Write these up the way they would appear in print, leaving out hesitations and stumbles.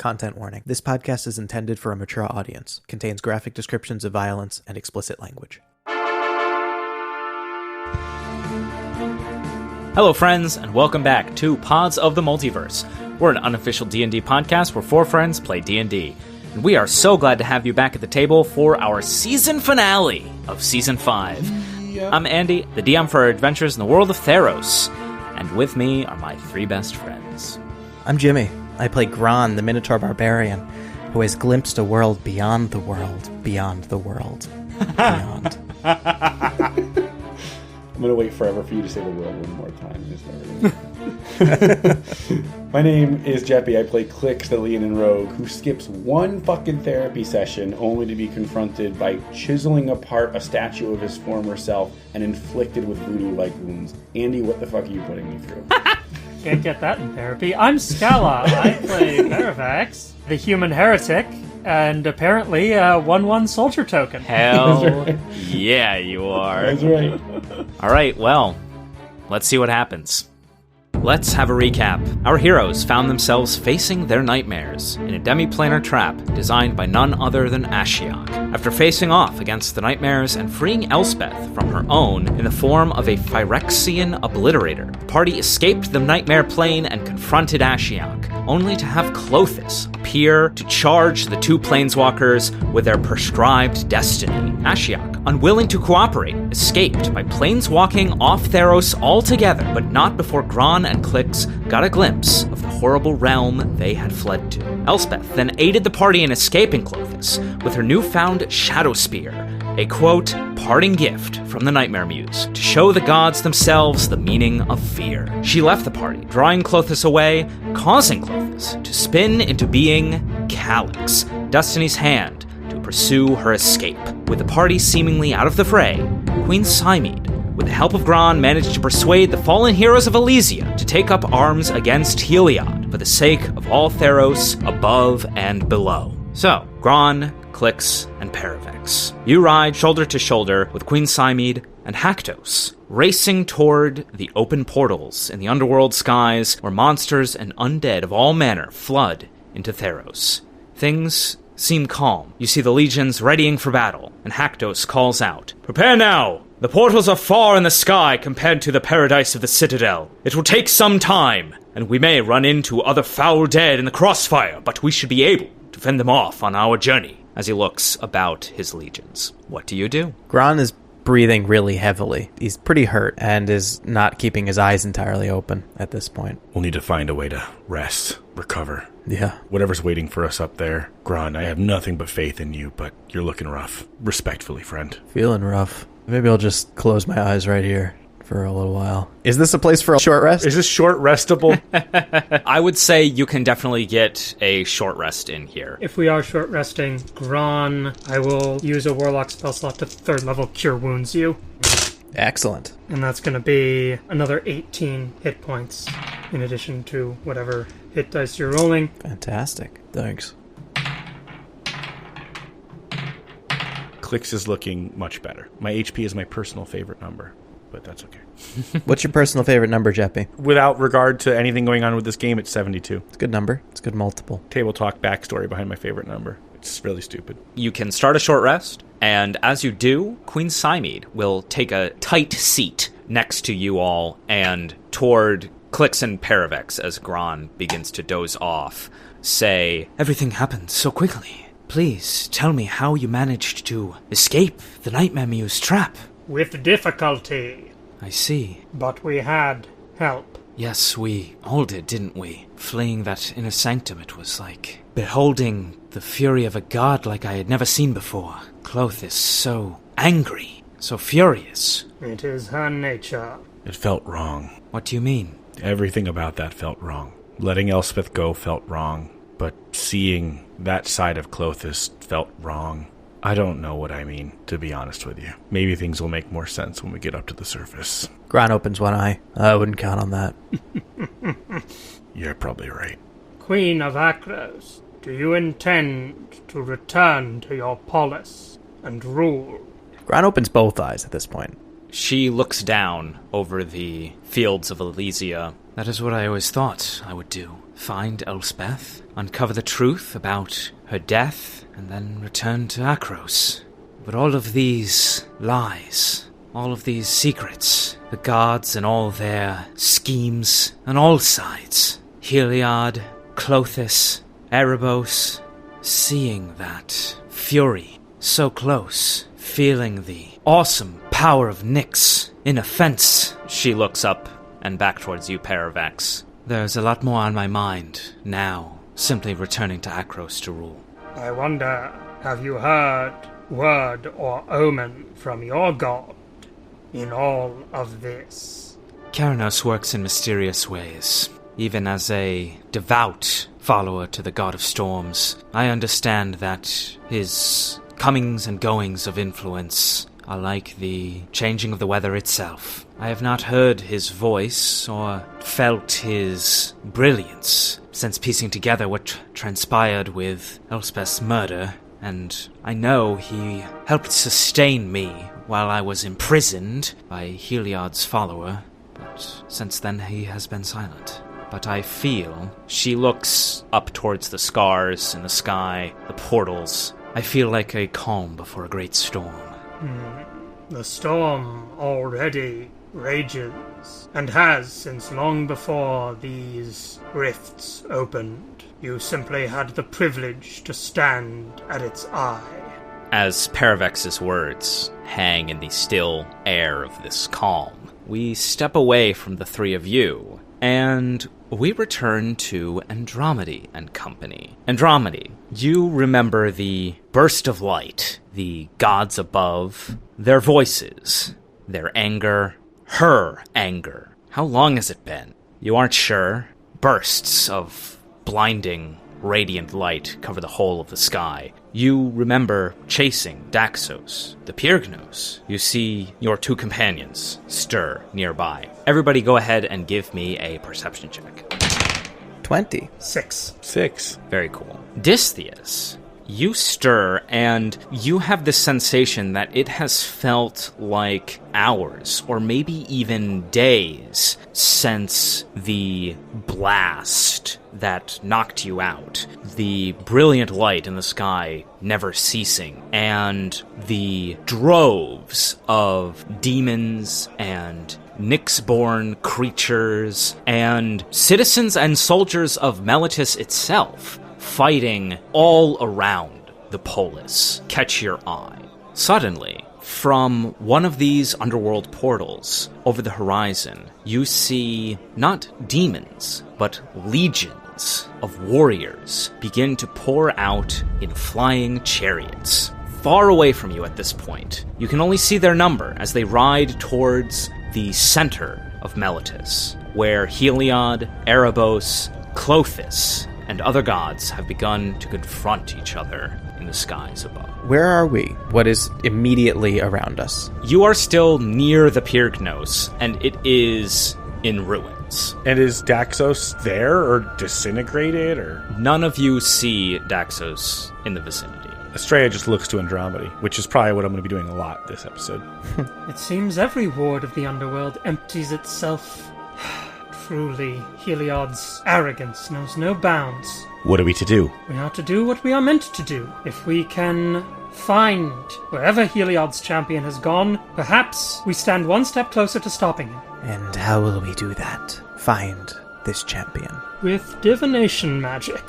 Content warning. This podcast is intended for a mature audience. Contains graphic descriptions of violence and explicit language. Hello friends, and welcome back to Pods of the Multiverse. We're an unofficial D&D podcast where four friends play D&D. And we are so glad to have you back at the table for our season finale of Season 5. Yep. I'm Andy, the DM for our adventures in the world of Theros. And with me are my three best friends. I'm Jimmy. I play Gron, the Minotaur Barbarian, who has glimpsed a world beyond the world, beyond the world, beyond. I'm going to wait forever for you to say the word one more time. My name is Geppi. I play Klyx, the Leonin Rogue, who skips one fucking therapy session only to be confronted by chiseling apart a statue of his former self and inflicted with voodoo-like wounds. Andy, what the fuck are you putting me through? Can't get that in therapy. I'm Scala. I play Paravex, the human heretic, and apparently a 1/1 soldier token. Hell right. Yeah, you are. That's right. All right, well, let's see what happens. Let's have a recap. Our heroes found themselves facing their nightmares in a demi-planar trap designed by none other than Ashiok. After facing off against the nightmares and freeing Elspeth from her own in the form of a Phyrexian obliterator, the party escaped the nightmare plane and confronted Ashiok, only to have Klothys appear to charge the two planeswalkers with their prescribed destiny. Ashiok, unwilling to cooperate, escaped by planeswalking off Theros altogether, but not before Gron and Klyx got a glimpse of the horrible realm they had fled to. Elspeth then aided the party in escaping Klothys with her newfound Shadow Spear, a quote, parting gift from the Nightmare Muse, to show the gods themselves the meaning of fear. She left the party, drawing Klothys away, causing Klothys to spin into being Klyx, Destiny's hand, to pursue her escape. With the party seemingly out of the fray, Queen Symede, with the help of Gron, managed to persuade the fallen heroes of Elysia to take up arms against Heliod for the sake of all Theros above and below. So, Gron, Klyx, and Paravex, you ride shoulder to shoulder with Queen Symede and Haktos, racing toward the open portals in the underworld skies where monsters and undead of all manner flood into Theros. Things seem calm. You see the legions readying for battle, and Haktos calls out, "Prepare now! The portals are far in the sky compared to the paradise of the Citadel. It will take some time, and we may run into other foul dead in the crossfire, but we should be able to fend them off on our journey." As he looks about his legions. What do you do? Gron is breathing really heavily. He's pretty hurt and is not keeping his eyes entirely open at this point. We'll need to find a way to rest, recover. Yeah. Whatever's waiting for us up there. Gron, I have nothing but faith in you, but you're looking rough. Respectfully, friend. Feeling rough. Maybe I'll just close my eyes right here for a little while. Is this a place for a short rest? Is this short restable? I would say you can definitely get a short rest in here. If we are short resting, Gron, I will use a Warlock spell slot to 3rd level Cure Wounds you. Excellent. And that's going to be another 18 hit points, in addition to whatever hit dice you're rolling. Fantastic. Thanks. Klyx is looking much better. My HP is my personal favorite number, but that's okay. What's your personal favorite number, Geppi? Without regard to anything going on with this game, it's 72. It's a good number. It's a good multiple. Table talk backstory behind my favorite number. It's really stupid. You can start a short rest, and as you do, Queen Symede will take a tight seat next to you all and toward Klyx and Paravex as Gron begins to doze off, say, "Everything happened so quickly. Please tell me how you managed to escape the Nightmare Muse trap." With difficulty. I see. But we had help. Yes, we all did, didn't we? Fleeing that inner sanctum, it was like beholding the fury of a god like I had never seen before. Klothys so angry, so furious. It is her nature. It felt wrong. What do you mean? Everything about that felt wrong. Letting Elspeth go felt wrong, but seeing that side of Klothys felt wrong. I don't know what I mean, to be honest with you. Maybe things will make more sense when we get up to the surface. Gron opens one eye. I wouldn't count on that. You're probably right. Queen of Akros, do you intend to return to your polis and rule? Gron opens both eyes at this point. She looks down over the fields of Elysia That is what I always thought I would do. Find Elspeth, uncover the truth about her death, and then return to Akros. But all of these lies, all of these secrets, the gods and all their schemes on all sides, Heliod, Klothys, Erebos, seeing that fury so close, feeling the awesome power of Nyx in offense. She looks up and back towards you, Paravex. There's a lot more on my mind now, simply returning to Akros to rule. I wonder, have you heard word or omen from your god in all of this? Keranos works in mysterious ways. Even as a devout follower to the god of storms, I understand that his comings and goings of influence are like the changing of the weather itself. I have not heard his voice or felt his brilliance since piecing together what transpired with Elspeth's murder, and I know he helped sustain me while I was imprisoned by Heliod's follower, but since then he has been silent. But I feel, she looks up towards the scars in the sky, the portals. I feel like a calm before a great storm. The storm already rages, and has since long before these rifts opened. You simply had the privilege to stand at its eye. As Paravex's words hang in the still air of this calm, we step away from the three of you, and we return to Andromedy and company. Andromedy, you remember the burst of light, the gods above, their voices, their anger, her anger. How long has it been? You aren't sure. Bursts of blinding, radiant light cover the whole of the sky. You remember chasing Daxos, the Pyrgnos. You see your two companions stir nearby. Everybody go ahead and give me a perception check. 20. 6. Very cool. Dystheus, you stir, and you have this sensation that it has felt like hours, or maybe even days, since the blast that knocked you out. The brilliant light in the sky never ceasing, and the droves of demons and Nyx-born creatures and citizens and soldiers of Meletis itself fighting all around the polis catch your eye. Suddenly, from one of these underworld portals over the horizon, you see not demons, but legions of warriors begin to pour out in flying chariots. Far away from you at this point, you can only see their number as they ride towards the center of Meletis, where Heliod, Erebos, Klothys, and other gods have begun to confront each other in the skies above. Where are we? What is immediately around us? You are still near the Pyrgnos, and it is in ruins. And is Daxos there, or disintegrated, or...? None of you see Daxos in the vicinity. Estrella just looks to Andromedy, which is probably what I'm going to be doing a lot this episode. It seems every ward of the underworld empties itself. Truly, Heliod's arrogance knows no bounds. What are we to do? We are to do what we are meant to do. If we can find wherever Heliod's champion has gone, perhaps we stand one step closer to stopping him. And how will we do that? Find this champion. With divination magic.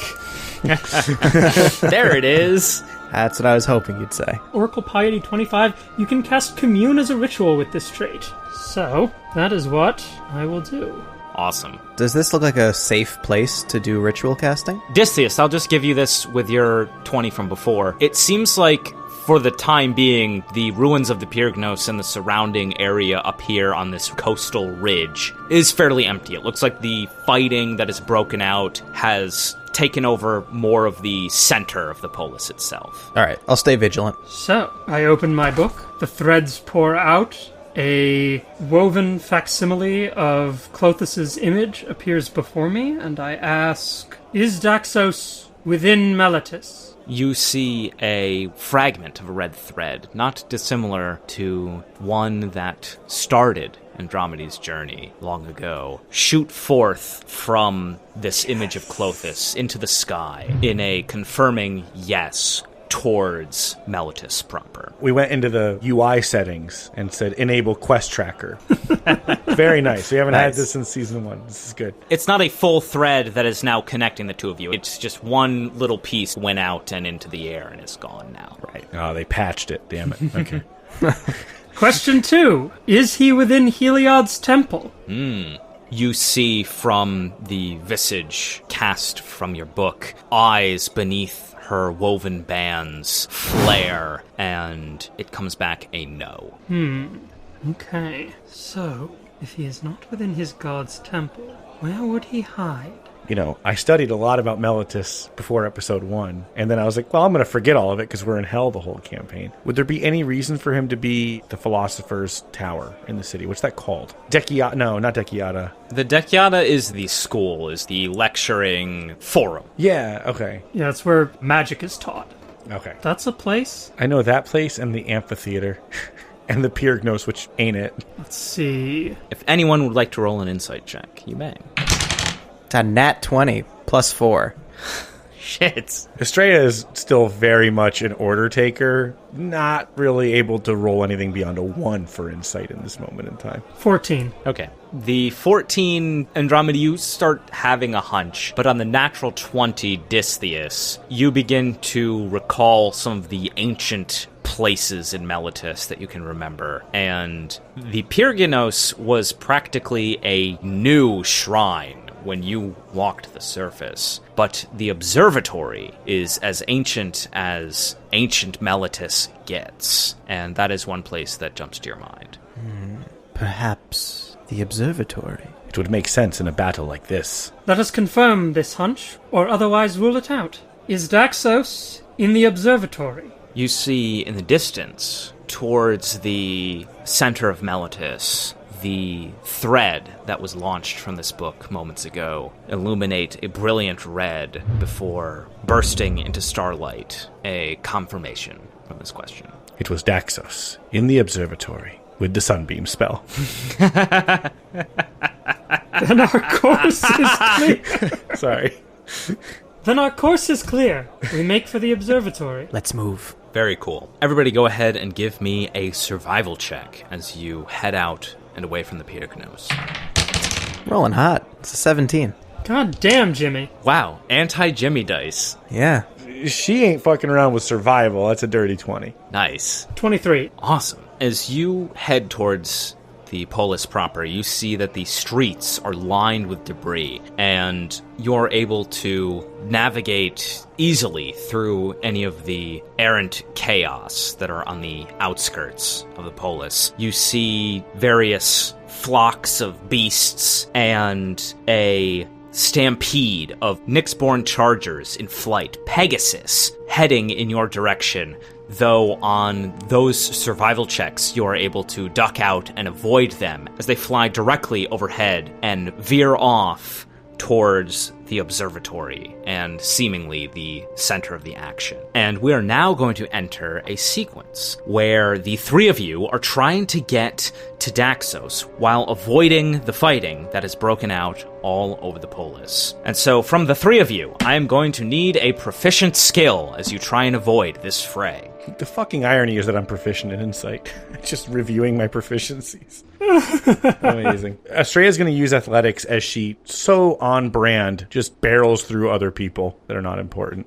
There it is. That's what I was hoping you'd say. Oracle Piety 25, you can cast Commune as a ritual with this trait. So, that is what I will do. Awesome. Does this look like a safe place to do ritual casting? Dystheus, I'll just give you this with your 20 from before. It seems like, for the time being, the ruins of the Pyrgnos and the surrounding area up here on this coastal ridge is fairly empty. It looks like the fighting that has broken out has taken over more of the center of the polis itself. All right, I'll stay vigilant. So, I open my book. The threads pour out. A woven facsimile of Klothys' image appears before me, and I ask, is Daxos within Meletis? You see a fragment of a red thread, not dissimilar to one that started Andromeda's journey long ago, shoot forth from this image of Clothis into the sky in a confirming yes towards Melitus proper. We went into the UI settings and said enable quest tracker. Very nice. We haven't had this since season 1. This is good. It's not a full thread that is now connecting the two of you. It's just one little piece went out and into the air and is gone now. Right. Oh, they patched it. Damn it. Okay. Question 2. Is he within Heliod's temple? You see from the visage cast from your book, eyes beneath her woven bands flare, and it comes back a no. Okay. So, if he is not within his god's temple, where would he hide? You know, I studied a lot about Melitus before episode 1, and then I was like, well, I'm going to forget all of it because we're in hell the whole campaign. Would there be any reason for him to be the Philosopher's Tower in the city? What's that called? Deciata? No, not Deciata. The Deciata is the school, is the lecturing forum. Yeah, okay. Yeah, it's where magic is taught. Okay. That's a place? I know that place and the amphitheater. And the Pyrgnos, which ain't it. Let's see. If anyone would like to roll an insight check, you may. It's a nat 20 plus 4. Shit. Estrella is still very much an order taker, not really able to roll anything beyond a 1 for insight in this moment in time. 14. Okay. The 14, Andromeda, you start having a hunch, but on the natural 20, Dystheus, you begin to recall some of the ancient places in Melitus that you can remember. And the Pyrgnos was practically a new shrine when you walked the surface. But the observatory is as ancient Melitus gets. And that is one place that jumps to your mind. Perhaps the observatory. It would make sense in a battle like this. Let us confirm this hunch, or otherwise rule it out. Is Daxos in the observatory? You see in the distance, towards the center of Melitus, the thread that was launched from this book moments ago illuminate a brilliant red before bursting into starlight, a confirmation from this question. It was Daxos in the observatory with the sunbeam spell. Then our course is clear. Sorry. Then our course is clear. We make for the observatory. Let's move. Very cool. Everybody go ahead and give me a survival check as you head out and away from the Pyrgnos. Rolling hot. It's a 17. God damn, Jimmy. Wow, anti-Jimmy dice. Yeah. She ain't fucking around with survival. That's a dirty 20. Nice. 23. Awesome. As you head towards the polis proper, you see that the streets are lined with debris, and you're able to navigate easily through any of the errant chaos that are on the outskirts of the polis. You see various flocks of beasts and a stampede of Nyxborn chargers in flight, Pegasus, heading in your direction, though on those survival checks you are able to duck out and avoid them as they fly directly overhead and veer off towards the observatory and seemingly the center of the action. And we are now going to enter a sequence where the three of you are trying to get to Daxos while avoiding the fighting that has broken out all over the polis. And so from the three of you, I am going to need a proficient skill as you try and avoid this fray. The fucking irony is that I'm proficient in insight. Just reviewing my proficiencies. Amazing. Estrella's going to use athletics as she, so on brand, just barrels through other people that are not important.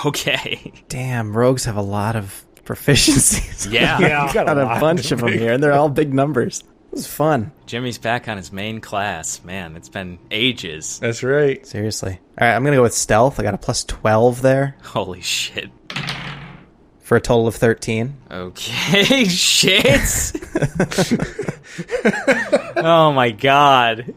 Okay. Damn, rogues have a lot of proficiencies. Yeah. You got Got a bunch of them here, and they're all big numbers. It was fun. Jimmy's back on his main class. Man, it's been ages. That's right. Seriously. All right, I'm going to go with stealth. I got a plus 12 there Holy shit. for a total of 13. Okay, shit. Oh my god.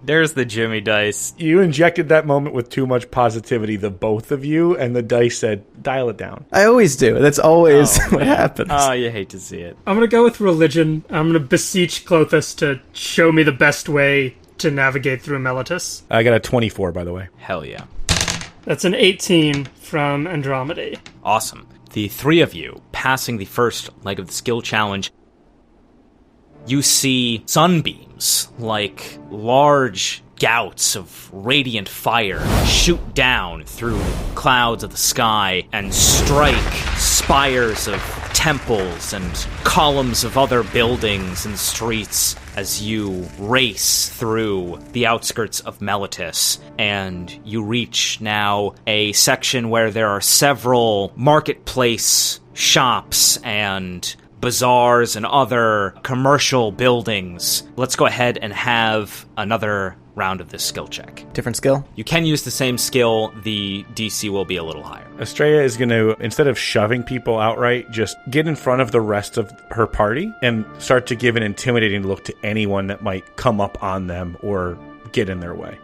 There's the Jimmy dice. You injected that moment with too much positivity, the both of you, and the dice said, dial it down. I always do. That's always what happens. Oh, you hate to see it. I'm going to go with religion. I'm going to beseech Clothis to show me the best way to navigate through Melitus. I got a 24, by the way. Hell yeah. That's an 18 from Andromeda. Awesome. The three of you, passing the first leg of the skill challenge, you see sunbeams, like large gouts of radiant fire, shoot down through clouds of the sky and strike spires of temples and columns of other buildings and streets as you race through the outskirts of Melitus, and you reach now a section where there are several marketplace shops and bazaars and other commercial buildings. Let's go ahead and have another round of this skill check. Different skill? You can use the same skill. The DC will be a little higher. Estrella is going to, instead of shoving people outright, just get in front of the rest of her party and start to give an intimidating look to anyone that might come up on them or get in their way.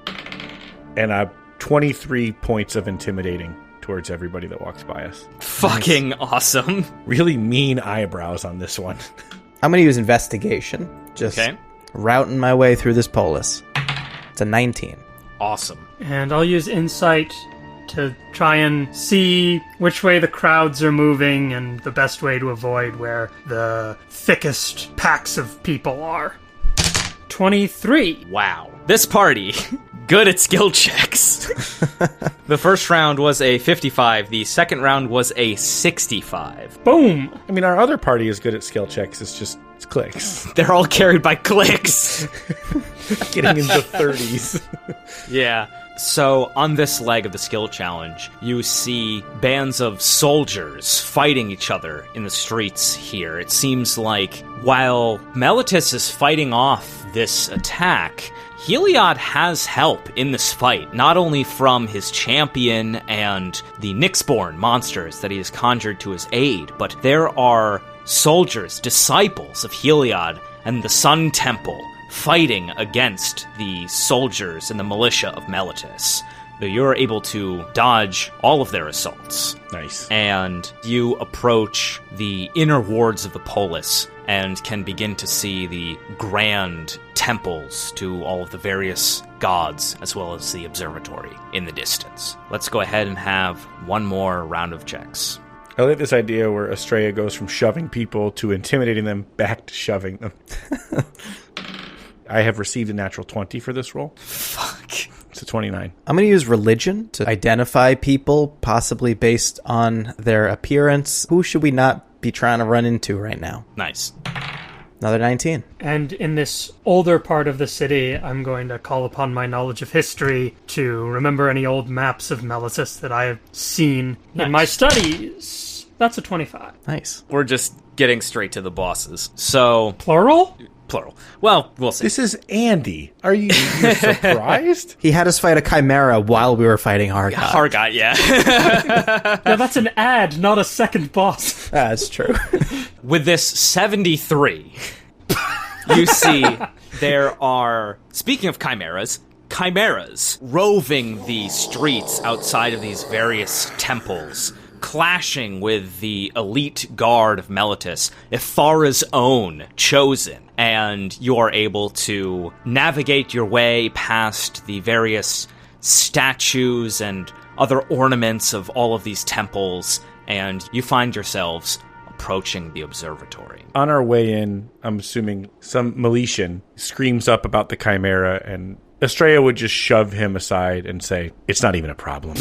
And 23 points of intimidating towards everybody that walks by us. Fucking awesome. Really mean eyebrows on this one. I'm going to use investigation. Just routing my way through this polis. It's a 19. Awesome. And I'll use insight to try and see which way the crowds are moving and the best way to avoid where the thickest packs of people are. 23. Wow. This party, good at skill checks. The first round was a 55. The second round was a 65. Boom! I mean, our other party is good at skill checks. It's Klyx. They're all carried by Klyx. Getting into 30s. Yeah. So, on this leg of the skill challenge, you see bands of soldiers fighting each other in the streets here. It seems like while Melitus is fighting off this attack, Heliod has help in this fight, not only from his champion and the Nyxborn monsters that he has conjured to his aid, but there are soldiers, disciples of Heliod and the Sun Temple, fighting against the soldiers and the militia of Melitus. You're able to dodge all of their assaults. Nice. And you approach the inner wards of the polis and can begin to see the grand temples to all of the various gods, as well as the observatory in the distance. Let's go ahead and have one more round of checks. I like this idea where Estrella goes from shoving people to intimidating them back to shoving them. I have received a natural 20 for this roll. Fuck. It's a 29. I'm going to use religion to identify people, possibly based on their appearance. Who should we not be trying to run into right now? Nice. Another 19. And in this older part of the city, I'm going to call upon my knowledge of history to remember any old maps of Melitus that I have seen in my studies. That's a 25. Nice. We're just getting straight to the bosses. So... Plural? Plural. Well, we'll see. This is Andy. Are you surprised? He had us fight a chimera while we were fighting Hargot. Hargot, yeah. No, that's an ad, not a second boss. That's true. With this 73, you see there are, speaking of chimeras roving the streets outside of these various temples, clashing with the elite guard of Melitus, Ifara's own chosen, and you are able to navigate your way past the various statues and other ornaments of all of these temples, and you find yourselves approaching the observatory. On our way in, I'm assuming some Meletian screams up about the chimera, and Estrella would just shove him aside and say, "It's not even a problem."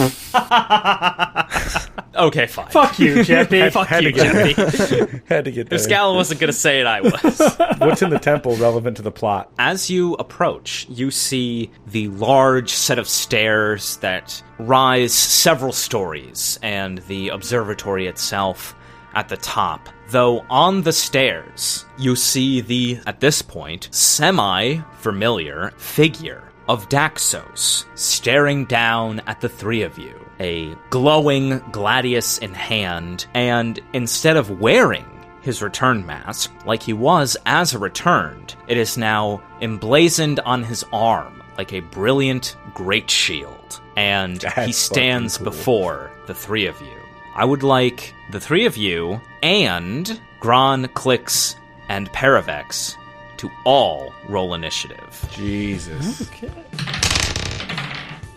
Okay, fine. Fuck you, Geppi. Fuck you, Geppi. Had to get there. If Scala wasn't going to say it, I was. What's in the temple relevant to the plot? As you approach, you see the large set of stairs that rise several stories, and the observatory itself at the top. Though on the stairs, you see the, at this point, semi-familiar figure of Daxos staring down at the three of you, a glowing gladius in hand, and instead of wearing his return mask like he was as a returned, it is now emblazoned on his arm like a brilliant great shield, and he stands before the three of you. I would like the three of you and Gron, Klyx, and Paravex to all roll initiative. Jesus. Okay.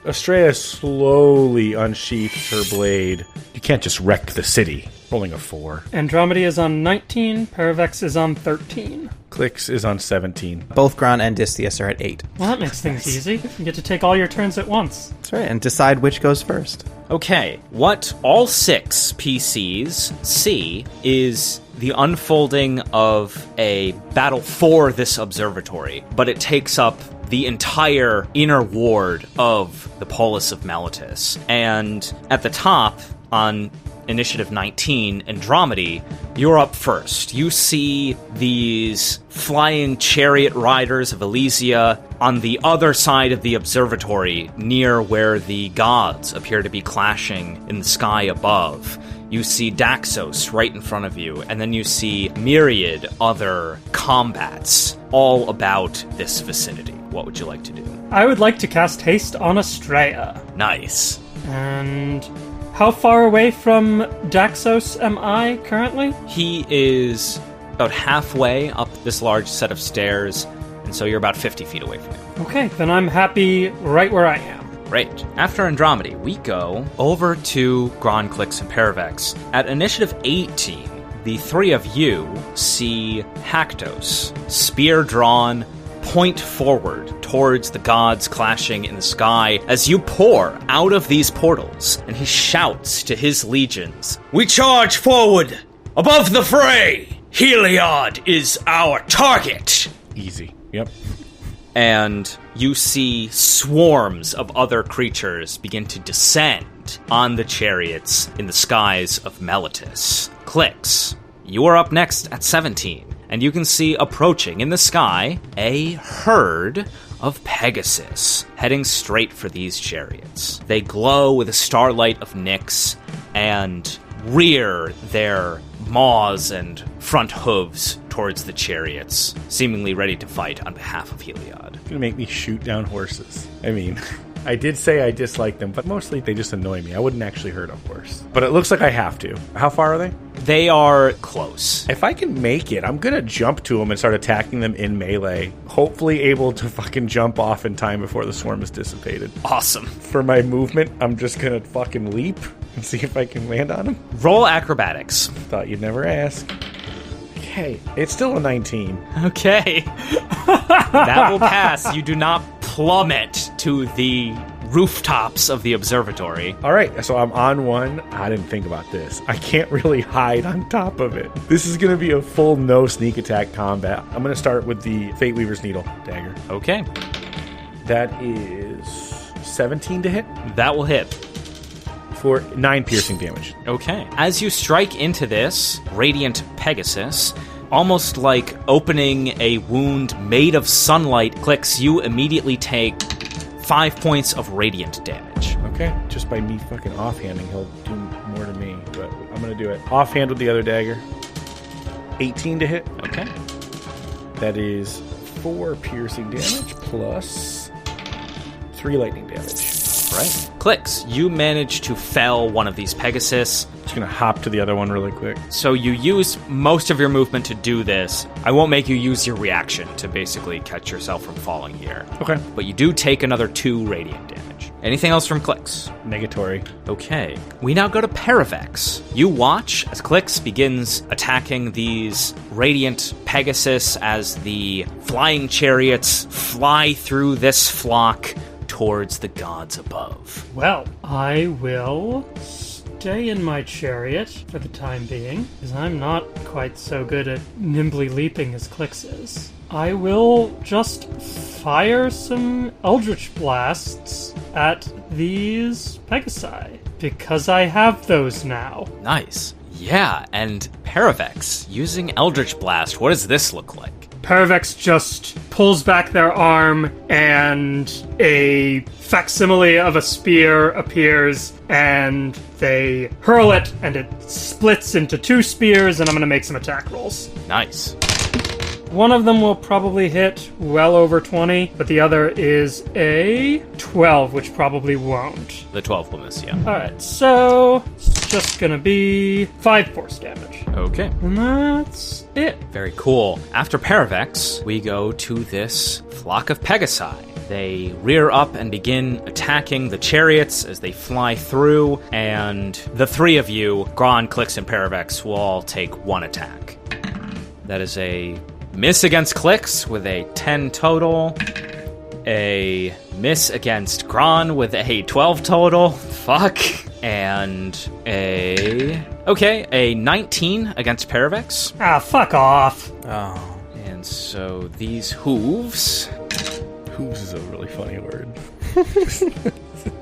Estrella slowly unsheaths her blade. You can't just wreck the city. Rolling a 4. Andromeda is on 19, Paravex is on 13. Klyx is on 17. Both Gron and Distheus are at 8. Well, that makes things easy. You get to take all your turns at once. That's right, and decide which goes first. Okay, what all 6 PCs see is the unfolding of a battle for this observatory, but it takes up the entire inner ward of the Polis of Meletis. And at the top, on Initiative 19, Andromedy, you're up first. You see these flying chariot riders of Elysia on the other side of the observatory, near where the gods appear to be clashing in the sky above. You see Daxos right in front of you, and then you see myriad other combats all about this vicinity. What would you like to do? I would like to cast Haste on Estrella. Nice. And how far away from Daxos am I currently? He is about halfway up this large set of stairs, and so you're about 50 feet away from him. Okay, then I'm happy right where I am. Great. After Andromedy, we go over to Gron, Klyx, and Paravex. At Initiative 18, the 3 of you see Haktos, spear drawn, point forward towards the gods clashing in the sky as you pour out of these portals, and he shouts to his legions, "We charge forward! Above the fray! Heliod is our target!" Easy. Yep. And you see swarms of other creatures begin to descend on the chariots in the skies of Meletis. Klyx, you are up next at 17, and you can see approaching in the sky a herd of Pegasus heading straight for these chariots. They glow with the starlight of Nyx and rear their maws and front hooves towards the chariots, seemingly ready to fight on behalf of Heliod. Gonna make me shoot down horses. I mean, I did say I dislike them, but mostly they just annoy me. I wouldn't actually hurt a horse. But it looks like I have to. How far are they? They are close. If I can make it, I'm gonna jump to them and start attacking them in melee. Hopefully able to fucking jump off in time before the swarm is dissipated. Awesome. For my movement, I'm just gonna fucking leap and see if I can land on them. Roll acrobatics. Thought you'd never ask. Okay, it's still a 19. Okay. That will pass. You do not plummet to the rooftops of the observatory. All right, so I'm on one. I didn't think about this. I can't really hide on top of it. This is going to be a full no sneak attack combat. I'm going to start with the Fate Weaver's Needle dagger. Okay. That is 17 to hit That will hit. for 9 piercing damage. Okay. As you strike into this radiant Pegasus, almost like opening a wound made of sunlight, Klyx, you immediately take 5 points of radiant damage. Okay, just by me fucking offhanding, he'll do more to me, but I'm going to do it. Offhand with the other dagger. 18 to hit. Okay. That is 4 piercing damage plus 3 lightning damage. Right. Klyx, you manage to fell one of these Pegasus. Just going to hop to the other one really quick. So you use most of your movement to do this. I won't make you use your reaction to basically catch yourself from falling here. Okay. But you do take another 2 radiant damage. Anything else from Klyx? Negatory. Okay. We now go to Paravex. You watch as Klyx begins attacking these radiant Pegasus as the flying chariots fly through this flock towards the gods above. Well, I will stay in my chariot for the time being, because I'm not quite so good at nimbly leaping as Klyx is. I will just fire some Eldritch Blasts at these Pegasi, because I have those now. Nice. Yeah, and Paravex, using Eldritch Blast, what does this look like? Paravex just pulls back their arm, and a facsimile of a spear appears, and they hurl it, and it splits into 2 spears, and I'm going to make some attack rolls. Nice. One of them will probably hit well over 20, but the other is a 12, which probably won't. The 12 will miss, yeah. Alright, so it's just going to be 5 force damage. Okay. And that's it. Very cool. After Paravex, we go to this flock of Pegasi. They rear up and begin attacking the chariots as they fly through, and the 3 of you, Gron, Klyx, and Paravex, will all take 1 attack. That is a miss against Klyx with a 10 total. A miss against Gron with a 12 total. Fuck. And a 19 against Paravex. Ah, fuck off. Oh. And so these hooves. Hooves is a really funny word.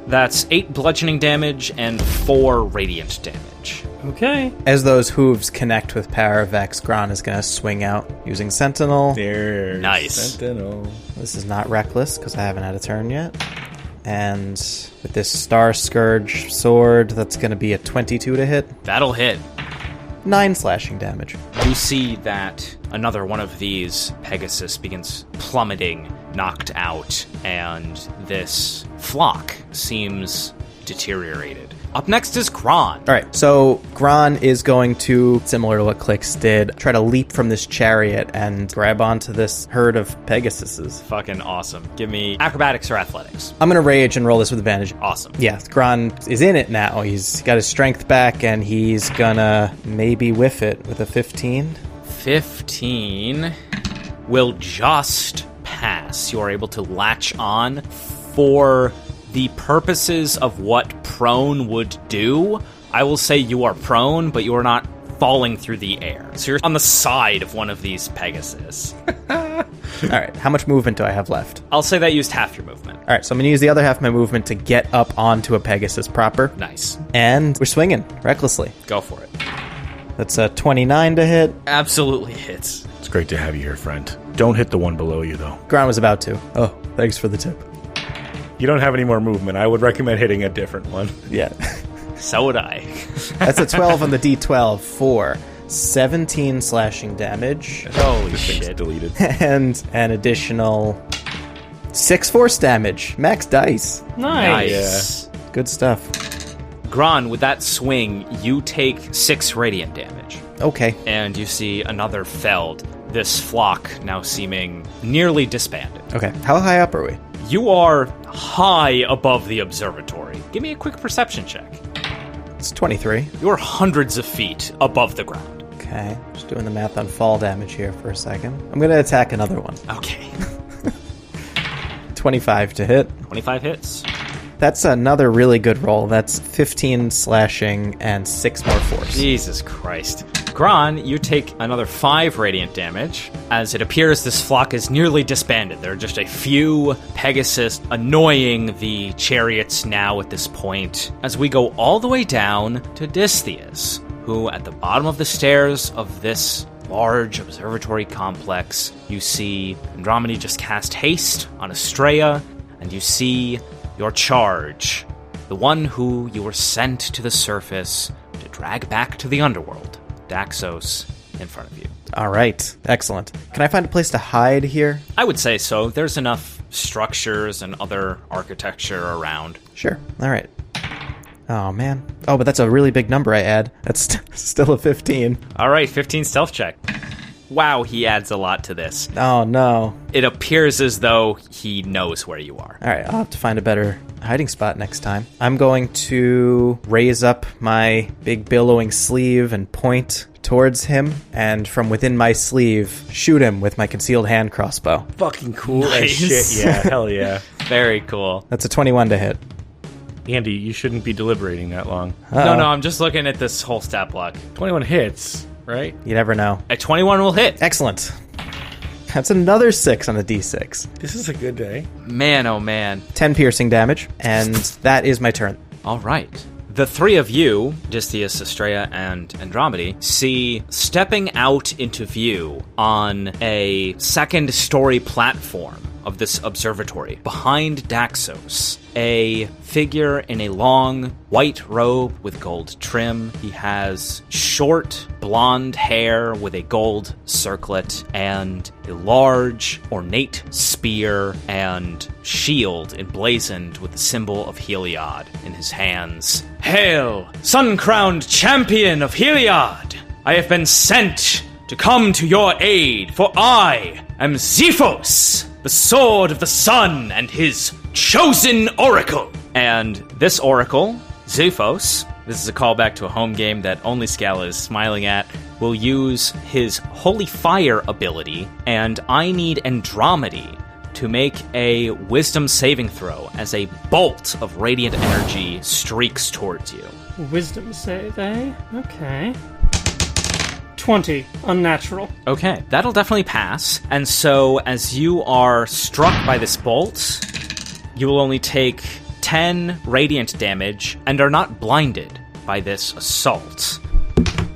That's 8 bludgeoning damage and 4 radiant damage. Okay. As those hooves connect with Paravex, Gron is going to swing out using Sentinel. There's Nice. Sentinel. This is not reckless because I haven't had a turn yet. And with this Star Scourge sword, that's going to be a 22 to hit. That'll hit. 9 slashing damage. You see that another one of these Pegasus begins plummeting, knocked out, and this flock seems deteriorated. Up next is Gron. All right, so Gron is going to, similar to what Klyx did, try to leap from this chariot and grab onto this herd of Pegasuses. Fucking awesome. Give me acrobatics or athletics. I'm going to rage and roll this with advantage. Awesome. Yeah, Gron is in it now. He's got his strength back, and he's gonna maybe whiff it with a 15. 15 will just pass. You are able to latch on for the purposes of what prone would do. I will say you are prone, but you are not falling through the air. So you're on the side of one of these Pegasus. All right, how much movement do I have left? I'll say that used half your movement. All right, so I'm going to use the other half of my movement to get up onto a Pegasus proper. Nice. And we're swinging recklessly. Go for it. That's a 29 to hit. Absolutely hits. It's great to have you here, friend. Don't hit the one below you, though. Gron was about to. Oh, thanks for the tip. You don't have any more movement. I would recommend hitting a different one. Yeah. So would I. That's a 12 on the D12 for 17 slashing damage Holy Thing's shit. deleted. and an additional 6 force damage. Max dice. Nice. Good stuff. Gron, with that swing, you take 6 radiant damage. Okay. And you see another felled. This flock now seeming nearly disbanded. Okay. How high up are we? You are high above the observatory. Give me a quick perception check. It's 23. You're hundreds of feet above the ground. Okay. Just doing the math on fall damage here for a second. I'm going to attack another one. Okay. 25 to hit. 25 hits. That's another really good roll. That's 15 slashing and 6 more force. Jesus Christ. Gron, you take another 5 radiant damage, as it appears this flock is nearly disbanded. There are just a few Pegasus annoying the chariots now at this point, as we go all the way down to Distheus, who at the bottom of the stairs of this large observatory complex, you see Andromeda just cast haste on Estrella, and you see your charge, the one who you were sent to the surface to drag back to the underworld. Daxos in front of you. All right. Excellent. Can I find a place to hide here? I would say so. There's enough structures and other architecture around. Sure. All right. Oh, man. Oh, but that's a really big number I add. That's still a 15. All right, 15 stealth check. Wow, he adds a lot to this. Oh, no. It appears as though he knows where you are. All right. I'll have to find a better hiding spot next time. I'm going to raise up my big billowing sleeve and point towards him, and from within my sleeve, shoot him with my concealed hand crossbow. Fucking cool Nice. as shit. Yeah, hell yeah. Very cool. That's a 21 to hit. Andy, you shouldn't be deliberating that long. No, I'm just looking at this whole stat block. 21 hits, right? You never know. A 21 will hit. Excellent. That's another 6 on the D6. This is a good day. Man, oh man. 10 piercing damage, and that is my turn. All right. The three of you, Distheus, Estrella, and Andromeda, see stepping out into view on a second-story platform of this observatory, behind Daxos, a figure in a long white robe with gold trim. He has short blonde hair with a gold circlet and a large ornate spear and shield emblazoned with the symbol of Heliod in his hands. Hail, sun-crowned champion of Heliod! I have been sent to come to your aid, for I am Zephos, the sword of the sun and his chosen oracle. And this oracle, Zephos, this is a callback to a home game that only Scala is smiling at, will use his Holy Fire ability, and I need Andromedy to make a wisdom saving throw as a bolt of radiant energy streaks towards you. Wisdom save, eh? Okay. 20. Unnatural. Okay, that'll definitely pass. And so, as you are struck by this bolt, you will only take 10 radiant damage and are not blinded by this assault.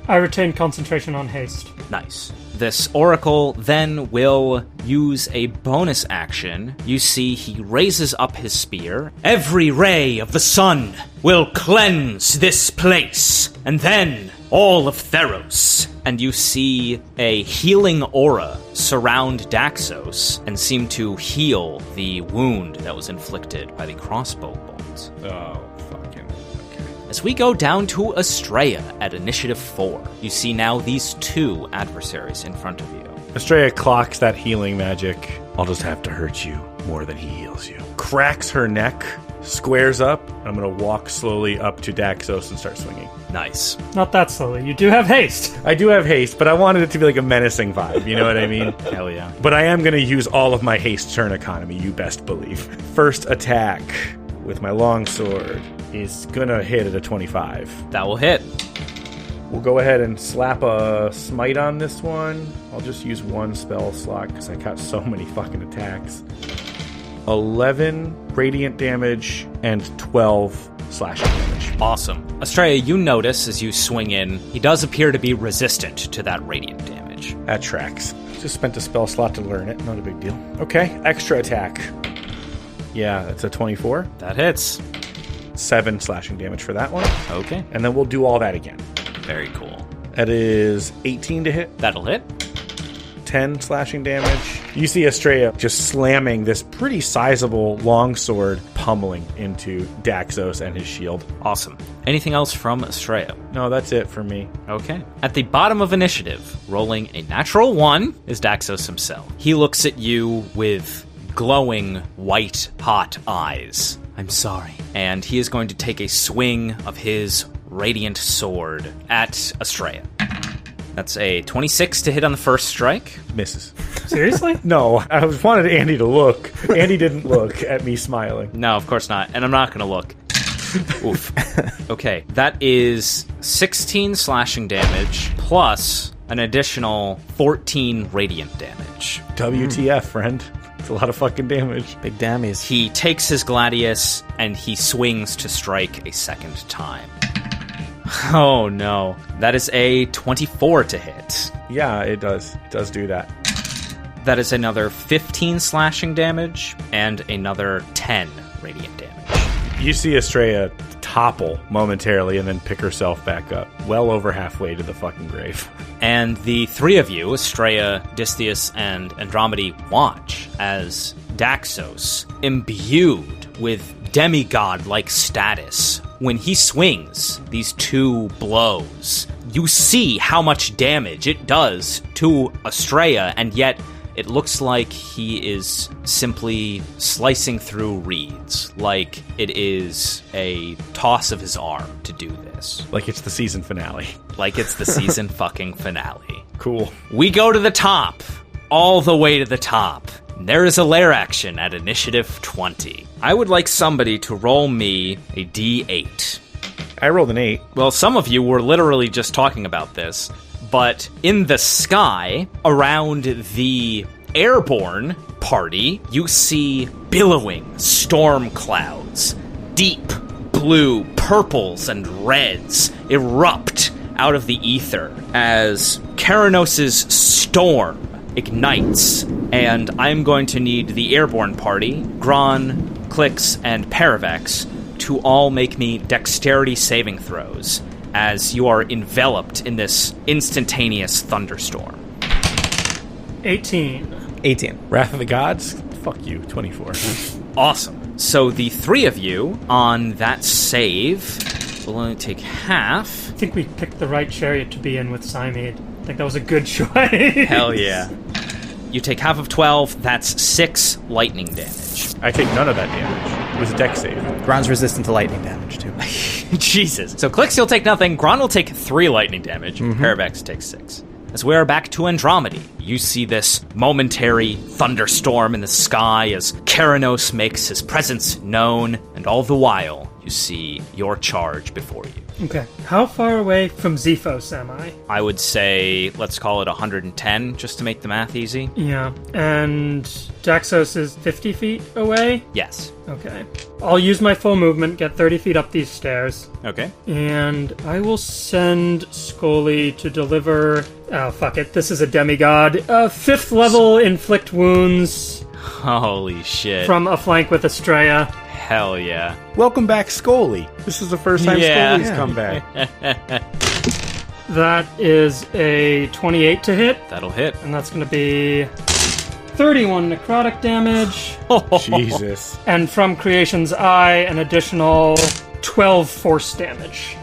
I retain concentration on haste. Nice. This oracle then will use a bonus action. You see he raises up his spear. Every ray of the sun will cleanse this place, and then all of Theros. And you see a healing aura surround Daxos and seem to heal the wound that was inflicted by the crossbow bolt. Oh, fucking... okay. As we go down to Estrella at Initiative 4, you see now these two adversaries in front of you. Estrella clocks that healing magic. I'll just have to hurt you more than he heals you. Cracks her neck, squares up. I'm going to walk slowly up to Daxos and start swinging. Nice. Not that slowly. You do have haste. I do have haste, but I wanted it to be like a menacing vibe, you know what I mean? Hell yeah. But I am going to use all of my haste turn economy, you best believe. First attack with my longsword is going to hit at a 25. That will hit. We'll go ahead and slap a smite on this one. I'll just use one spell slot because I got so many fucking attacks. 11 radiant damage and 12 slashing damage. Awesome. Estrella, you notice as you swing in, he does appear to be resistant to that radiant damage. That tracks. Just spent a spell slot to learn it. Not a big deal. Okay, extra attack. Yeah, that's a 24. That hits. 7 slashing damage for that one. Okay. And then we'll do all that again. Very cool. That is 18 to hit. That'll hit. 10 slashing damage. You see Estrella just slamming this pretty sizable longsword, pummeling into Daxos and his shield. Awesome. Anything else from Estrella? No, that's it for me. Okay. At the bottom of initiative, rolling a natural 1, is Daxos himself. He looks at you with glowing, white, hot eyes. I'm sorry. And he is going to take a swing of his radiant sword at Estrella. That's a 26 to hit on the first strike. Misses. Seriously? No, I wanted Andy to look. Andy didn't look at me smiling. No, of course not. And I'm not going to look. Oof. Okay, that is 16 slashing damage plus an additional 14 radiant damage. WTF, friend. It's a lot of fucking damage. Big dammies. He takes his gladius and he swings to strike a second time. Oh no. That is a 24 to hit. Yeah, it does. It does do that. That is another 15 slashing damage and another 10 radiant damage. You see Estrella topple momentarily and then pick herself back up. Well over halfway to the fucking grave. And the three of you, Estrella, Distheus, and Andromedy, watch as Daxos, imbued with demigod-like status, when he swings these two blows, you see how much damage it does to Estrella, and yet it looks like he is simply slicing through reeds, like it is a toss of his arm to do this. Like it's the season finale. Like it's the season fucking finale. Cool. We go to the top. All the way to the top. There is a lair action at Initiative 20. I would like somebody to roll me a D8. I rolled an 8. Well, some of you were literally just talking about this, but in the sky, around the airborne party, you see billowing storm clouds. Deep blue, purples, and reds erupt out of the ether as Keranos' storm ignites, and I'm going to need the airborne party, Gron, Klyx, and Paravex, to all make me dexterity saving throws as you are enveloped in this instantaneous thunderstorm. 18. 18. Wrath of the Gods? Fuck you, 24. Awesome. So the three of you on that save will only take half. I think we picked the right chariot to be in with Cymede. I think that was a good choice. Hell yeah. You take half of 12, that's 6 lightning damage. I take none of that damage. It was a dex save. Gron's resistant to lightning damage, too. Jesus. So Klyx, you'll take nothing. Gron will take 3 lightning damage. Paravex takes 6. As we are back to Andromedy, you see this momentary thunderstorm in the sky as Keranos makes his presence known, and all the while, you see your charge before you. Okay. How far away from Zephos am I? I would say, let's call it 110, just to make the math easy. Yeah. And Daxos is 50 feet away? Yes. Okay. I'll use my full movement, get 30 feet up these stairs. Okay. And I will send Scully to deliver... Oh, fuck it. This is a demigod. 5th level inflict wounds. Holy shit. From a flank with Estrella. Hell yeah. Welcome back, Scully. This is the first time Scully's come back. That is a 28 to hit. That'll hit. And that's going to be 31 necrotic damage. Jesus. And from Creation's Eye, an additional 12 force damage.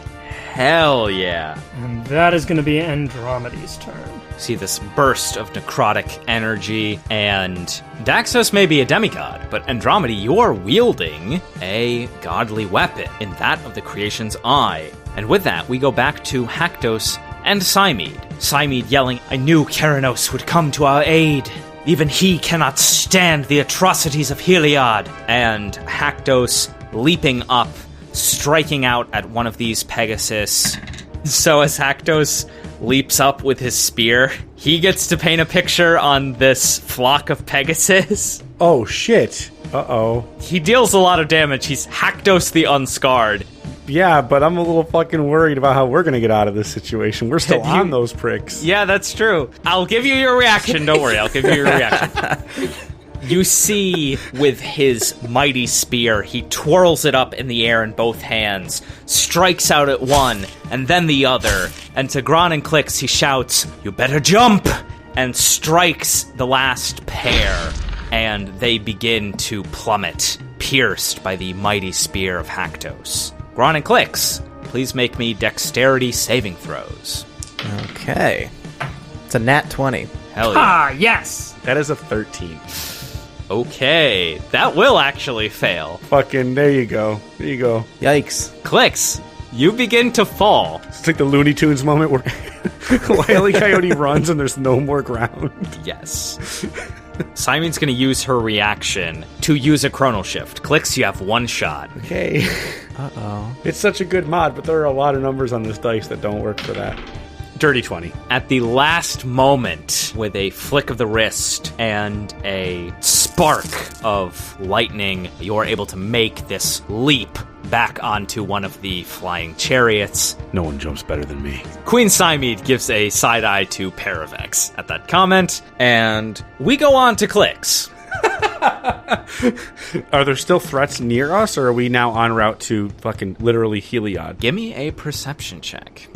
Hell yeah. And that is going to be Andromeda's turn. See this burst of necrotic energy, and Daxos may be a demigod, but Andromeda, you're wielding a godly weapon in that of the Creation's Eye. And with that, we go back to Haktos and Cymede. Cymede yelling, I knew Keranos would come to our aid. Even he cannot stand the atrocities of Heliod. And Haktos leaping up, striking out at one of these Pegasus. So as Haktos leaps up with his spear, he gets to paint a picture on this flock of Pegasus. Oh, shit. Uh-oh. He deals a lot of damage. He's Haktos the Unscarred. Yeah, but I'm a little fucking worried about how we're gonna get out of this situation. We're still on those pricks. Yeah, that's true. I'll give you your reaction. Don't worry, I'll give you your reaction. You see, with his mighty spear, he twirls it up in the air in both hands, strikes out at one, and then the other, and to Gron and Klyx he shouts, "You better jump!" and strikes the last pair, and they begin to plummet, pierced by the mighty spear of Haktos. Gron and Klyx, please make me dexterity saving throws. Okay. It's a nat 20. Hell yeah. Ah, yes! That is a 13. Okay, that will actually fail. Fucking, there you go. There you go. Yikes. Klyx, you begin to fall. It's like the Looney Tunes moment where Wile E. Coyote runs and there's no more ground. Yes. Simon's going to use her reaction to use a chronal shift. Klyx, you have one shot. Okay. Uh-oh. It's such a good mod, but there are a lot of numbers on this dice that don't work for that. Dirty 20. At the last moment, with a flick of the wrist and a spark of lightning, you're able to make this leap back onto one of the flying chariots. No one jumps better than me. Queen Cymede gives a side eye to Paravex at that comment, and we go on to Klyx. Are there still threats near us, or are we now en route to fucking literally Heliod? Give me a perception check.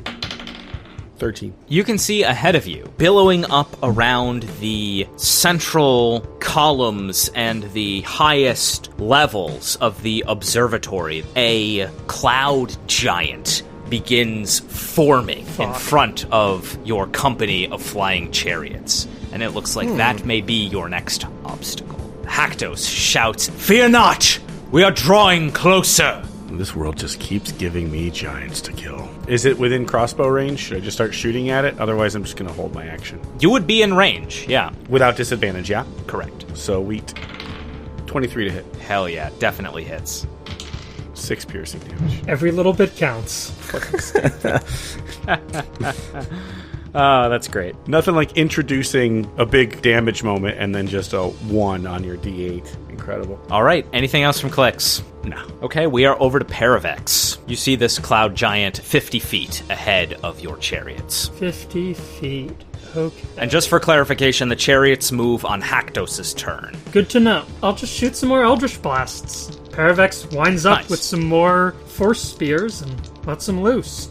13. You can see ahead of you, billowing up around the central columns and the highest levels of the observatory, a cloud giant begins forming in front of your company of flying chariots. And it looks like that may be your next obstacle. Haktos shouts, "Fear not! We are drawing closer!" This world just keeps giving me giants to kill. Is it within crossbow range? Should I just start shooting at it? Otherwise, I'm just going to hold my action. You would be in range, yeah. Without disadvantage, yeah? Correct. So, wheat. 23 to hit. Hell yeah, definitely hits. 6 piercing damage. Every little bit counts. Oh, that's great. Nothing like introducing a big damage moment and then just a 1 on your D8. Incredible. All right, anything else from Klyx? No. Okay, we are over to Paravex. You see this cloud giant 50 feet ahead of your chariots. 50 feet. Okay. And just for clarification, the chariots move on Haktos' turn. Good to know. I'll just shoot some more Eldritch Blasts. Paravex winds up Nice. with some more Force Spears and lets them loose.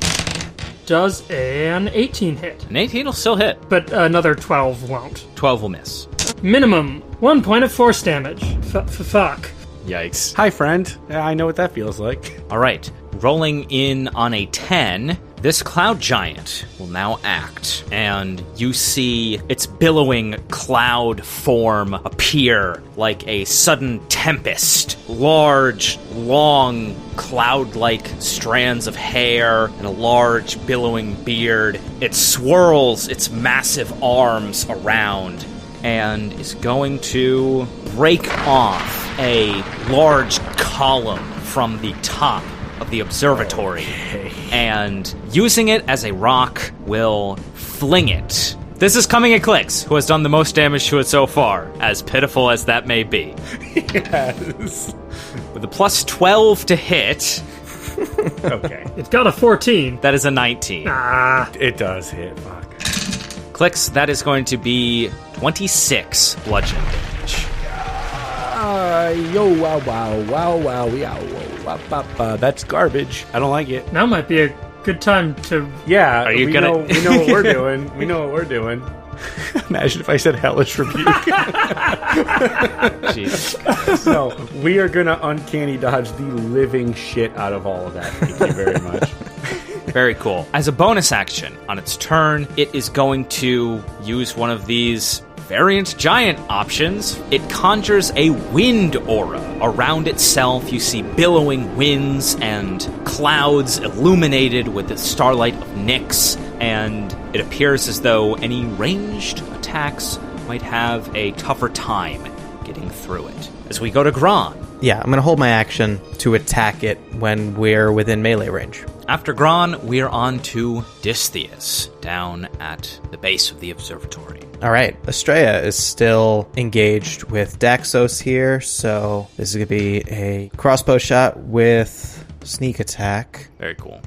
Does an 18 hit, An 18 will still hit. but another 12 won't. 12 will miss. Minimum 1 point of force damage. Fuck. Yikes. Hi, friend. Yeah, I know what that feels like. All right, rolling in on a 10, This cloud giant will now act, and you see its billowing cloud form appear like a sudden tempest. Large, long, cloud-like strands of hair and a large, billowing beard. It swirls its massive arms around and is going to break off a large column from the top of the observatory, and using it as a rock will fling it. This is coming at Klyx, who has done the most damage to it so far, as pitiful as that may be. Yes. With a plus 12 to hit, Okay. It's got a 14. that is a 19. It does hit. Fuck. Klyx, that is going to be 26 bludgeon damage. That's garbage. I don't like it. Now might be a good time to... Yeah, Are you we gonna- know what we're doing. We know what we're doing. Imagine if I said hellish rebuke. Jesus. No, we are gonna uncanny dodge the living shit out of all of that. Thank you very much. Very cool. As a bonus action, on its turn, it is going to use one of these variant giant options. It conjures a wind aura. Around itself, you see billowing winds and clouds illuminated with the starlight of Nyx, and it appears as though any ranged attacks might have a tougher time getting through it. As we go to Gron. Yeah, I'm going to hold my action to attack it when we're within melee range. After Gron, we're on to Distheus, down at the base of the observatory. All right, Estrella is still engaged with Daxos here, so this is going to be a crossbow shot with sneak attack. Very cool.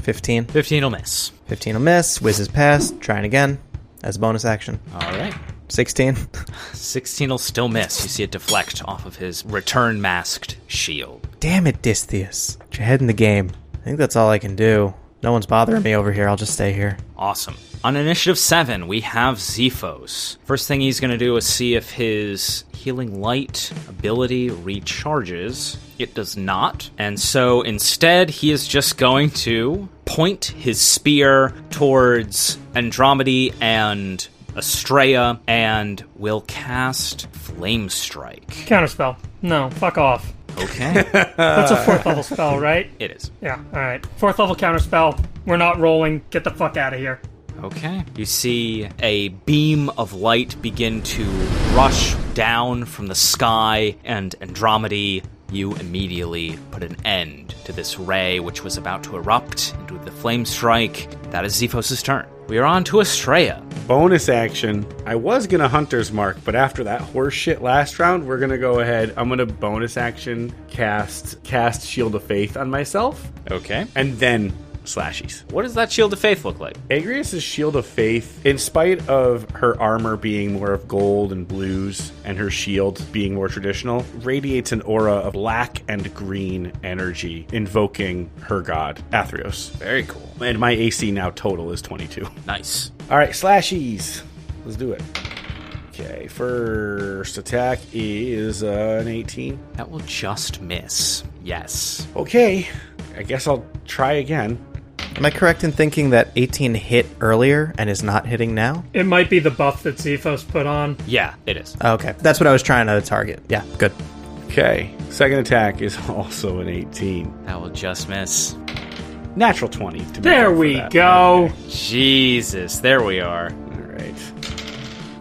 15. 15 will miss. 15 will miss, whizzes past, trying again as a bonus action. All right. 16. 16 will still miss. You see it deflect off of his return masked shield. Damn it, Distheus. Get your head in the game. I think that's all I can do. No one's bothering me over here. I'll just stay here. Awesome. On initiative 7, we have Zephos. First thing he's going to do is see if his healing light ability recharges. It does not. And so instead, he is just going to point his spear towards Andromedy and Estrella and will cast Flame Strike. Counterspell. No, fuck off. Okay. That's a 4th level spell, right? It is. Yeah, alright. 4th level counterspell. We're not rolling. Get the fuck out of here. Okay. You see a beam of light begin to rush down from the sky, and Andromedy, you immediately put an end to this ray which was about to erupt into the flame strike. That is Zephos' turn. We are on to Estrella. Bonus action. I was gonna Hunter's Mark, but after that horse shit last round, we're gonna go ahead. I'm gonna bonus action cast Shield of Faith on myself, Okay. and then slashies. What does that Shield of Faith look like? Agrias' Shield of Faith, in spite of her armor being more of gold and blues and her shield being more traditional, radiates an aura of black and green energy, invoking her god, Athreos. Very cool. And my AC now total is 22. Nice. All right, slashies. Let's do it. Okay, first attack is an 18. That will just miss. Yes. Okay, I guess I'll try again. Am I correct in thinking that 18 hit earlier and is not hitting now? It might be the buff that Zephos put on. Yeah, it is. Okay, that's what I was trying to target. Yeah, good. Okay, second attack is also an 18. That will just miss. Natural 20. To make There up for we that. go. Okay. Jesus, there we are. All right.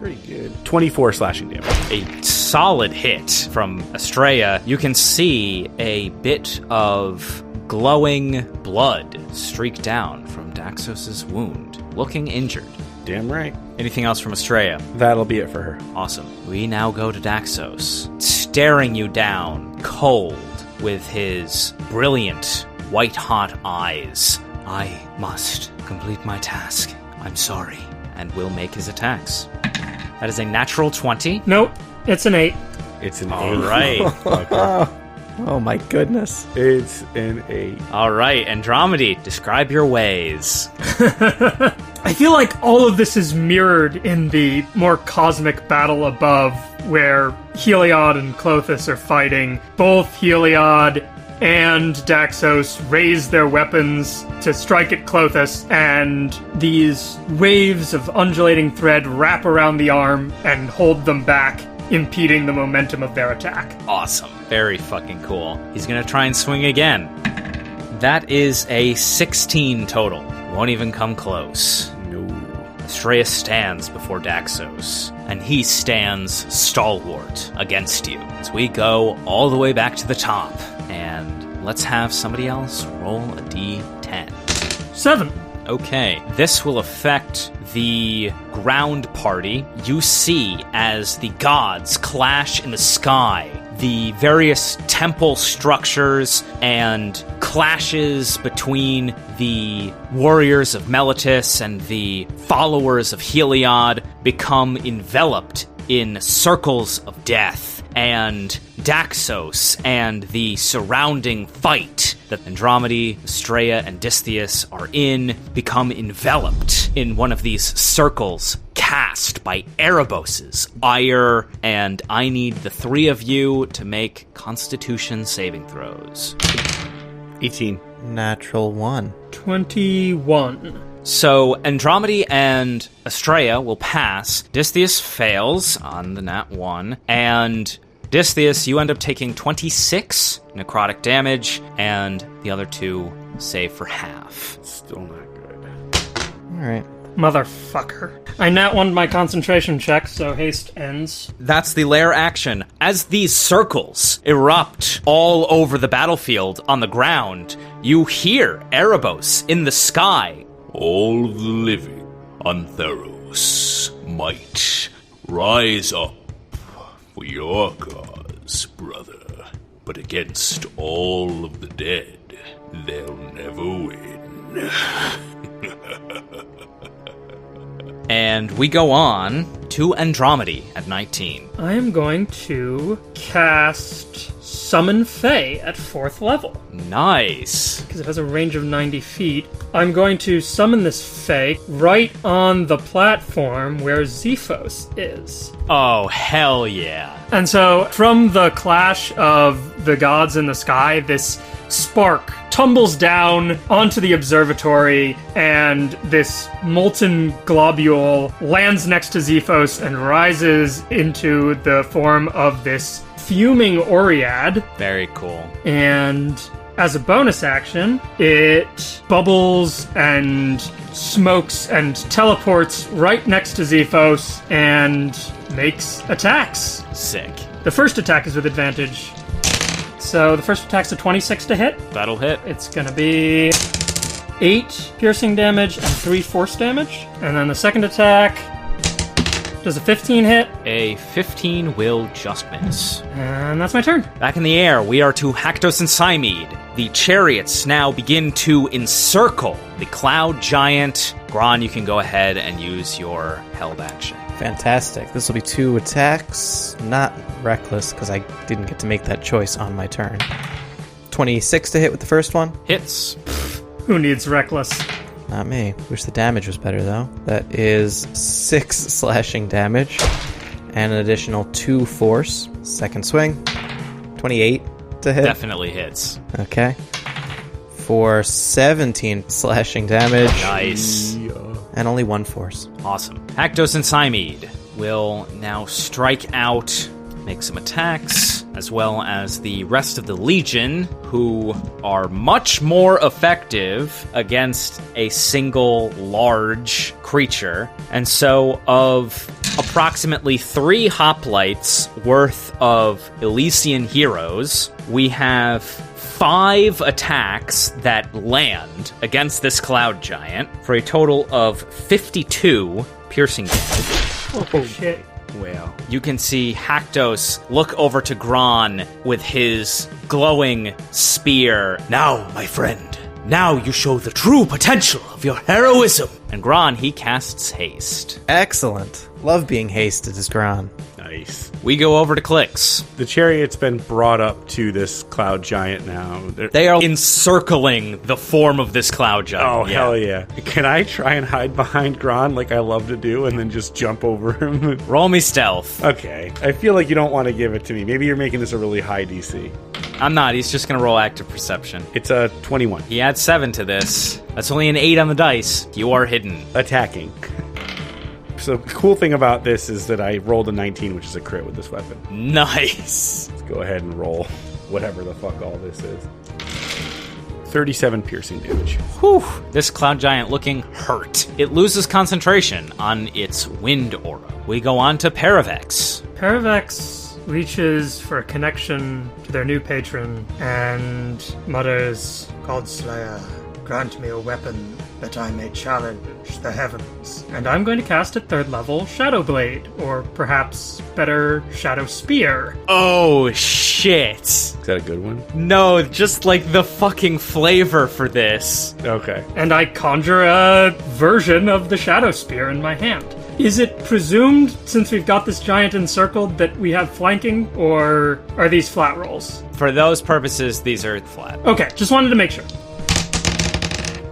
Pretty good. 24 slashing damage. A solid hit from Estrella. You can see a bit of glowing blood streak down from Daxos' wound, looking injured. Damn right. Anything else from Estrella? That'll be it for her. Awesome. We now go to Daxos, staring you down, cold, with his brilliant, white-hot eyes. I must complete my task. I'm sorry. And will make his attacks. That is a natural 20. Nope, it's an 8. It's an All 8. right. Okay. Oh my goodness. It's an 8. All right, Andromedy, describe your ways. I feel like all of this is mirrored in the more cosmic battle above, where Heliod and Klothys are fighting. Both Heliod and Daxos raise their weapons to strike at Clothis, and these waves of undulating thread wrap around the arm and hold them back, impeding the momentum of their attack. Awesome. Very fucking cool. He's gonna try and swing again. That is a 16 total. Won't even come close. No. Estrella stands before Daxos, and he stands stalwart against you as we go all the way back to the top. And let's have somebody else roll a d10. 7. Okay, this will affect the ground party. You see as the gods clash in the sky, the various temple structures and clashes between the warriors of Meletis and the followers of Heliod become enveloped in circles of death, and Daxos and the surrounding fight that Andromeda, Estrella, and Distheus are in become enveloped in one of these circles cast by Erebos's ire, and I need the three of you to make Constitution saving throws. 18. Natural 1. 21. So Andromeda and Estrella will pass. Distheus fails on the nat 1, and Distheus, you end up taking 26 necrotic damage, and the other two save for half. Still not good. Alright. Motherfucker. I nat 1'd my concentration check, so haste ends. That's the lair action. As these circles erupt all over the battlefield on the ground, you hear Erebos in the sky. All the living on Theros might rise up for your cause, brother. But against all of the dead, they'll never win. And we go on to Andromeda at 19. I am going to cast Summon Fae at 4th level, Nice. because it has a range of 90 feet. I'm going to summon this Fae right on the platform where Zephos is. Oh, hell yeah. And so, from the clash of the gods in the sky, this spark tumbles down onto the observatory, and this molten globule lands next to Zephos and rises into the form of this fuming Oread. Very cool. And as a bonus action, it bubbles and smokes and teleports right next to Zephos and makes attacks. Sick. The first attack is with advantage. So the first attack's a 26 to hit. That'll hit. It's gonna be 8 piercing damage and 3 force damage. And then the second attack does a 15 hit. A 15 will just miss. And that's my turn. Back in the air, we are to Haktos and Cymede. The chariots now begin to encircle the cloud giant. Gron, you can go ahead and use your held action. Fantastic. This will be 2 attacks. Not reckless, because I didn't get to make that choice on my turn. 26 to hit with the first one. Hits. Who needs reckless? Not me. Wish the damage was better, though. That is 6 slashing damage. And an additional 2 force. Second swing. 28 to hit. Definitely hits. Okay. For 17 slashing damage. Nice. And only 1 force. Awesome. Haktos and Cymede will now strike out, make some attacks, as well as the rest of the Legion, who are much more effective against a single large creature. And so, of approximately 3 hoplites worth of Elysian heroes, we have 5 attacks that land against this cloud giant for a total of 52 piercing damage. Oh, shit. Well, you can see Haktos look over to Gron with his glowing spear. Now, my friend, now you show the true potential of your heroism. And Gron, he casts haste. Excellent. Love being hasted as Gron. Nice. We go over to Klyx. The chariot's been brought up to this cloud giant now. They are encircling the form of this cloud giant. Oh, hell yeah. Can I try and hide behind Gron like I love to do and then just jump over him? Roll me stealth. Okay. I feel like you don't want to give it to me. Maybe you're making this a really high DC. I'm not. He's just going to roll active perception. It's a 21. He adds 7 to this. That's only an 8 on the dice. You are hidden. Attacking. So the cool thing about this is that I rolled a 19, which is a crit with this weapon. Nice. Let's go ahead and roll whatever the fuck all this is. 37 piercing damage. Whew. This cloud giant looking hurt. It loses concentration on its wind aura. We go on to Paravex. Paravex reaches for a connection to their new patron and mutters, Godslayer, grant me a weapon that I may challenge the heavens. And I'm going to cast a 3rd level Shadow Blade, or perhaps better, Shadow Spear. Oh, shit. Is that a good one? No, just like the fucking flavor for this. Okay. And I conjure a version of the Shadow Spear in my hand. Is it presumed, since we've got this giant encircled, that we have flanking, or are these flat rolls? For those purposes, these are flat. Okay, just wanted to make sure.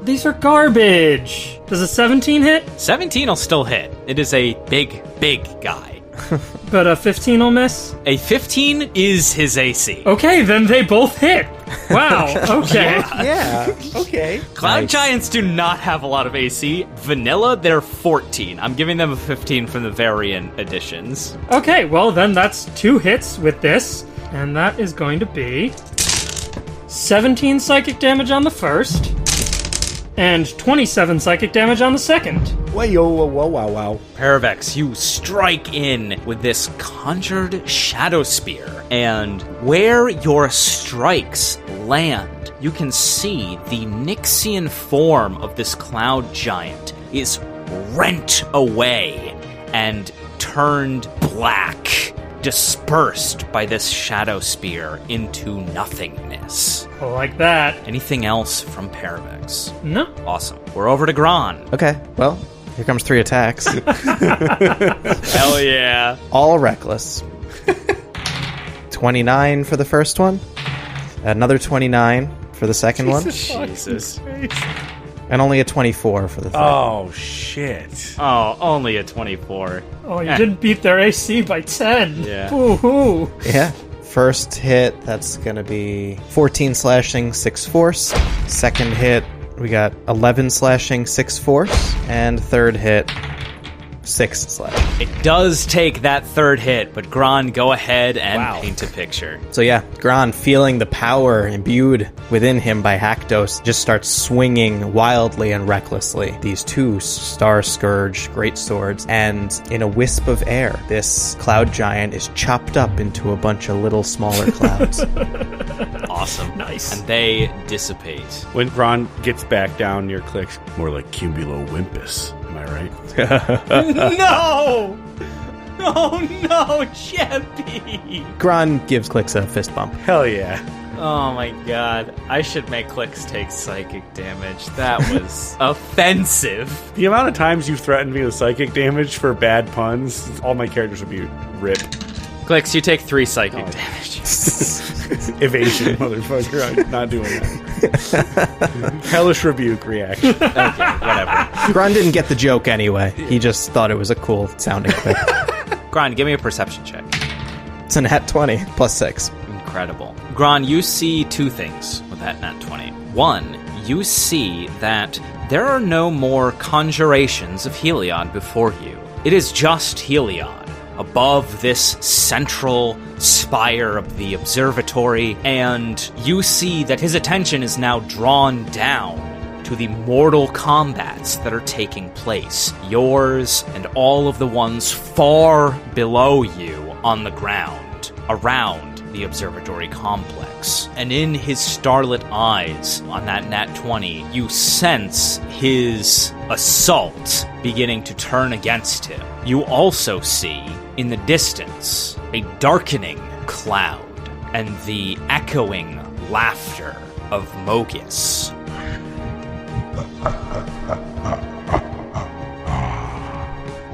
These are garbage. Does a 17 hit? 17 will still hit. It is a big, big guy. But a 15 will miss? A 15 is his AC. Okay, then they both hit. Wow, okay. Yeah, okay. Cloud Nice. Giants do not have a lot of AC. Vanilla, they're 14. I'm giving them a 15 from the variant editions. Okay, well then that's 2 hits with this, and that is going to be 17 psychic damage on the first, and 27 psychic damage on the second. Wow. Paravex, you strike in with this conjured shadow spear, and where your strikes land, you can see the Nixian form of this cloud giant is rent away and turned black, dispersed by this shadow spear into nothingness. Like that. Anything else from Paravex? No. Awesome. We're over to Gron. Okay, well, here comes 3 attacks. Hell yeah. All reckless. 29 for the first one. Another 29 for the second one. Jesus. And only a 24 for the third. Oh, shit. Oh, only a 24. Oh, you didn't beat their AC by 10. Yeah. Woohoo. Yeah. First hit, that's going to be 14 slashing, 6 force. Second hit, we got 11 slashing, 6 force. And third hit, 6 slashing. It does take that third hit, but Gron, go ahead and paint a picture. So yeah, Gron, feeling the power imbued within him by Haktos, just starts swinging wildly and recklessly these 2 Star Scourge greatswords, and in a wisp of air, this cloud giant is chopped up into a bunch of little smaller clouds. Awesome. Nice. And they dissipate. When Gron gets back down near Klyx, more like cumulowimpus. Am I right? No! Oh no, Geppi! Gron gives Klyx a fist bump. Hell yeah. Oh my god. I should make Klyx take psychic damage. That was offensive. The amount of times you've threatened me with psychic damage for bad puns, all my characters would be ripped. Klyx, you take 3 psychic damage. Evasion, motherfucker. I'm not doing that. Hellish rebuke reaction. Okay, whatever. Gron didn't get the joke anyway. He just thought it was a cool sounding clip. Gron, give me a perception check. It's a nat 20 plus 6. Incredible. Gron, you see 2 things with that nat 20. 1, you see that there are no more conjurations of Heliod before you. It is just Heliod above this central spire of the observatory, and you see that his attention is now drawn down to the mortal combats that are taking place. Yours and all of the ones far below you on the ground, around the observatory complex. And in his starlit eyes on that nat 20, you sense his assault beginning to turn against him. You also see, in the distance, a darkening cloud and the echoing laughter of Mogus.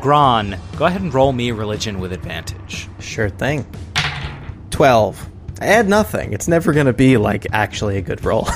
Gron, go ahead and roll me religion with advantage. Sure thing. 12. I add nothing. It's never going to be, like, actually a good roll.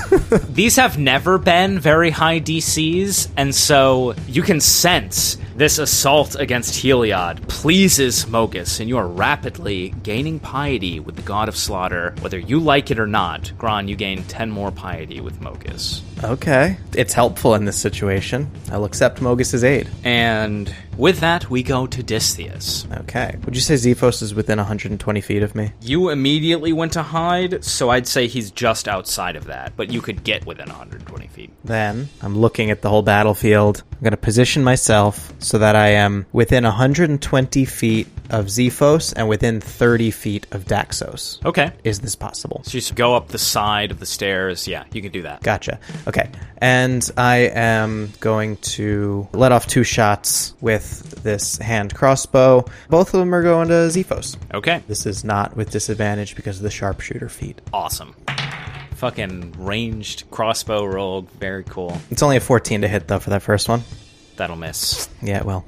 These have never been very high DCs, and so you can sense this assault against Heliod pleases Mogus, and you are rapidly gaining piety with the God of Slaughter. Whether you like it or not, Gron, you gain 10 more piety with Mogus. Okay. It's helpful in this situation. I'll accept Mogus's aid. And with that, we go to Distheus. Okay. Would you say Zephos is within 120 feet of me? You immediately went to hide, so I'd say he's just outside of that, but you could get within 120 feet. Then, I'm looking at the whole battlefield. I'm going to position myself so that I am within 120 feet of Zephos and within 30 feet of Daxos. Okay. Is this possible? So you just go up the side of the stairs. Yeah, you can do that. Gotcha. Okay. And I am going to let off 2 shots with this hand crossbow. Both of them are going to Zephos. Okay. This is not with disadvantage because of the sharpshooter feat. Awesome. Fucking ranged crossbow roll. Very cool. It's only a 14 to hit, though, for that first one. That'll miss. Yeah, it will.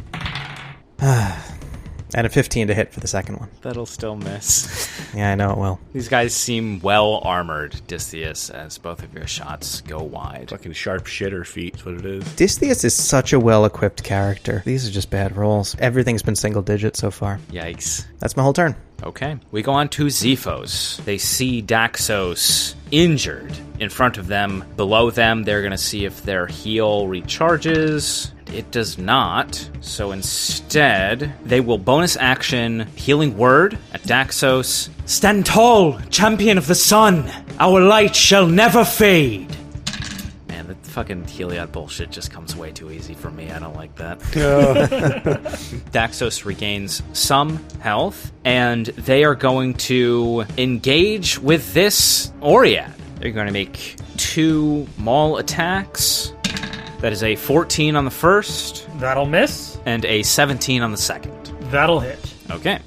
And a 15 to hit for the second one. That'll still miss. Yeah, I know it will. These guys seem well armored, Distheus, as both of your shots go wide. Fucking sharp shitter feet is what it is. Distheus is such a well-equipped character. These are just bad rolls. Everything's been single digit so far. Yikes. That's my whole turn. Okay. We go on to Zephos. They see Daxos injured in front of them. Below them, they're going to see if their heal recharges. It does not. So instead, they will bonus action Healing Word at Daxos. Stand tall, champion of the sun. Our light shall never fade. Man, the fucking Heliod bullshit just comes way too easy for me. I don't like that. Daxos regains some health, and they are going to engage with this Oread. They're going to make 2 maul attacks. That is a 14 on the first. That'll miss. And a 17 on the second. That'll hit. Okay.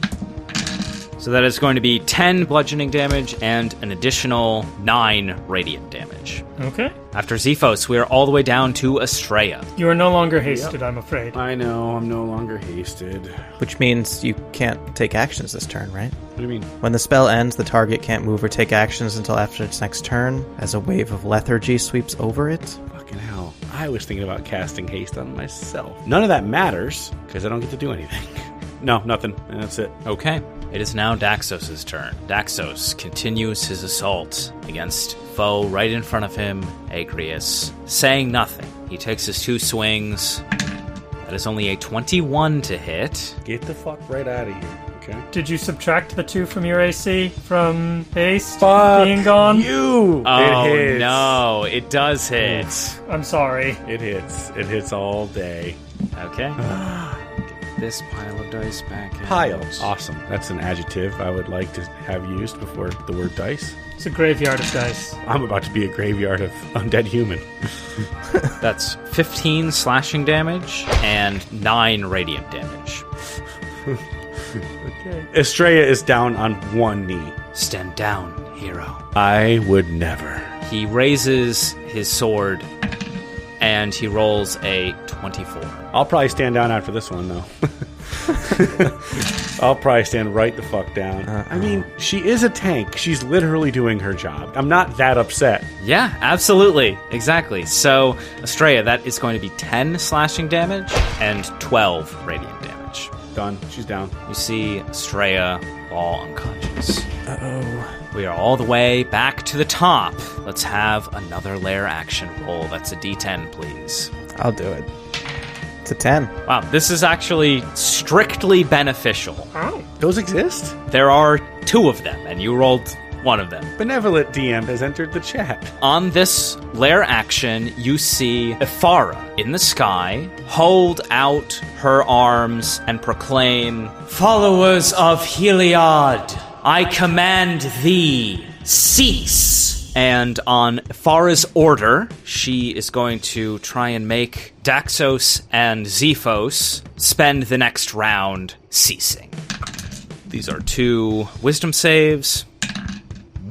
So that is going to be 10 bludgeoning damage and an additional 9 radiant damage. Okay. After Zephos, we are all the way down to Estrella. You are no longer hasted, I'm afraid. I know, I'm no longer hasted. Which means you can't take actions this turn, right? What do you mean? When the spell ends, the target can't move or take actions until after its next turn, as a wave of lethargy sweeps over it. Fucking hell. I was thinking about casting haste on myself. None of that matters, because I don't get to do anything. No, nothing. That's it. Okay. It is now Daxos' turn. Daxos continues his assault against foe right in front of him, Agrius. Saying nothing, he takes his 2 swings. That is only a 21 to hit. Get the fuck right out of here, okay? Did you subtract the 2 from your AC from haste Fuck being gone? you! Oh, It hits. no, it does hit. I'm sorry. It hits. It hits all day. Okay. Get this pile of dice back in. Piles. Awesome. That's an adjective I would like to have used before the word dice. It's a graveyard of dice. I'm about to be a graveyard of undead human. That's 15 slashing damage and 9 radiant damage. Okay. Estrella is down on 1 knee. Stand down, hero. I would never. He raises his sword and he rolls a 24. I'll probably stand down after this one, though. I'll probably stand right the fuck down. I mean, she is a tank. She's literally doing her job. I'm not that upset. Yeah, absolutely. Exactly. So, Estrella, that is going to be 10 slashing damage and 12 radiant damage. Done. She's down. You see Estrella fall unconscious. Uh-oh. We are all the way back to the top. Let's have another lair action roll. That's a d10, please. I'll do it. It's a 10. Wow, this is actually strictly beneficial. Oh. Those exist? There are 2 of them, and you rolled 1 of them. Benevolent DM has entered the chat. On this lair action, you see Ifara in the sky hold out her arms and proclaim, "Followers of Heliod, I command thee, cease!" And on Ifara's order, she is going to try and make Daxos and Zephos spend the next round ceasing. These are 2 wisdom saves.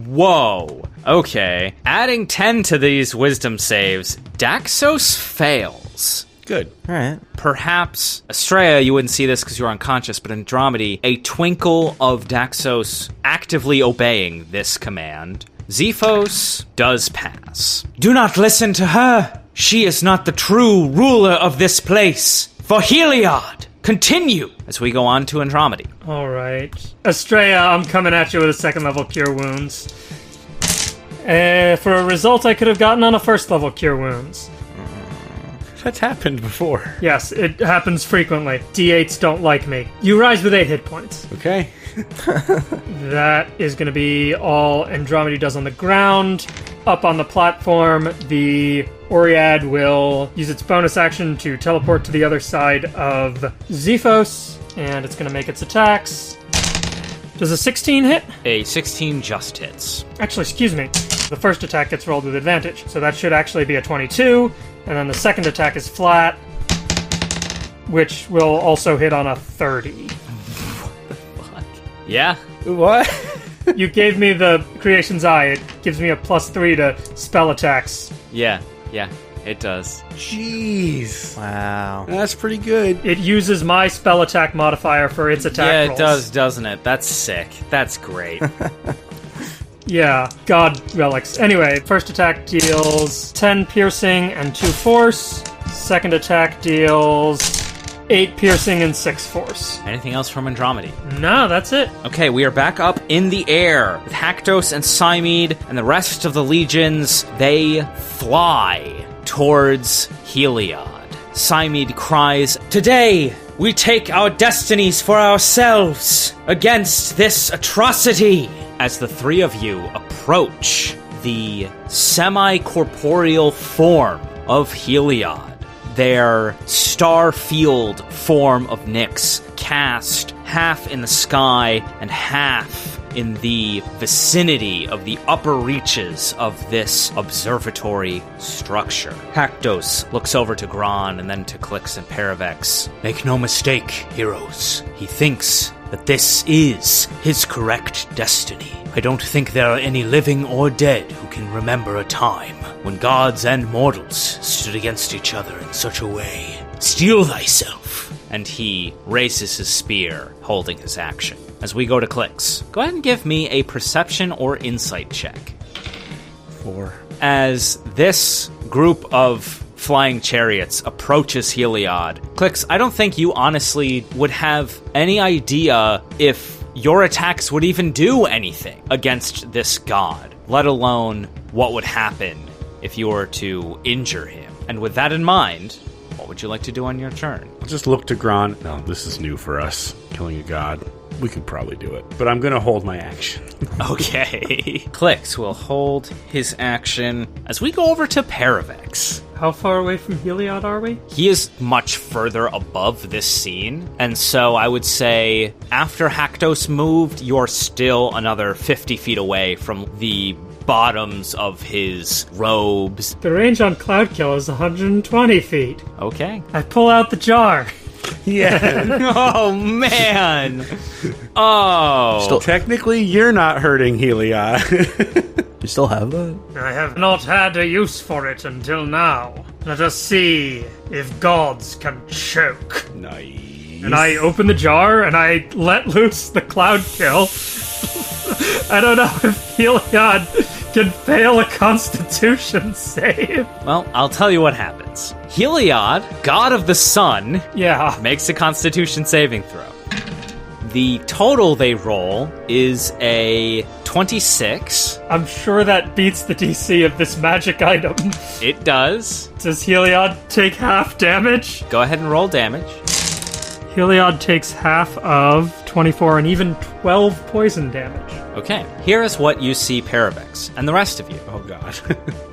Whoa. Okay. Adding 10 to these wisdom saves, Daxos fails. Good. All right. Perhaps, Estrella, you wouldn't see this because you're unconscious, but Andromedy, a twinkle of Daxos actively obeying this command. Zephos does pass. Do not listen to her. She is not the true ruler of this place. For Heliod, continue as we go on to Andromedy. All right. Estrella, I'm coming at you with a 2nd level Cure Wounds. For a result I could have gotten on a 1st level Cure Wounds. That's happened before. Yes, it happens frequently. D8s don't like me. You rise with 8 hit points. Okay. That is going to be all Andromedy does on the ground. Up on the platform, the Oread will use its bonus action to teleport to the other side of Zephos, and it's going to make its attacks. Does a 16 hit? A 16 just hits. Actually, excuse me. The first attack gets rolled with advantage, so that should actually be a 22, and then the second attack is flat, which will also hit on a 30. Yeah? What? You gave me the Creation's Eye. It gives me a +3 to spell attacks. Yeah, it does. Jeez. Wow. That's pretty good. It uses my spell attack modifier for its attack Yeah, rolls. it does, doesn't it? That's sick. That's great. Yeah, God relics. Anyway, first attack deals 10 piercing and 2 force. Second attack deals 8 piercing and 6 force. Anything else from Andromedy? No, that's it. Okay, we are back up in the air with Haktos and Cymede and the rest of the legions. They fly towards Heliod. Cymede cries, "Today, we take our destinies for ourselves against this atrocity." As the 3 of you approach the semi-corporeal form of Heliod, their star-field form of Nyx cast half in the sky and half in the vicinity of the upper reaches of this observatory structure. Haktos looks over to Gron and then to Klyx and Paravex. "Make no mistake, heroes. He thinks that this is his correct destiny. I don't think there are any living or dead who can remember a time when gods and mortals stood against each other in such a way. Steel thyself." And he raises his spear, holding his action. As we go to Klyx, go ahead and give me a perception or insight check. 4. As this group of flying chariots approaches Heliod, Klyx, I don't think you honestly would have any idea if your attacks would even do anything against this god, let alone what would happen if you were to injure him. And with that in mind, what would you like to do on your turn? I'll just look to Gron. No, this is new for us. Killing a god. We could probably do it. But I'm going to hold my action. Okay. Klyx will hold his action as we go over to Paravex. How far away from Heliod are we? He is much further above this scene, and so I would say after Haktos moved, you're still another 50 feet away from the bottoms of his robes. The range on Cloudkill is 120 feet. Okay. I pull out the jar. Yeah. Oh, man. Oh. Technically, you're not hurting Heliod. You still have that? I have not had a use for it until now. Let us see if gods can choke. Nice. And I open the jar and I let loose the Cloudkill. I don't know if Heliod can fail a Constitution save. Well, I'll tell you what happens. Heliod, god of the sun, makes a Constitution saving throw. The total they roll is a 26. I'm sure that beats the DC of this magic item. It does. Does Heliod take half damage? Go ahead and roll damage. Heliod takes half of 24 and even 12 poison damage. Okay, here is what you see, Paravex, and the rest of you. Oh god.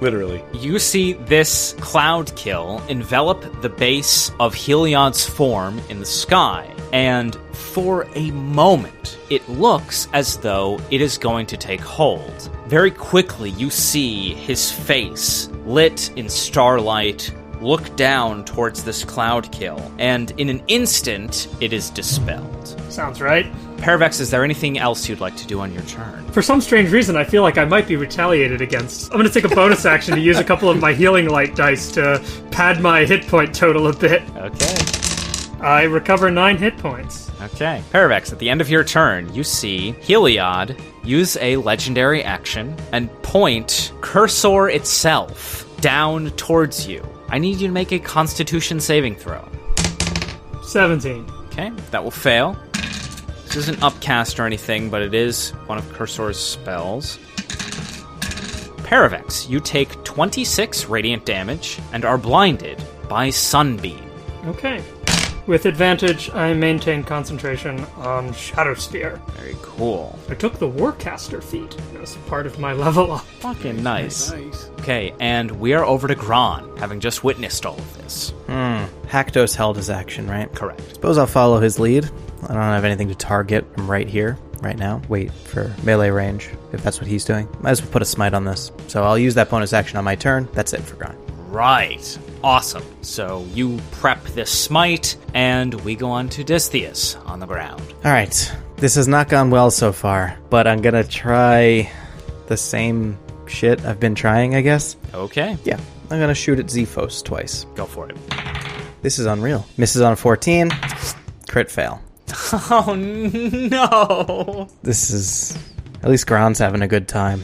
Literally. You see this cloud kill envelop the base of Heliod's form in the sky, and for a moment, it looks as though it is going to take hold. Very quickly, you see his face, lit in starlight, look down towards this cloud kill, and in an instant, it is dispelled. Sounds right. Paravex, is there anything else you'd like to do on your turn? For some strange reason, I feel like I might be retaliated against. I'm going to take a bonus action to use a couple of my healing light dice to pad my hit point total a bit. Okay. I recover 9 hit points. Okay. Paravex, at the end of your turn, you see Heliod use a legendary action and point Cursor itself down towards you. I need you to make a Constitution saving throw. 17. Okay, that will fail. This isn't upcast or anything, but it is one of Cursor's spells. Paravex, you take 26 radiant damage and are blinded by Sunbeam. Okay. With advantage, I maintain concentration on Shadow Sphere. Very cool. I took the Warcaster feat as part of my level up. Fucking nice. Okay, and we are over to Gron, having just witnessed all of this. Haktos held his action, right? Correct. Suppose I'll follow his lead. I don't have anything to target. I'm right here, right now. Wait for melee range, if that's what he's doing. Might as well put a smite on this. So I'll use that bonus action on my turn. That's it for Gron. Right. Awesome. So you prep this smite, and we go on to Distheus on the ground. All right. This has not gone well so far, but I'm going to try the same shit I've been trying, I guess. Okay. Yeah. I'm going to shoot at Zephos twice. Go for it. This is unreal. Misses on a 14. Crit fail. Oh, no. This is... At least Gron's having a good time.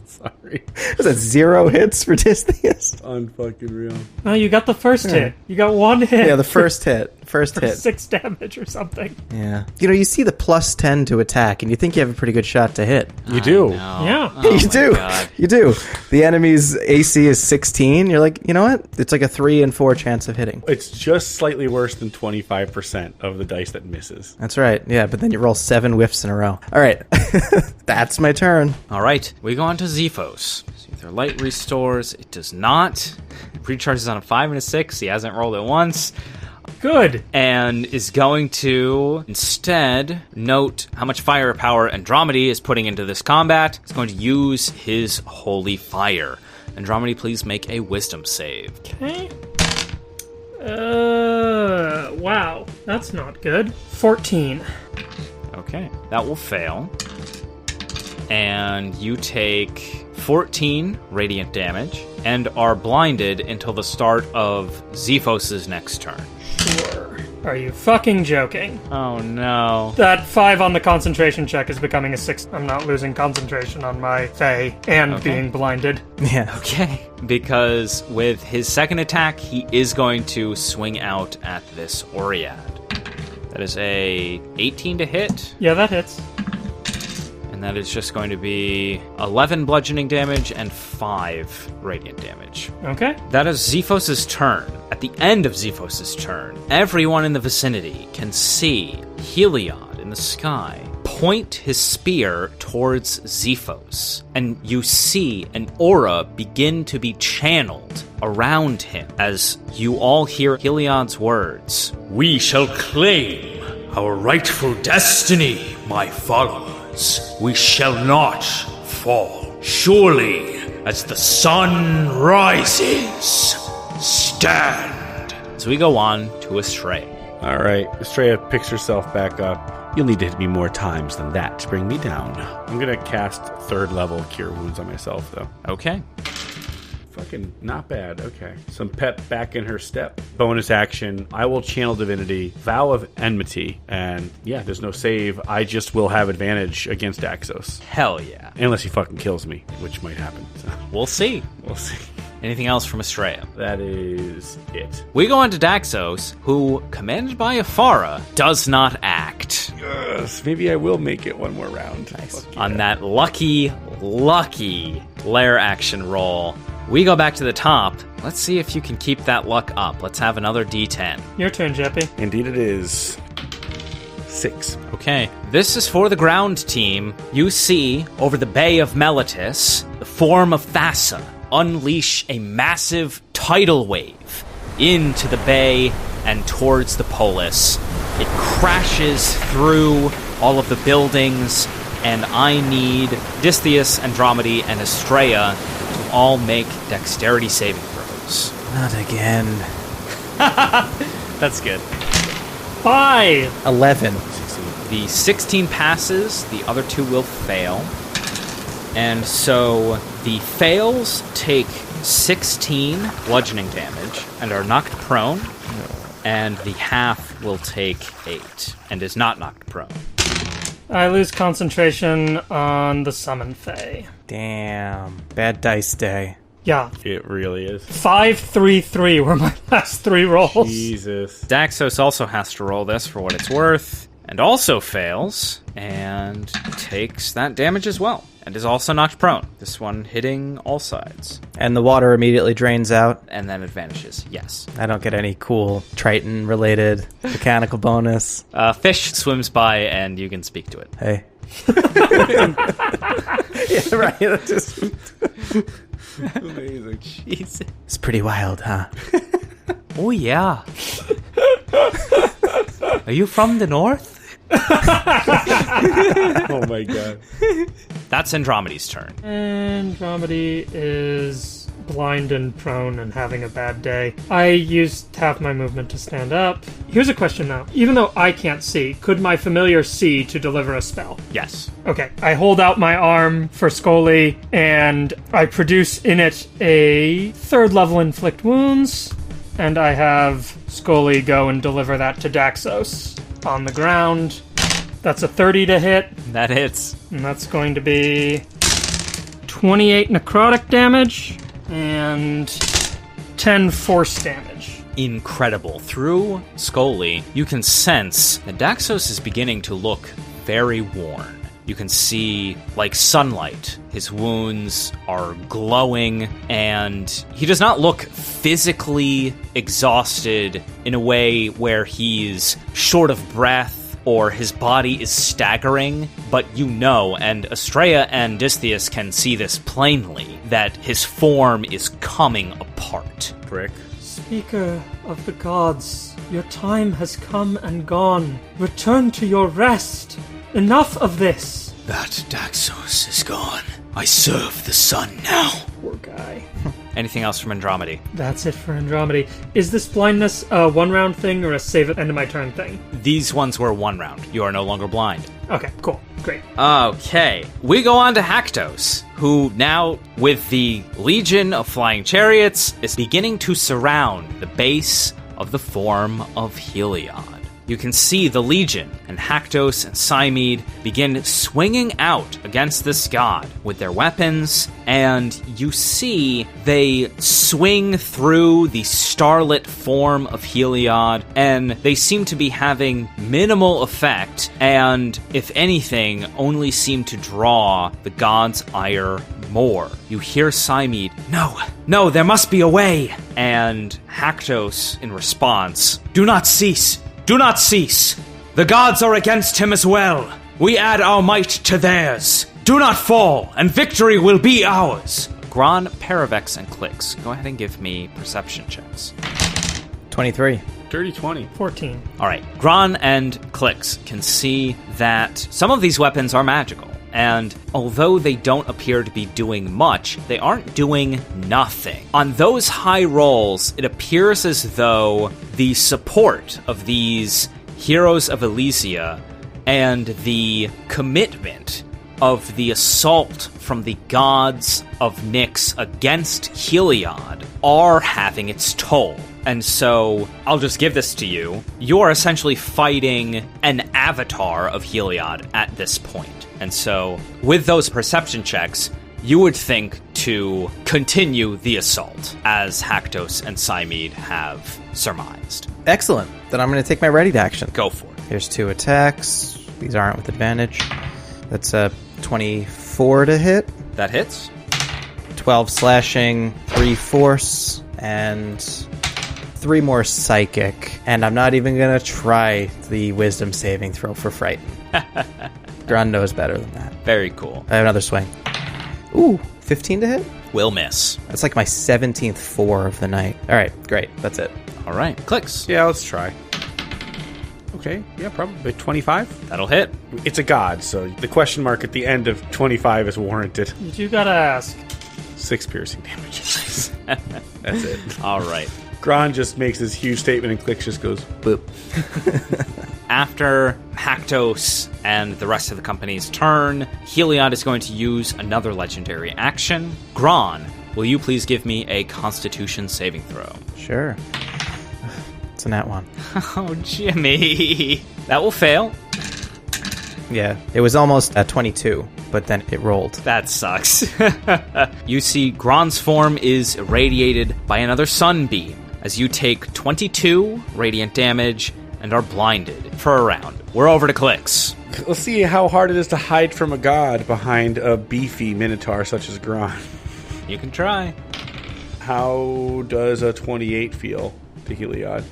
Sorry. Was that 0 hits for Distheus? Unfucking real. Oh, you got the first hit. You got 1 hit. Yeah, the first hit. First for hit. 6 damage or something. Yeah. You know, you see the plus 10 to attack, and you think you have a pretty good shot to hit. You do. Yeah. Oh You my do. God. You do. The enemy's AC is 16. You're like, you know what? It's like a 3 in 4 chance of hitting. It's just slightly worse than 25% of the dice that misses. That's right. Yeah, but then you roll 7 whiffs in a row. All right. That's my turn. All right. We go on to Zephos. See if their light restores. It does not. It recharges on a 5 and a 6. He hasn't rolled it once. Good. And is going to instead note how much firepower Andromedy is putting into this combat. He's going to use his holy fire. Andromedy, please make a wisdom save. Okay. Wow. That's not good. 14. Okay, that will fail. And you take 14 radiant damage and are blinded until the start of Zephos' next turn. Sure. Are you fucking joking? Oh no. That 5 on the concentration check is becoming a 6. I'm not losing concentration on my Fae and being blinded. Yeah. Okay. Because with his second attack, he is going to swing out at this Oread. That is a 18 to hit. Yeah, that hits. And that is just going to be 11 bludgeoning damage and 5 radiant damage. Okay. That is Zephos' turn. At the end of Zephos' turn, everyone in the vicinity can see Heliod in the sky point his spear towards Zephos. And you see an aura begin to be channeled around him as you all hear Heliod's words. We shall claim our rightful destiny, my followers. We shall not fall. Surely, as the sun rises, stand. So we go on to Astray. All right. Estrella picks herself back up. You'll need to hit me more times than that to bring me down. I'm going to cast 3rd level Cure Wounds on myself, though. Okay. Fucking not bad. Okay. Some pep back in her step. Bonus action. I will channel Divinity. Vow of Enmity. And yeah, there's no save. I just will have advantage against Axos. Hell yeah. Unless he fucking kills me, which might happen. So, We'll see. we'll see. Anything else from Estrella? That is it. We go on to Daxos, who, commanded by Afara, does not act. Yes, maybe I will make it one more round. Nice. On that lucky lair action roll. We go back to the top. Let's see if you can keep that luck up. Let's have another D10. Your turn, Geppi. Indeed it is. 6. Okay. This is for the ground team. You see, over the Bay of Melitus, the form of Thassa unleash a massive tidal wave into the bay and towards the polis. It crashes through all of the buildings, and I need Distheus, Andromedy, and Estrella to all make dexterity saving throws. Not again. That's good. 5. 11. The 16 passes, the other 2 will fail. And so the fails take 16 bludgeoning damage and are knocked prone. And the half will take 8 and is not knocked prone. I lose concentration on the summon Fae. Damn. Bad dice day. Yeah. It really is. 5, 3, 3 were my last 3 rolls. Jesus. Daxos also has to roll this for what it's worth, and also fails, and takes that damage as well, and is also knocked prone. This one hitting all sides. And the water immediately drains out. And then it vanishes, yes. I don't get any cool Triton-related mechanical bonus. Fish swims by, and you can speak to it. Hey. Yeah, right. That's just... Amazing. Jesus. It's pretty wild, huh? Oh, yeah. Are you from the north? Oh my god. That's Andromeda's turn. Andromedy is blind and prone and having a bad day. I used half my movement to stand up. Here's a question now. Even though I can't see, could my familiar see to deliver a spell? Yes. Okay, I hold out my arm for Scully, and I produce in it a 3rd level inflict wounds, and I have Scully go and deliver that to Daxos on the ground. That's a 30 to hit, That hits. and that's going to be 28 necrotic damage and 10 force damage. Incredible. Through Scully, you can sense that Daxos is beginning to look very worn. You can see, like sunlight, his wounds are glowing, and he does not look physically exhausted in a way where he's short of breath or his body is staggering, but you know, and Estrella and Distheus can see this plainly, that his form is coming apart. Brick. Speaker of the gods, your time has come and gone. Return to your rest. Enough of this. That Daxos is gone. I serve the sun now. Poor guy. Anything else from Andromedy? That's it for Andromedy. Is this blindness a 1-round thing or a save at end of my turn thing? These ones were 1 round. You are no longer blind. Okay, cool. Great. Okay, we go on to Haktos, who now, with the Legion of Flying Chariots, is beginning to surround the base of the form of Heliod. You can see the Legion and Haktos and Cymede begin swinging out against this god with their weapons, and you see they swing through the starlit form of Heliod, and they seem to be having minimal effect, and if anything, only seem to draw the god's ire more. You hear Cymede, No, there must be a way! And Haktos, in response, Do not cease! The gods are against him as well. We add our might to theirs. Do not fall, and victory will be ours. Gron, Paravex, and Klyx, go ahead and give me perception checks. 23. Dirty 20. 14. All right, Gron and Klyx can see that some of these weapons are magical, and although they don't appear to be doing much, they aren't doing nothing. On those high rolls, it appears as though the support of these heroes of Elysia and the commitment of the assault from the gods of Nyx against Heliod are having its toll. And so, I'll just give this to you. You're essentially fighting an avatar of Heliod at this point. And so, with those perception checks, you would think to continue the assault, as Haktos and Cymede have surmised. Excellent. Then I'm going to take my ready to action. Go for it. Here's 2 attacks. These aren't with advantage. That's a 24 to hit. That hits. 12 slashing, 3 force, and 3 more psychic. And I'm not even going to try the wisdom saving throw for frighten. Gron knows better than that. Very cool. I have another swing. Ooh, 15 to hit? Will miss. That's like my 17th 4 of the night. All right, great. That's it. All right, Klyx. Yeah, let's try. Okay, yeah, probably 25. That'll hit. It's a god, so the question mark at the end of 25 is warranted. You gotta ask. 6 piercing damage. That's it. All right. Gron just makes this huge statement and Klyx just goes, boop. After Haktos and the rest of the company's turn, Heliod is going to use another legendary action. Gron, will you please give me a Constitution saving throw? Sure. It's a nat one. Oh, Jimmy. That will fail. Yeah, it was almost a 22, but then it rolled. That sucks. You see, Gron's form is irradiated by another sunbeam as you take 22 radiant damage and are blinded for a round. We're over to Klyx. Let's see how hard it is to hide from a god behind a beefy minotaur such as Gron. You can try. How does a 28 feel to Heliod?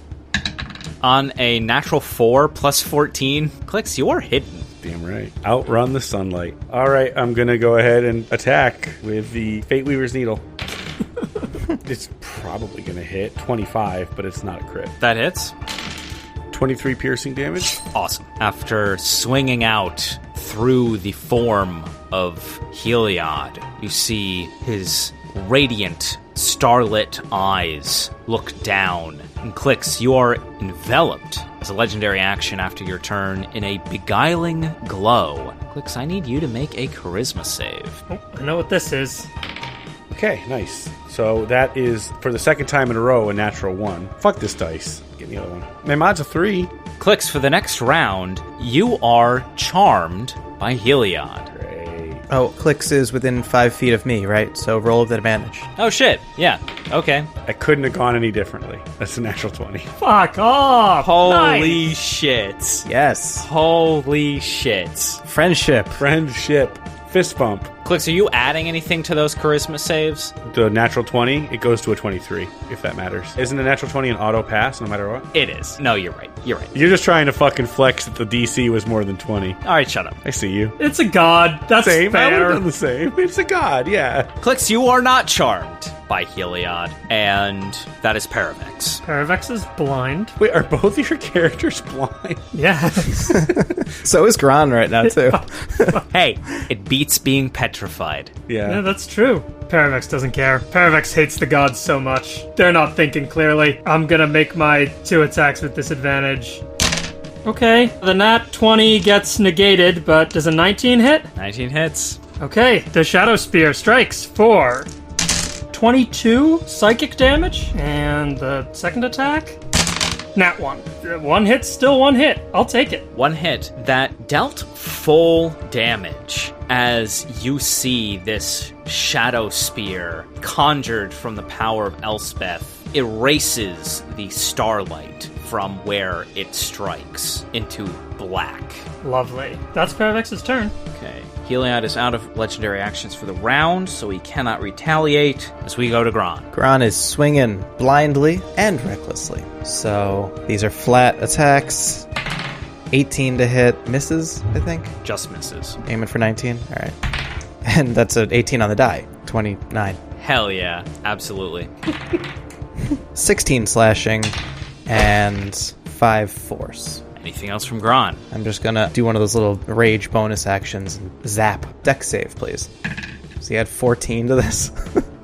On a natural 4 plus 14, Klyx, you are hidden. Damn right. Outrun the sunlight. All right, I'm going to go ahead and attack with the Fate Weaver's Needle. It's probably going to hit 25, but it's not a crit. That hits. 23 piercing damage. Awesome. After swinging out through the form of Heliod, you see his radiant, starlit eyes look down. And Klyx, you are enveloped as a legendary action after your turn in a beguiling glow. Klyx, I need you to make a charisma save. Oh, I know what this is. Okay, nice. So that is, for the second time in a row, a natural 1. Fuck this dice. Give me the other one. My mod's a 3. Klyx, for the next round, you are charmed by Heliod. Great. Oh, Klyx is within 5 feet of me, right? So roll with advantage. Oh, shit. Yeah. Okay. I couldn't have gone any differently. That's a natural 20. Fuck off! Holy Nice. shit. Yes. Holy shit. Friendship. Friendship. Fist bump. Klyx, are you adding anything to those charisma saves? The natural 20, it goes to a 23, if that matters. Isn't a natural 20 an auto pass no matter what? It is. No, you're right. You're right. You're just trying to fucking flex that the DC was more than 20. All right, shut up. I see you. It's a god. That's Same. I would have fair. done the same. It's a god, yeah. Klyx, you are not charmed by Heliod, and that is Paravex. Paravex is blind. Wait, are both of your characters blind? Yes. So is Gron right now, too. Hey, it beats being petrified. Yeah, that's true. Paravex doesn't care. Paravex hates the gods so much. They're not thinking clearly. I'm gonna make my 2 attacks with disadvantage. Okay, the nat 20 gets negated, but does a 19 hit? 19 hits. Okay, the Shadow Spear strikes for 22 psychic damage, and the second attack? Nat 1. 1 hit, still 1 hit. I'll take it. 1 hit that dealt full damage as you see this shadow spear conjured from the power of Elspeth erases the starlight from where it strikes into black. Lovely. That's Paravex's turn. Okay. Heliod is out of legendary actions for the round, so he cannot retaliate as we go to Gron. Gron is swinging blindly and recklessly. So these are flat attacks. 18 to hit. Misses, I think. Just misses. Aiming for 19. All right. And that's an 18 on the die. 29. Hell yeah. Absolutely. 16 slashing and 5 force. Anything else from Gron? I'm just gonna do one of those little rage bonus actions and zap. Deck save, please. So you had 14 to this.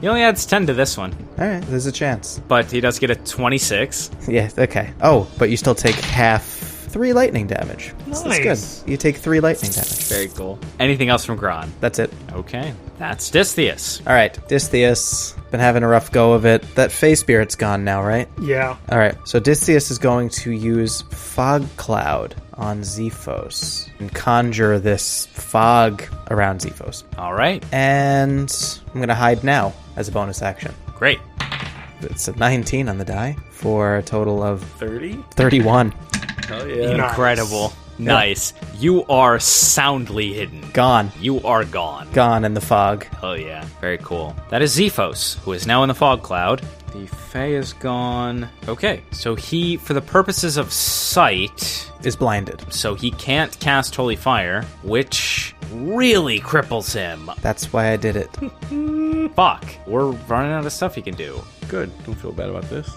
He only adds 10 to this one, All right, there's a chance. but he does get a 26. Yeah, okay. Oh, but you still take half 3 lightning damage. That's Nice. good. You take 3 lightning damage. Very cool. Anything else from Gron? That's it. Okay. That's Distheus. All right, Distheus. Been having a rough go of it. That Fey Spirit's gone now, right? Yeah. All right, so Distheus is going to use Fog Cloud on Zephos and conjure this fog around Zephos. All right. And I'm going to hide now as a bonus action. Great. It's a 19 on the die for a total of 30? 31. Hell yeah. Nice. Incredible. Nice. You are soundly hidden. Gone. You are gone. Gone in the fog. Oh yeah. Very cool. That is Zephos, who is now in the fog cloud. The Fae is gone. Okay. So he, for the purposes of sight, Is blinded. so he can't cast Holy Fire, which really cripples him. That's why I did it. Fuck. We're running out of stuff he can do. Good. Don't feel bad about this.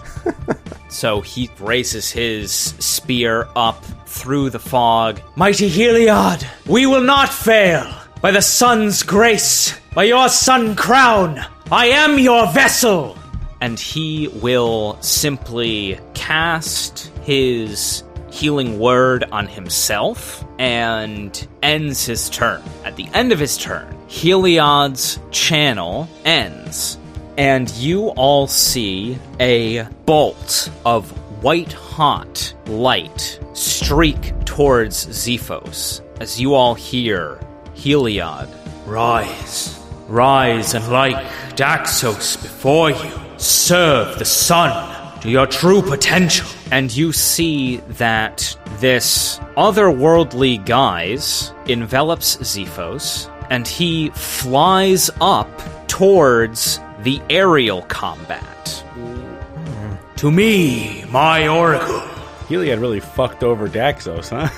So he raises his spear up through the fog. Mighty Heliod, we will not fail. By the sun's grace, by your sun crown, I am your vessel. and he will simply cast his healing word on himself and ends his turn. At the end of his turn, Heliod's channel ends, and you all see a bolt of white-hot light streak towards Xephos as you all hear Heliod, Rise. Rise and like Daxos before you, serve the sun to your true potential. and you see that this otherworldly guise envelops Xephos, and he flies up towards the aerial combat. To me, my oracle. Heliod really fucked over Daxos, huh?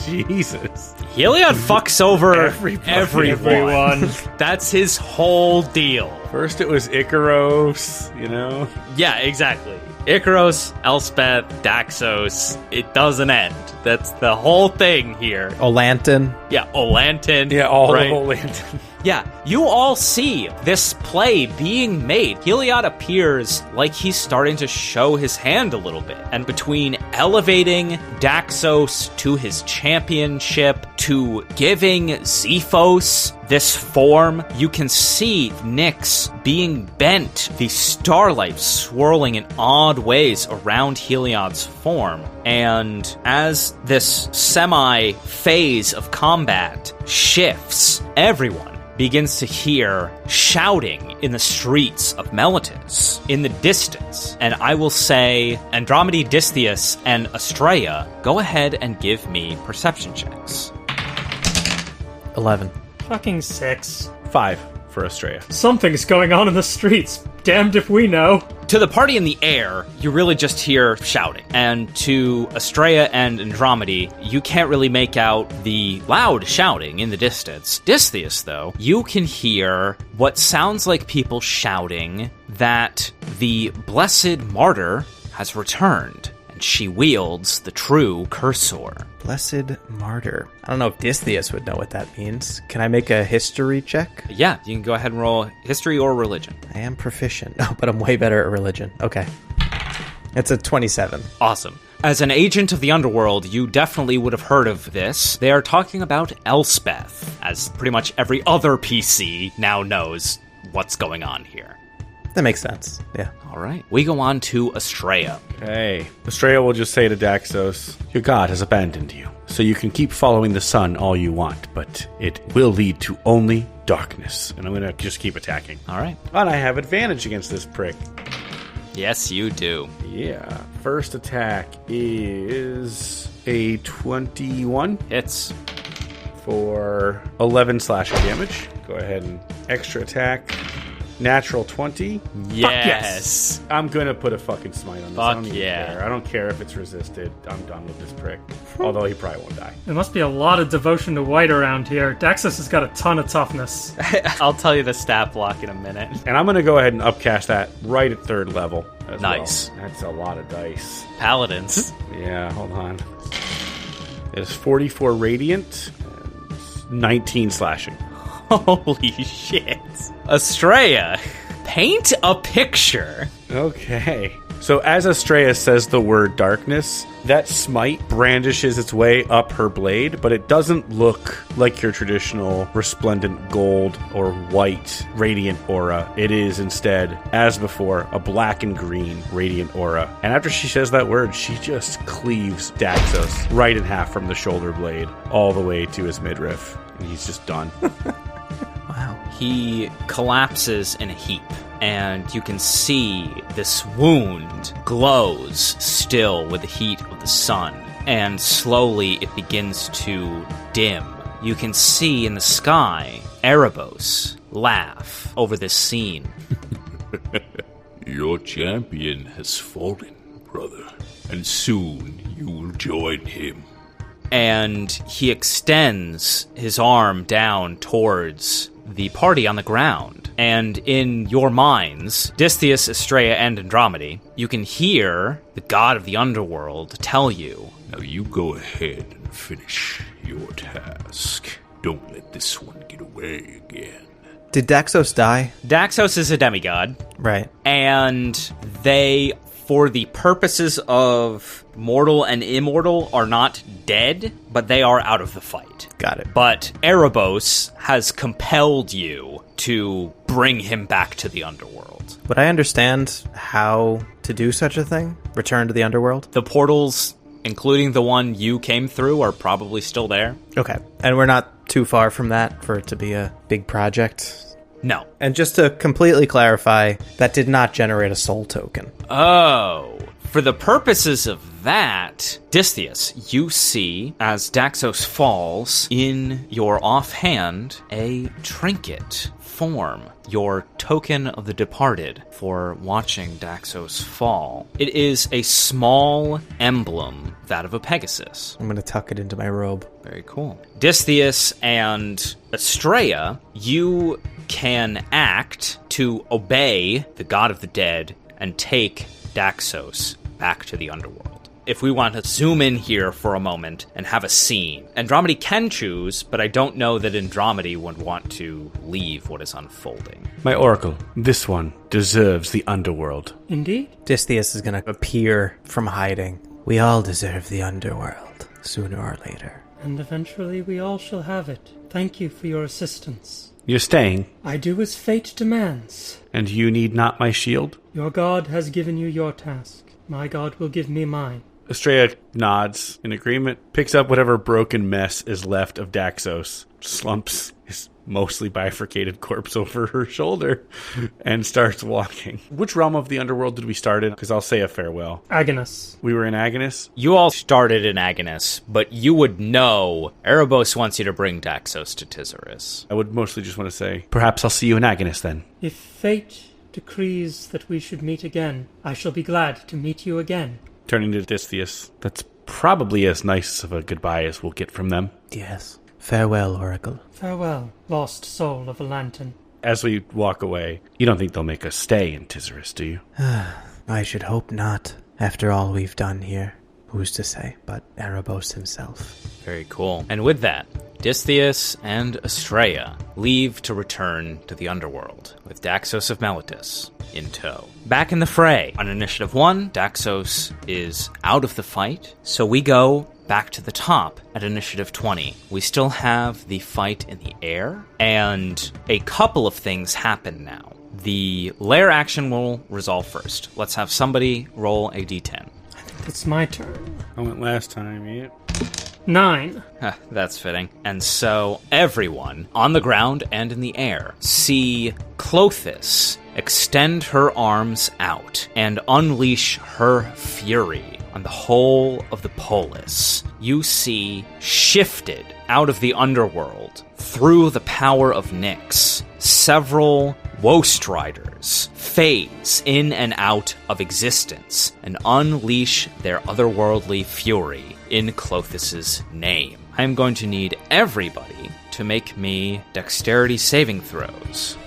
Jesus. Heliod fucks over Everyone. That's his whole deal. First it was Icaros, you know? Yeah, exactly. Icaros, Elspeth, Daxos. It doesn't end. That's the whole thing here. Olanton. Yeah, Olanton. Yeah, all right? of Olanton. Yeah, you all see this play being made. Heliod appears like he's starting to show his hand a little bit. And between elevating Daxos to his championship, to giving Xephos this form, you can see Nyx being bent, the starlight swirling in odd ways around Heliod's form. And as this semi-phase of combat shifts, everyone begins to hear shouting in the streets of Meletis in the distance. And I will say, Andromedy, Distheus, and Astraea, go ahead and give me perception checks. 11. Fucking 6. 5 for Astraea. Something's going on in the streets. Damned if we know. To the party in the air, you really just hear shouting. And to Astraea and Andromedy, you can't really make out the loud shouting in the distance. Distheus, though, you can hear what sounds like people shouting that the blessed martyr has returned, and she wields the true cursor. Blessed martyr. I don't know if Distheus would know what that means. Can I make a history check? Yeah, you can go ahead and roll history or religion. I am proficient. Oh, but I'm way better at religion. Okay. It's a 27. Awesome. As an agent of the underworld, you definitely would have heard of this. They are talking about Elspeth, as pretty much every other PC now knows what's going on here. That makes sense. Yeah. All right. We go on to Astraea. Okay. Astraea will just say to Daxos, your god has abandoned you, so you can keep following the sun all you want, but it will lead to only darkness. And I'm going to just keep attacking. All right. And I have advantage against this prick. Yes, you do. Yeah. First attack is a 21. Hits. For 11 slashing damage. Go ahead and extra attack. Natural 20. Yes. I'm gonna put a fucking smite on this. Fuck I don't even yeah. care. I don't care if it's resisted. I'm done with this prick. Although he probably won't die. There must be a lot of devotion to white around here. Daxos has got a ton of toughness. I'll tell you the stat block in a minute. And I'm gonna go ahead and upcast that right at 3rd level as Nice. well. That's a lot of dice. Paladins. Yeah, hold on. It's 44 radiant and 19 slashing. Holy shit. Astraea, paint a picture. Okay. So as Astraea says the word darkness, that smite brandishes its way up her blade, but it doesn't look like your traditional resplendent gold or white radiant aura. It is instead, as before, a black and green radiant aura. And after she says that word, she just cleaves Daxos right in half from the shoulder blade all the way to his midriff. And he's just done. Wow. He collapses in a heap, and you can see this wound glows still with the heat of the sun, and slowly it begins to dim. You can see in the sky Erebos laugh over this scene. Your champion has fallen, brother, and soon you will join him. And he extends his arm down towards the party on the ground. And in your minds, Distheus, Astraea, and Andromedy, you can hear the god of the underworld tell you, Now you go ahead and finish your task. Don't let this one get away again. Did Daxos die? Daxos is a demigod. Right. And they, for the purposes of mortal and immortal, are not dead, but they are out of the fight. Got it. But Erebos has compelled you to bring him back to the underworld. Would I understand how to do such a thing? Return to the underworld? The portals, including the one you came through, are probably still there. Okay. And we're not too far from that for it to be a big project? No. And just to completely clarify, that did not generate a soul token. Oh. For the purposes of that, Distheus, you see, as Daxos falls, in your offhand, a trinket form, your token of the departed for watching Daxos fall. It is a small emblem, that of a Pegasus. I'm going to tuck it into my robe. Very cool. Distheus and Estrella, you can act to obey the god of the dead and take Daxos back to the underworld. If we want to zoom in here for a moment and have a scene, Andromedy can choose, but I don't know that Andromedy would want to leave what is unfolding. My oracle, this one deserves the underworld. Indeed. Distheus is going to appear from hiding. We all deserve the underworld, sooner or later. And eventually we all shall have it. Thank you for your assistance. You're staying, I do as fate demands. and you need not my shield? Your god has given you your task. My god will give me mine. Estrella nods in agreement, picks up whatever broken mess is left of Daxos, slumps his mostly bifurcated corpse over her shoulder, and starts walking. Which realm of the underworld did we start in? Because I'll say a farewell. Agnes. We were in Agonis? You all started in Agonis, but you would know Erebos wants you to bring Daxos to Tizeris. I would mostly just want to say, perhaps I'll see you in Agonis then. If fate decrees that we should meet again, I shall be glad to meet you again. Turning to Distheus, that's probably as nice of a goodbye as we'll get from them. Yes. Farewell, Oracle. Farewell, lost soul of a lantern. As we walk away, you don't think they'll make us stay in Tizeris, do you? I should hope not. After all we've done here, who's to say but Erebos himself? Very cool. And with that, Distheus and Estrella leave to return to the underworld, with Daxos of Meletis in tow. Back in the fray, on Initiative 1, Daxos is out of the fight, so we go back to the top at Initiative 20. We still have the fight in the air, and a couple of things happen now. The lair action will resolve first. Let's have somebody roll a d10. It's my turn. I went last time, yeah. 9. That's fitting. And so everyone, on the ground and in the air, see Klothys extend her arms out and unleash her fury on the whole of the polis. You see, shifted out of the underworld through the power of Nyx, several Wost Riders phase in and out of existence and unleash their otherworldly fury in Klothys' name. I'm going to need everybody to make me dexterity saving throws.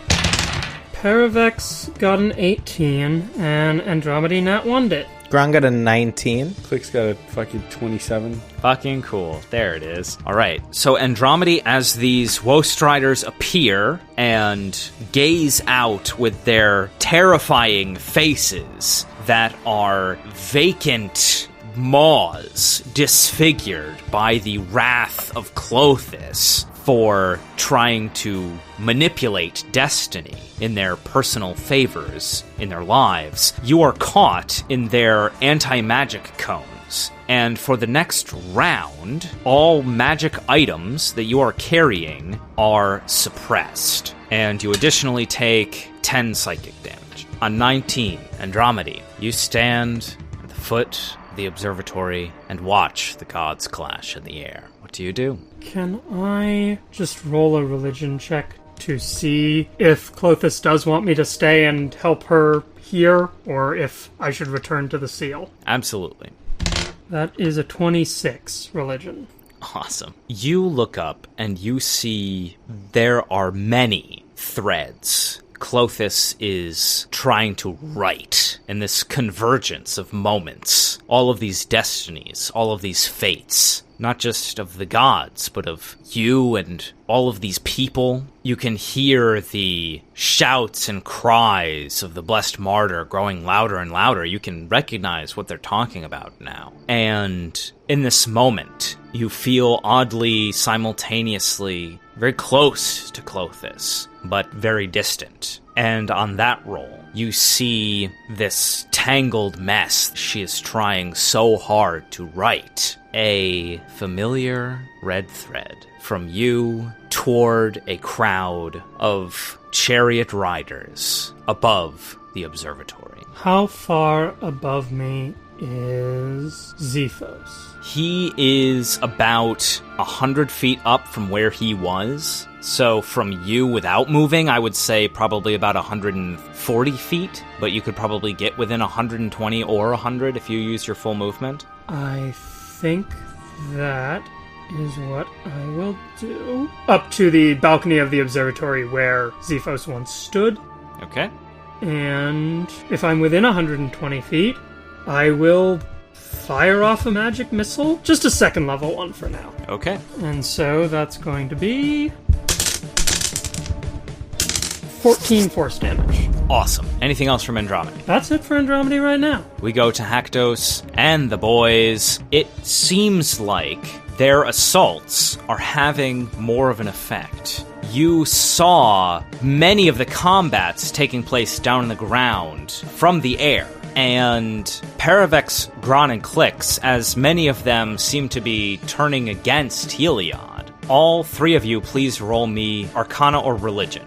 Paravex got an 18, and Andromedy nat 1'd it. Gron got a 19. Klyx got a fucking 27. Fucking cool. There it is. All right. So Andromedy, as these Wost Riders appear and gaze out with their terrifying faces that are vacant maws disfigured by the wrath of Klothys for trying to manipulate destiny in their personal favors in their lives, you are caught in their anti-magic cones. And for the next round, all magic items that you are carrying are suppressed. And you additionally take 10 psychic damage. On 19, Andromedy, you stand at the foot of the observatory and watch the gods clash in the air. What do you do? Can I just roll a religion check to see if Klothys does want me to stay and help her here, or if I should return to the seal? Absolutely. That is a 26 religion. Awesome. You look up and you see there are many threads Klothys is trying to write in this convergence of moments. All of these destinies, all of these fates. not just of the gods, but of you and all of these people. You can hear the shouts and cries of the blessed martyr growing louder and louder. You can recognize what they're talking about now. And in this moment, you feel oddly, simultaneously, very close to Clothis, but very distant. And on that roll, you see this tangled mess she is trying so hard to right. A familiar red thread from you toward a crowd of chariot riders above the observatory. How far above me is Zephos? He is about 100 feet up from where he was. So from you without moving, I would say probably about 140 feet, but you could probably get within 120 or 100 if you use your full movement. I think that is what I will do. Up to the balcony of the observatory where Zephos once stood. Okay. And if I'm within 120 feet, I will fire off a magic missile. Just a second level one for now. Okay. And so that's going to be 14 force damage. Awesome. Anything else from Andromeda? That's it for Andromeda right now. We go to Haktos and the boys. It seems like their assaults are having more of an effect. You saw many of the combats taking place down on the ground from the air. And Paravex, Gron, and Klyx, as many of them seem to be turning against Heliod. All three of you, please roll me Arcana or Religion.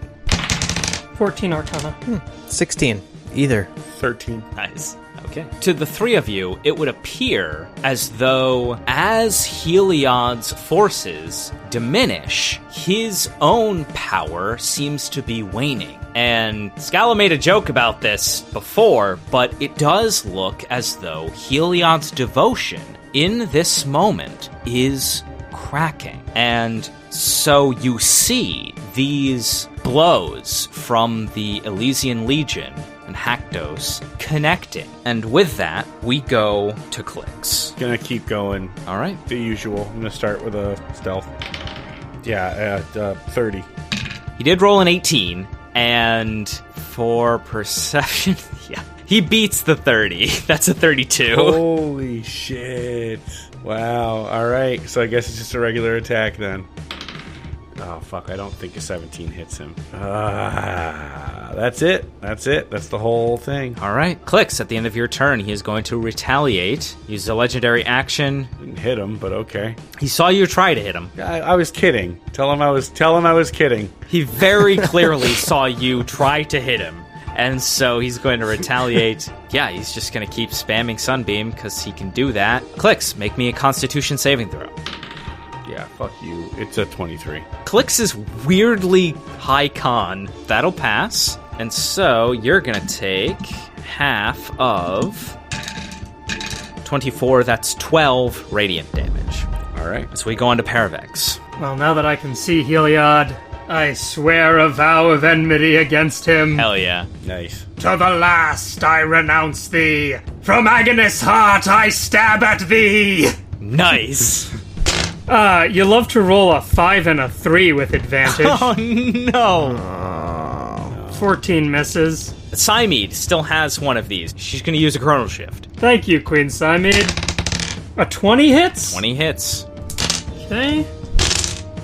14 Arcana. 16. Either. 13. Nice. Okay. To the three of you, it would appear as though as Heliod's forces diminish, his own power seems to be waning. And Scala made a joke about this before, but it does look as though Heliod's devotion in this moment is cracking. And so you see these blows from the Elysian Legion and Haktos connecting. And with that, we go to Klyx. Gonna keep going. All right. The usual. I'm gonna start with a stealth. Yeah, 30. He did roll an 18, and for perception, yeah, he beats the 30. That's a 32. Holy shit. Wow. Alright, so I guess it's just a regular attack then. Oh, fuck, I don't think a 17 hits him. That's it. That's the whole thing. All right. Klyx, at the end of your turn, he is going to retaliate. Use a legendary action. Didn't hit him, but okay. He saw you try to hit him. I was kidding. Tell him I was kidding. He very clearly saw you try to hit him. And so he's going to retaliate. Yeah, he's just going to keep spamming Sunbeam because he can do that. Klyx, make me a Constitution saving throw. Yeah, fuck you. It's a 23. Klyx is weirdly high con. That'll pass. And so you're going to take half of 24. That's 12 radiant damage. All right. So we go on to Paravex. Well, now that I can see Heliod, I swear a vow of enmity against him. Hell yeah. Nice. To the last I renounce thee. From Agonist's heart I stab at thee. Nice. You love to roll a 5 and a 3 with advantage. Oh, no. 14 misses. Cymede still has one of these. She's going to use a Chrono Shift. Thank you, Queen Cymede. A 20 hits? 20 hits. Okay.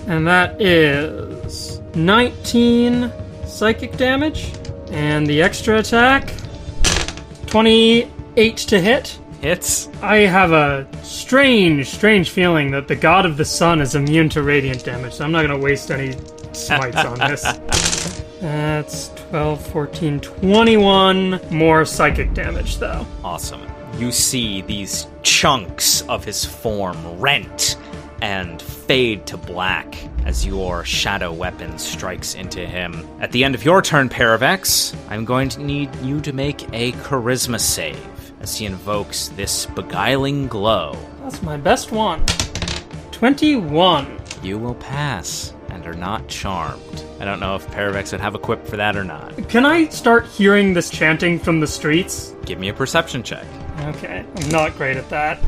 And that is 19 psychic damage. And the extra attack, 28 to hit. Hits. I have a strange feeling that the god of the sun is immune to radiant damage, so I'm not going to waste any smites on this. That's 12, 14, 21 more psychic damage, though. Awesome. You see these chunks of his form rent and fade to black as your shadow weapon strikes into him. At the end of your turn, Paravex, I'm going to need you to make a charisma save as he invokes this beguiling glow. That's my best one. 21. You will pass and are not charmed. I don't know if Paravex would have a quip for that or not. Can I start hearing this chanting from the streets? Give me a perception check. Okay, I'm not great at that.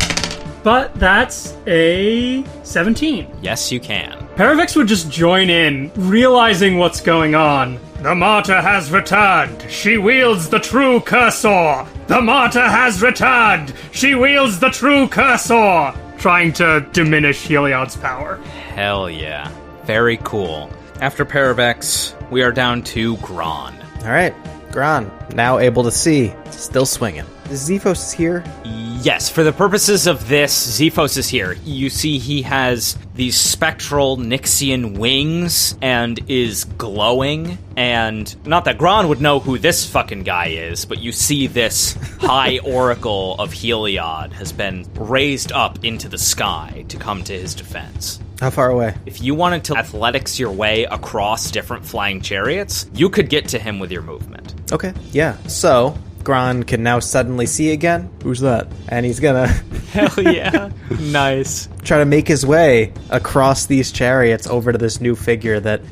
but that's a 17. Yes, you can. Paravex would just join in, realizing what's going on. The martyr has returned. She wields the true cursor. The martyr has returned. She wields the true cursor. Trying to diminish Heliod's power. Hell yeah. Very cool. After Paravex, we are down to Gron. All right, Gron, now able to see, still swinging. Is Zephos here? Yes, for the purposes of this, Zephos is here. You see he has these spectral Nixian wings and is glowing. And not that Gron would know who this fucking guy is, but you see this high oracle of Heliod has been raised up into the sky to come to his defense. How far away? If you wanted to athletics your way across different flying chariots, you could get to him with your movement. Okay, yeah. So, Gron can now suddenly see again. Who's that? And he's gonna Hell yeah. Nice. try to make his way across these chariots over to this new figure that,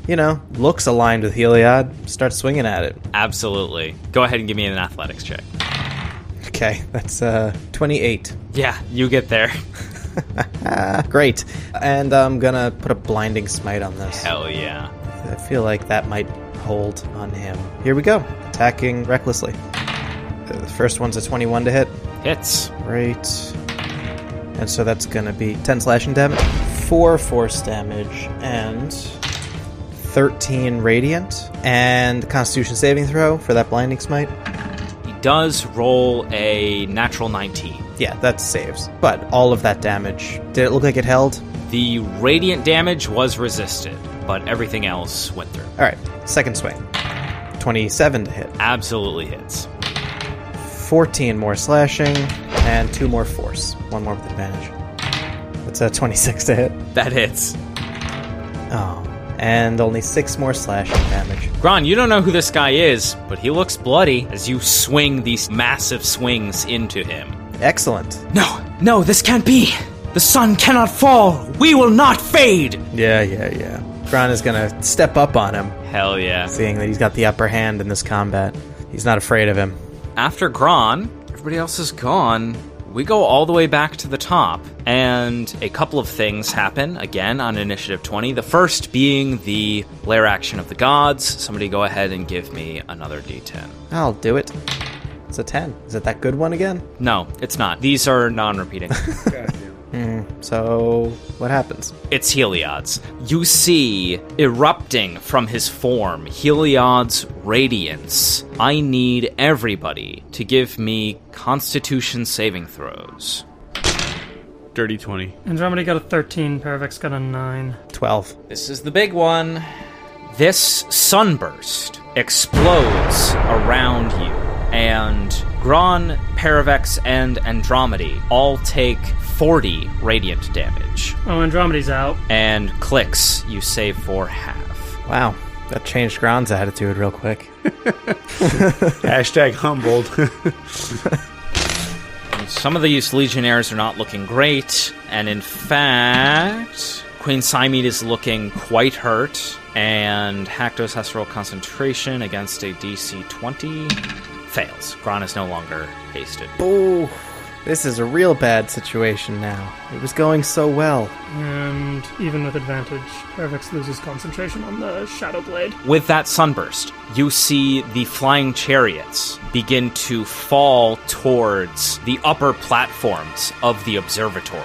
looks aligned with Heliod. Start swinging at it. Absolutely. Go ahead and give me an athletics check. Okay, that's 28. Yeah, you get there. Great. And I'm gonna put a blinding smite on this. Hell yeah. I feel like that might hold on him. Here we go. Attacking recklessly. The first one's a 21 to hit. Hits. Great. And so that's gonna be 10 slashing damage, 4 force damage, and 13 radiant. And Constitution saving throw for that blinding smite. He does roll a natural 19. Yeah, that saves. But all of that damage, did it look like it held? The radiant damage was resisted, but everything else went through. Alright, second swing. 27 to hit. Absolutely hits. 14 more slashing, and 2 more force. 1 more with advantage. That's a 26 to hit. That hits. Oh, and only 6 more slashing damage. Gron, you don't know who this guy is, but he looks bloody as you swing these massive swings into him. Excellent. No, this can't be. The sun cannot fall. We will not fade. Yeah. Gron is gonna step up on him, Hell yeah. seeing that he's got the upper hand in this combat. He's not afraid of him. After Gron, everybody else is gone. We go all the way back to the top, and a couple of things happen, again, on Initiative 20. The first being the lair action of the gods. Somebody go ahead and give me another D10. I'll do it. It's a 10. Is it that good one again? No, it's not. These are non-repeating. So, what happens? It's Heliod's. You see, erupting from his form, Heliod's radiance. I need everybody to give me Constitution saving throws. Dirty 20. Andromeda got a 13, Paravex got a 9. 12. This is the big one. This sunburst explodes around you, and Gron, Paravex, and Andromeda all take 40 radiant damage. Oh, Andromeda's out. And Klyx, you save for half. Wow, that changed Gron's attitude real quick. Hashtag humbled. Some of these legionnaires are not looking great, and in fact, Queen Cymede is looking quite hurt, and Haktos has to roll concentration against a DC 20. Fails. Gron is no longer hasted. Ooh, this is a real bad situation now. It was going so well. And even with advantage, Paravex loses concentration on the Shadow Blade. With that sunburst, you see the flying chariots begin to fall towards the upper platforms of the observatory.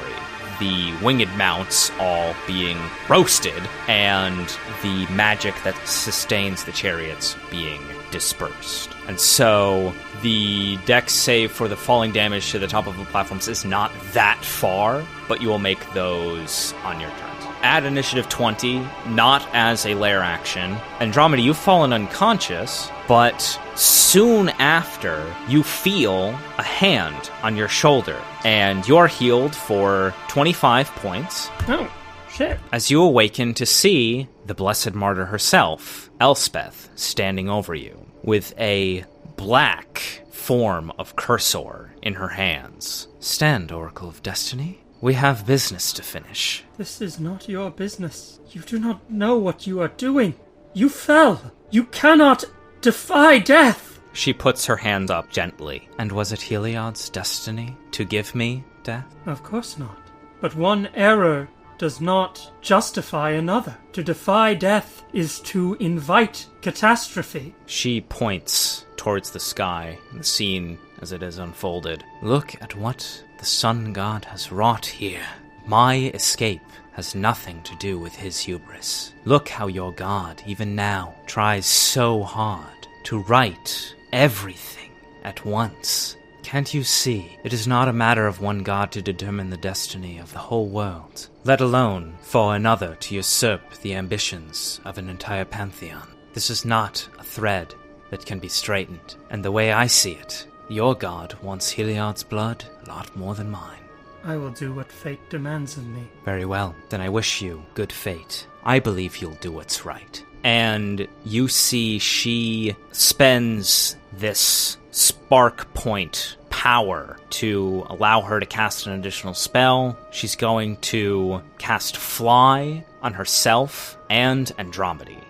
The winged mounts all being roasted, and the magic that sustains the chariots being dispersed. And so the dex save for the falling damage to the top of the platforms is not that far, but you will make those on your turns. Add initiative 20, not as a lair action. Andromeda, you've fallen unconscious, but soon after, you feel a hand on your shoulder, and you're healed for 25 points. Oh, shit. As you awaken to see the Blessed Martyr herself, Elspeth, standing over you, with a black form of cursor in her hands. Stand, Oracle of Destiny. We have business to finish. This is not your business. You do not know what you are doing. You fell. You cannot defy death. She puts her hand up gently. And was it Heliod's destiny to give me death? Of course not. But one error does not justify another. To defy death is to invite catastrophe. She points towards the sky, and the scene as it is unfolded. Look at what the sun god has wrought here. My escape has nothing to do with his hubris. Look how your god, even now, tries so hard to right everything at once. Can't you see? It is not a matter of one god to determine the destiny of the whole world, let alone for another to usurp the ambitions of an entire pantheon. This is not a thread that can be straightened, and the way I see it, your god wants Heliod's blood a lot more than mine. I will do what fate demands of me. Very well. Then I wish you good fate. I believe you'll do what's right. And you see she spends this spark point power to allow her to cast an additional spell. She's going to cast Fly on herself and Andromedy.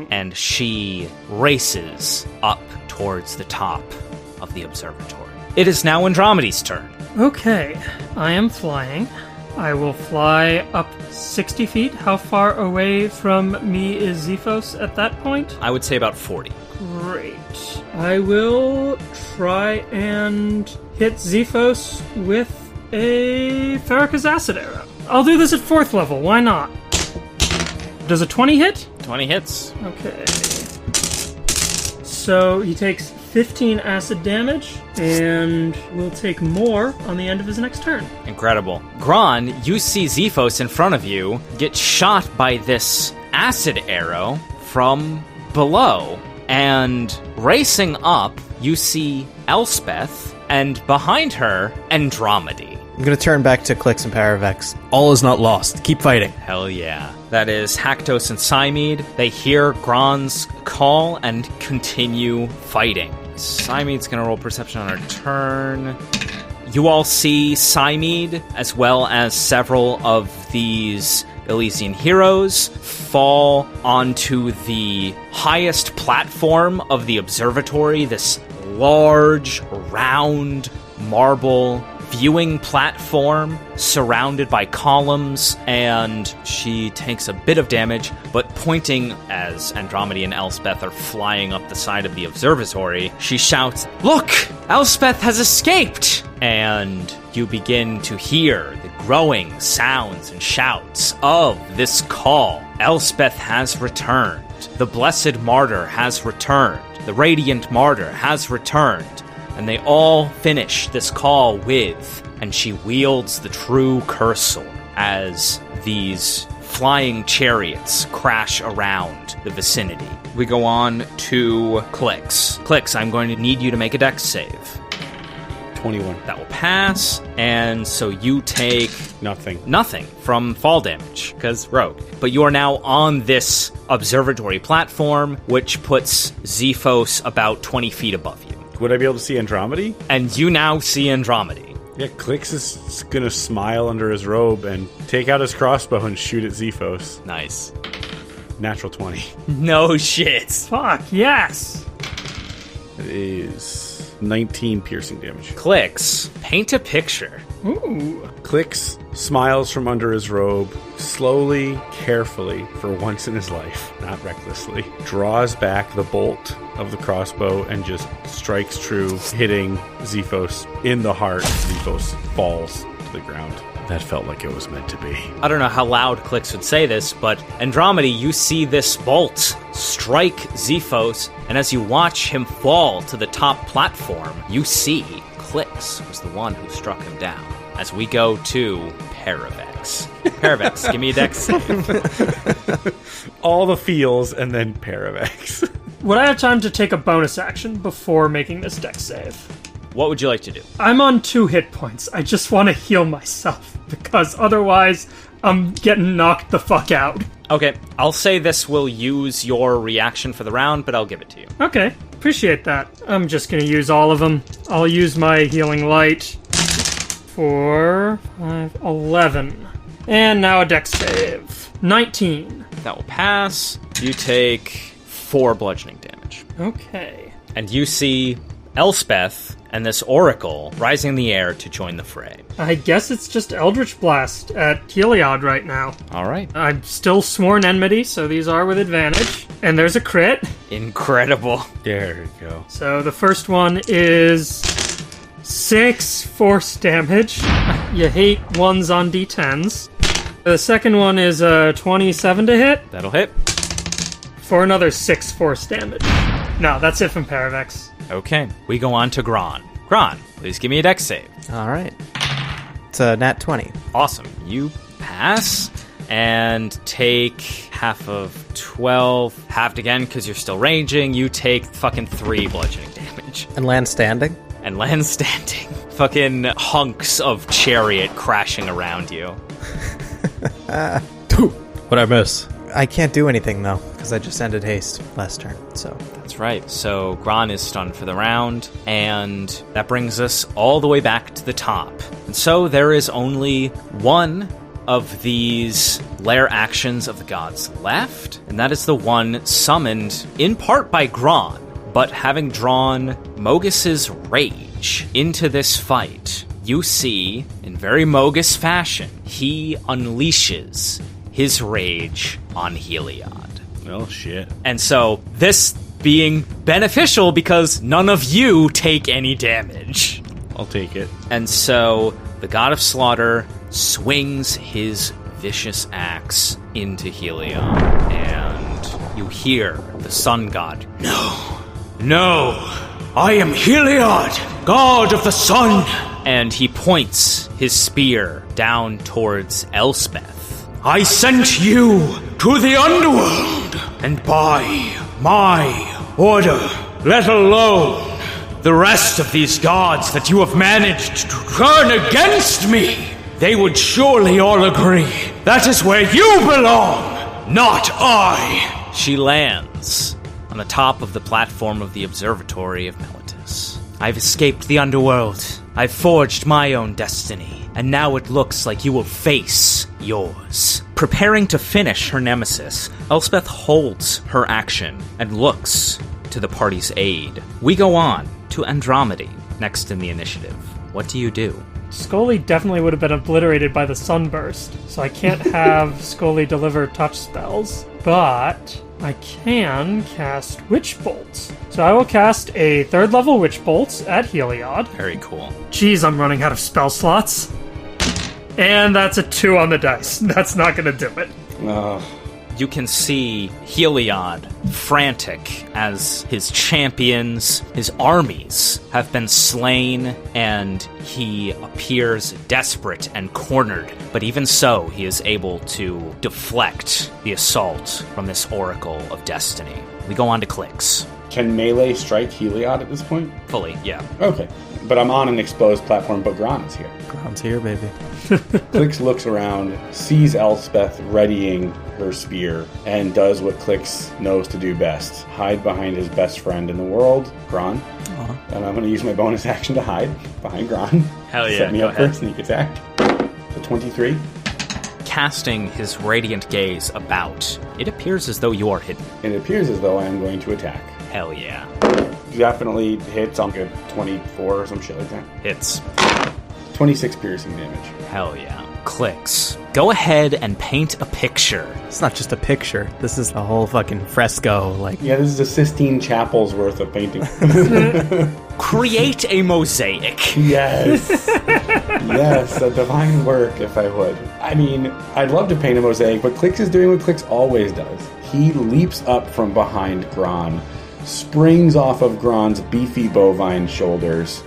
And she races up towards the top of the observatory. It is now Andromedy's turn. Okay, I am flying. I will fly up 60 feet. How far away from me is Zephos at that point? I would say about 40. Great. I will try and hit Zephos with a Ferricus Acid Arrow. I'll do this at 4th level, why not? Does a 20 hit? 20 hits. Okay. So he takes 15 acid damage, and will take more on the end of his next turn. Incredible. Gron, you see Zephos in front of you get shot by this acid arrow from below, and racing up, you see Elspeth, and behind her, Andromedy. I'm going to turn back to Klyx and Paravex. All is not lost. Keep fighting. Hell yeah. That is Haktos and Cymede. They hear Gron's call and continue fighting. Cymede's going to roll perception on her turn. You all see Cymede, as well as several of these Elysian heroes, fall onto the highest platform of the observatory, this large, round, marble viewing platform surrounded by columns, and she takes a bit of damage, but pointing as Andromedy and Elspeth are flying up the side of the observatory, she shouts, "Look! Elspeth has escaped!" And you begin to hear the growing sounds and shouts of this call. Elspeth has returned. The Blessed Martyr has returned. The Radiant Martyr has returned. And they all finish this call with, and she wields the true cursor as these flying chariots crash around the vicinity. We go on to Klyx. Klyx, I'm going to need you to make a dex save. 21. That will pass, and so you take nothing from fall damage, because rogue. But you are now on this observatory platform, which puts Zephos about 20 feet above you. Would I be able to see Andromedy? And you now see Andromedy. Yeah, Klyx is going to smile under his robe and take out his crossbow and shoot at Zephos. Nice. Natural 20. No shit. Fuck, yes! It is 19 piercing damage. Klyx, paint a picture. Ooh. Klyx smiles from under his robe, slowly, carefully, for once in his life, not recklessly, draws back the bolt of the crossbow and just strikes true, hitting Zephos in the heart. Zephos falls to the ground. That felt like it was meant to be. I don't know how loud Klyx would say this, but Andromedy, you see this bolt strike Zephos, and as you watch him fall to the top platform, you see Klyx was the one who struck him down. As we go to Paravex. Paravex, give me a dex save. All the feels, and then Paravex. Would I have time to take a bonus action before making this dex save? What would you like to do? I'm on 2 hit points. I just want to heal myself, because otherwise I'm getting knocked the fuck out. Okay, I'll say this will use your reaction for the round, but I'll give it to you. Okay, appreciate that. I'm just going to use all of them. I'll use my healing light for 11. And now a dex save. 19. That will pass. You take 4 bludgeoning damage. Okay. And you see Elspeth and this oracle rising in the air to join the fray. I guess it's just Eldritch Blast at Heliod right now. All right. I'm still sworn enmity, so these are with advantage. And there's a crit. Incredible. There you go. So the first one is 6 force damage. You hate ones on d10s. The second one is 27 to hit That'll hit. for another 6 force damage. No, that's it from Paravex. Okay, we go on to Gron. Gron, please give me a dex save. All right. It's a nat 20. Awesome. You pass and take half of 12. Halved again because you're still raging. You take fucking 3 bludgeoning damage. And land standing? And land standing. Fucking hunks of chariot crashing around you. What'd I miss? I can't do anything, though, because I just ended haste last turn, so... That's right. So Gron is stunned for the round, and that brings us all the way back to the top. And so there is only one of these lair actions of the gods left, and that is the one summoned in part by Gron, but having drawn Mogus's rage into this fight, you see, in very Mogus fashion, he unleashes his rage on Heliod. Well, shit. And so, this being beneficial because none of you take any damage. I'll take it. And so, the God of Slaughter swings his vicious axe into Heliod, and you hear the Sun God, No, I am Heliod, god of the sun. and he points his spear down towards Elspeth. I sent you to the underworld, and by my order, let alone the rest of these gods that you have managed to turn against me, they would surely all agree that is where you belong, not I. She lands on the top of the platform of the observatory of Melitus. I've escaped the underworld. I've forged my own destiny, and now it looks like you will face yours. Preparing to finish her nemesis, Elspeth holds her action and looks to the party's aid. We go on to Andromedy, next in the initiative. What do you do? Scully definitely would have been obliterated by the sunburst, so I can't have Scully deliver touch spells, but I can cast Witch Bolt. So I will cast a 3rd level Witch Bolt at Heliod. Very cool. Jeez, I'm running out of spell slots. And that's a 2 on the dice. That's not going to do it. You can see Heliod frantic as his champions, his armies have been slain, and he appears desperate and cornered. But even so, he is able to deflect the assault from this Oracle of Destiny. We go on to Klyx. Can melee strike Heliod at this point? Fully, yeah. Okay. But I'm on an exposed platform, but Gron is here. Gron's here, baby. Klyx looks around, sees Elspeth readying her spear, and does what Klyx knows to do best. Hide behind his best friend in the world, Gron. And I'm going to use my bonus action to hide behind Gron. Hell yeah, Set me go up for a ahead. sneak attack. The 23. Casting his radiant gaze about, it appears as though you are hidden. It appears as though I am going to attack. Hell yeah. Definitely hits on good 24 or some shit like that. Hits. 26 piercing damage. Hell yeah. Klyx, go ahead and paint a picture. It's not just a picture. This is a whole fucking fresco. Like, Yeah, this is a Sistine Chapel's worth of painting. Create a mosaic. Yes. Yes, a divine work, if I would. I mean, I'd love to paint a mosaic, but Klyx is doing what Klyx always does. He leaps up from behind Gron, springs off of Gron's beefy bovine shoulders,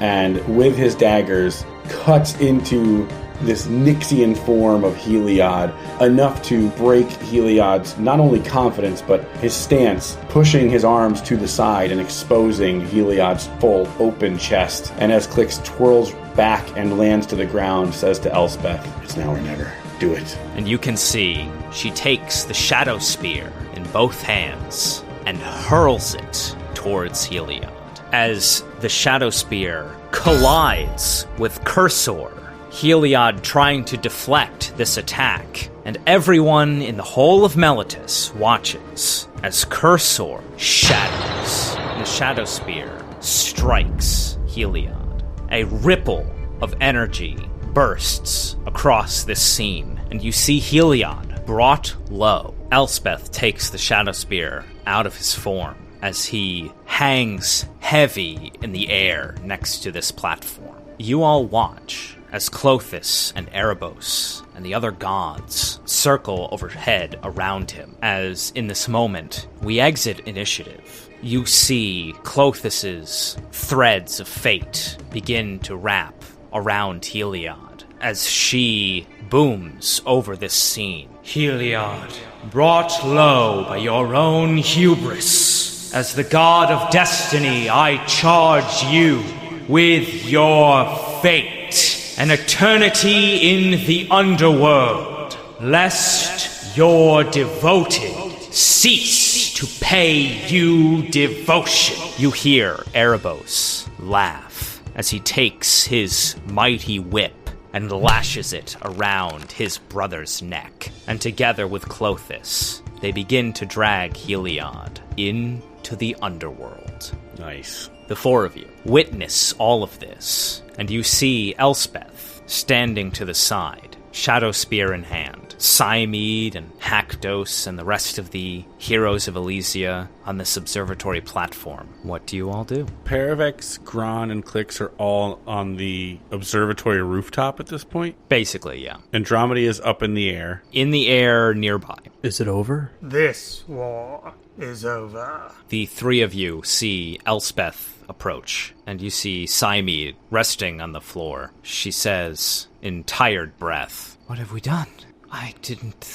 and with his daggers, cuts into this Nixian form of Heliod, enough to break Heliod's not only confidence, but his stance, pushing his arms to the side and exposing Heliod's full open chest. And as Klyx twirls back and lands to the ground, says to Elspeth, "It's now or never. Do it." And you can see she takes the shadow spear in both hands and hurls it towards Heliod. As the shadow spear collides with Cursor, Heliod trying to deflect this attack, and everyone in the whole of Melitus watches as Cursor shatters and the shadow spear strikes Heliod. A ripple of energy bursts across this scene, and you see Heliod brought low. Elspeth takes the Shadow Spear out of his form as he hangs heavy in the air next to this platform. You all watch as Klothys and Erebos and the other gods circle overhead around him, as in this moment we exit initiative. You see Klothys's threads of fate begin to wrap around Heliod as she booms over this scene. Heliod, brought low by your own hubris, as the god of destiny, I charge you with your fate, an eternity in the underworld, lest your devoted cease to pay you devotion. You hear Erebos laugh as he takes his mighty whip and lashes it around his brother's neck. And together with Klothys, they begin to drag Heliod into the underworld. Nice. The four of you witness all of this, and you see Elspeth standing to the side, Shadow Spear in hand, Cymede and Hakdos and the rest of the heroes of Elysia on this observatory platform. What do you all do? Paravex, Gron, and Klyx are all on the observatory rooftop at this point? Basically, yeah. Andromeda is up in the air. In the air nearby. Is it over? This war is over. The three of you see Elspeth approach, and you see Cymede resting on the floor. She says, in tired breath, "What have we done? I didn't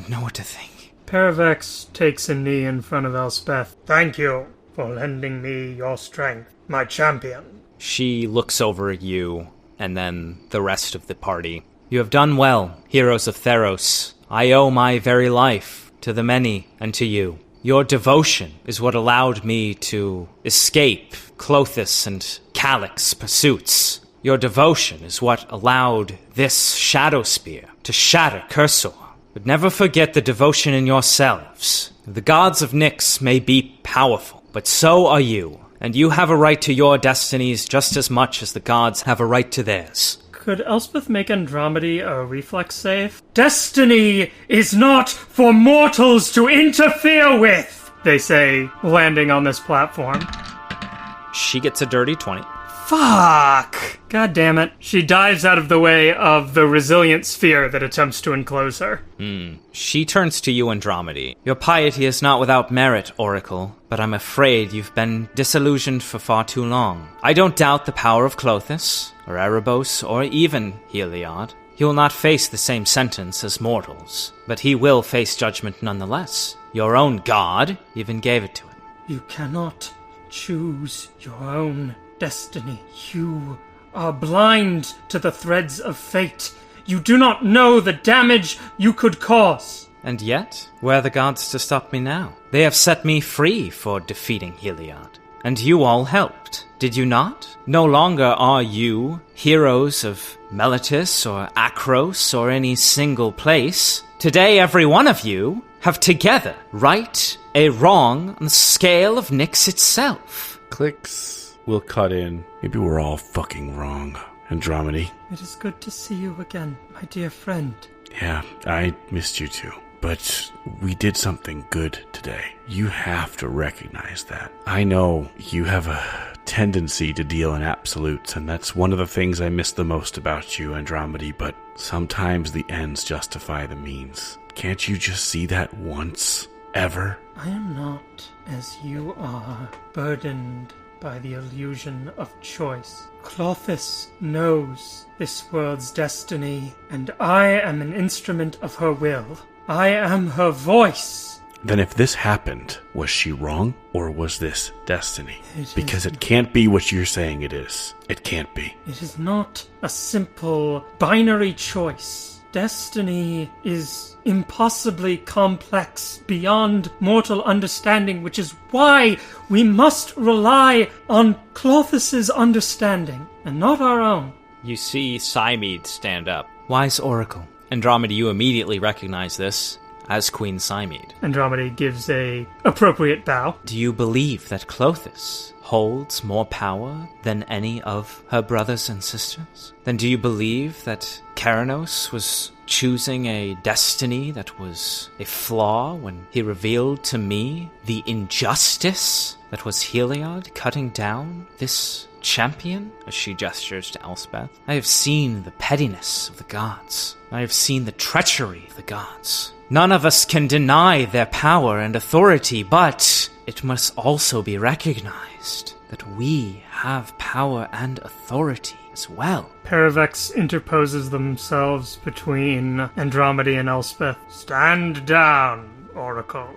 know what to think." Paravex takes a knee in front of Elspeth. Thank you for lending me your strength, my champion. She looks over at you, and then the rest of the party. "You have done well, heroes of Theros. I owe my very life to the many and to you. Your devotion is what allowed me to escape Klothys and Klyx pursuits. Your devotion is what allowed this Shadow Spear to shatter Cursor. But never forget the devotion in yourselves. The gods of Nyx may be powerful, but so are you, and you have a right to your destinies just as much as the gods have a right to theirs." Could Elspeth make Andromeda a reflex save? Destiny is not for mortals to interfere with, they say, landing on this platform. She gets a dirty 20. Fuck! God damn it. She dives out of the way of the resilient sphere that attempts to enclose her. She turns to you, Andromeda. "Your piety is not without merit, Oracle, but I'm afraid you've been disillusioned for far too long. I don't doubt the power of Klothys, or Erebos, or even Heliod. He will not face the same sentence as mortals, but he will face judgment nonetheless. Your own god even gave it to him." You cannot choose your own destiny. You are blind to the threads of fate. You do not know the damage you could cause. And yet, where are the gods to stop me now? They have set me free for defeating Heliod. And you all helped, did you not? No longer are you heroes of Meletis or Akros or any single place. Today, every one of you have together right a wrong on the scale of Nyx itself. Klyx will cut in. "Maybe we're all fucking wrong, Andromeda." It is good to see you again, my dear friend. "Yeah, I missed you too. But we did something good today. You have to recognize that. I know you have a tendency to deal in absolutes, and that's one of the things I miss the most about you, Andromeda, but sometimes the ends justify the means. Can't you just see that once? Ever?" I am not, as you are, burdened by the illusion of choice. Klothys knows this world's destiny, and I am an instrument of her will. I am her voice. Then if this happened, was she wrong, or was this destiny? Because it it can't be what you're saying it is. It can't be. is not a simple binary choice. Destiny is impossibly complex, beyond mortal understanding, which is why we must rely on Klothys's understanding, and not our own. You see Cymede stand up. "Wise Oracle." Andromeda, you immediately recognize this. as Queen Cymede. Andromeda gives a appropriate bow. Do you believe that Clothis holds more power than any of her brothers and sisters? Then do you believe that Keranos was choosing a destiny that was a flaw when he revealed to me the injustice that was Heliod cutting down this champion? As she gestures to Elspeth. I have seen the pettiness of the gods. I have seen the treachery of the gods. None of us can deny their power and authority, but it must also be recognized that we have power and authority as well. Paravex interposes themselves between Andromeda and Elspeth. Stand down, Oracle.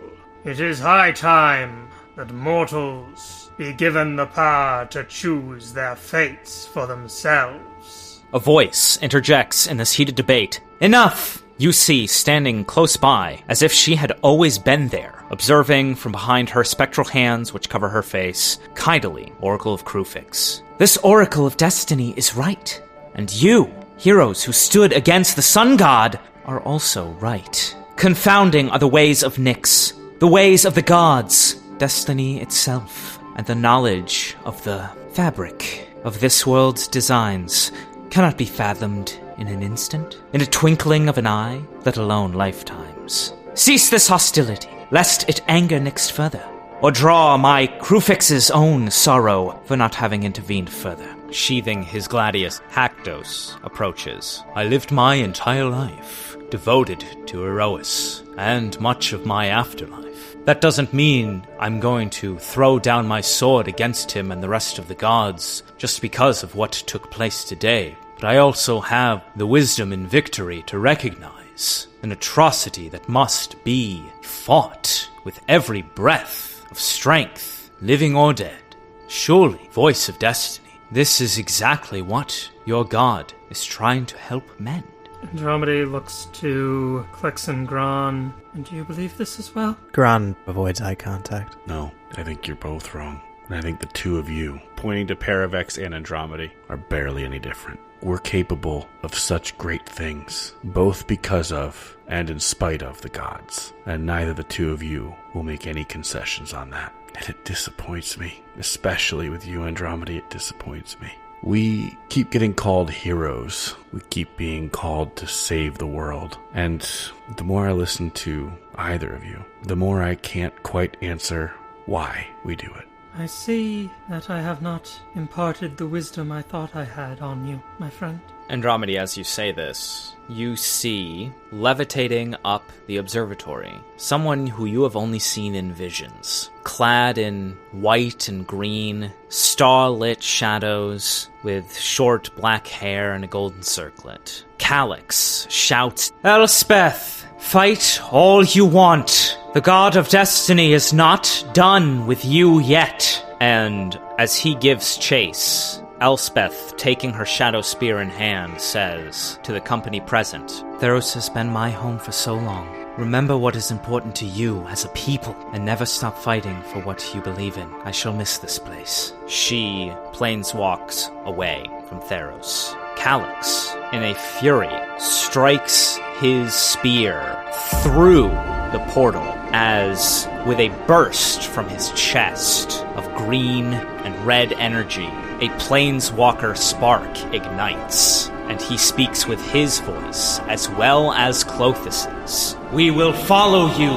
It is high time that mortals be given the power to choose their fates for themselves. A voice interjects in this heated debate. Enough! You see, standing close by, as if she had always been there, observing from behind her spectral hands which cover her face, Kaidali, Oracle of Krufix. This Oracle of Destiny is right, and you, heroes who stood against the Sun God, are also right. Confounding are the ways of Nyx, the ways of the gods, destiny itself, and the knowledge of the fabric of this world's designs cannot be fathomed in an instant, in a twinkling of an eye, let alone lifetimes. Cease this hostility, lest it anger Nyx further, or draw my Krufix's own sorrow for not having intervened further. Sheathing his gladius, Haktos approaches. I lived my entire life devoted to Erois, and much of my afterlife. That doesn't mean I'm going to throw down my sword against him and the rest of the gods just because of what took place today. But I also have the wisdom in victory to recognize an atrocity that must be fought with every breath of strength, living or dead. Surely, voice of destiny, this is exactly what your god is trying to help mend. Andromeda looks to Klyx and Gron. And do you believe this as well? Gron avoids eye contact. No, I think you're both wrong. And I think the two of you, pointing to Paravex and Andromeda, are barely any different. We're capable of such great things, both because of and in spite of the gods. And neither the two of you will make any concessions on that. And it disappoints me. Especially with you, Andromeda, it disappoints me. We keep getting called heroes. We keep being called to save the world. And the more I listen to either of you, the more I can't quite answer why we do it. I see that I have not imparted the wisdom I thought I had on you, my friend. Andromeda, as you say this, you see, levitating up the observatory, someone who you have only seen in visions, clad in white and green, star-lit shadows, with short black hair and a golden circlet. Klyx shouts, Elspeth, fight all you want. The god of destiny is not done with you yet. And as he gives chase, Elspeth, taking her shadow spear in hand, says to the company present, Theros has been my home for so long. Remember what is important to you as a people, and never stop fighting for what you believe in. I shall miss this place. She planeswalks away from Theros. Klyx, in a fury, strikes his spear through the portal as, with a burst from his chest of green and red energy, a planeswalker spark ignites, and he speaks with his voice as well as Clothis's. We will follow you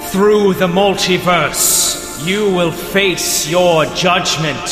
through the multiverse. You will face your judgment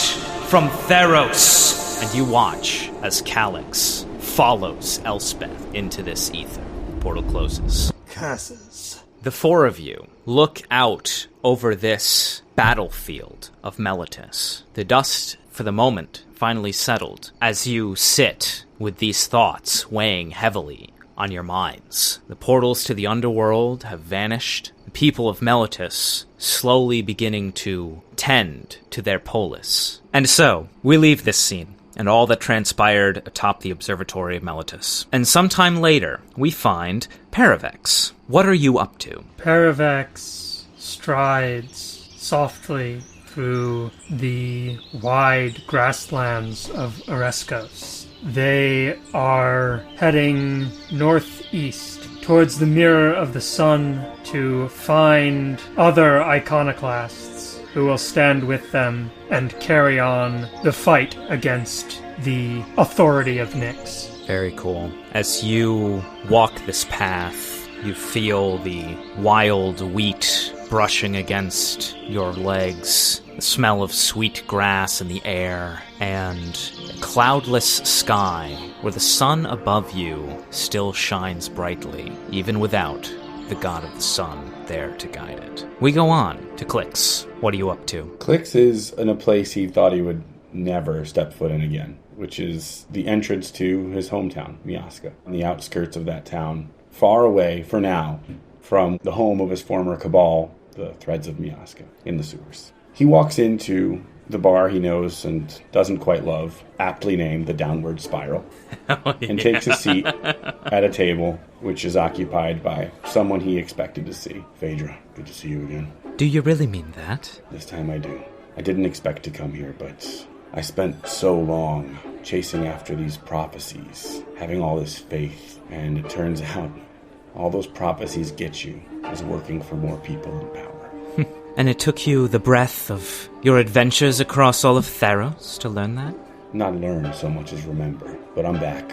from Theros. And you watch as Klyx follows Elspeth into this ether. The portal closes. Curses. The four of you look out over this battlefield of Meletis. The dust, for the moment, finally settled as you sit with these thoughts weighing heavily on your minds. The portals to the underworld have vanished. The people of Meletis slowly beginning to tend to their polis. And so, we leave this scene and all that transpired atop the observatory of Meletis. And sometime later, we find Paravex. What are you up to? Paravex strides softly through the wide grasslands of Oreskos. They are heading northeast towards the Mirror of the Sun to find other iconoclasts who will stand with them and carry on the fight against the authority of Nyx. Very cool. As you walk this path, you feel the wild wheat brushing against your legs, the smell of sweet grass in the air, and a cloudless sky where the sun above you still shines brightly, even without the god of the sun there to guide it. We go on to Klyx. What are you up to? Klyx is in a place he thought he would never step foot in again, which is the entrance to his hometown, Miaska, on the outskirts of that town, far away, for now, from the home of his former cabal, the Threads of Miaska, in the sewers. He walks into the bar he knows and doesn't quite love, aptly named the Downward Spiral, and takes a seat at a table which is occupied by someone he expected to see. Phaedra, good to see you again. Do you really mean that? This time I do. I didn't expect to come here, but I spent so long chasing after these prophecies, having all this faith, and it turns out all those prophecies get you is working for more people in power. And it took you the breadth of your adventures across all of Theros to learn that? Not learn so much as remember, but I'm back.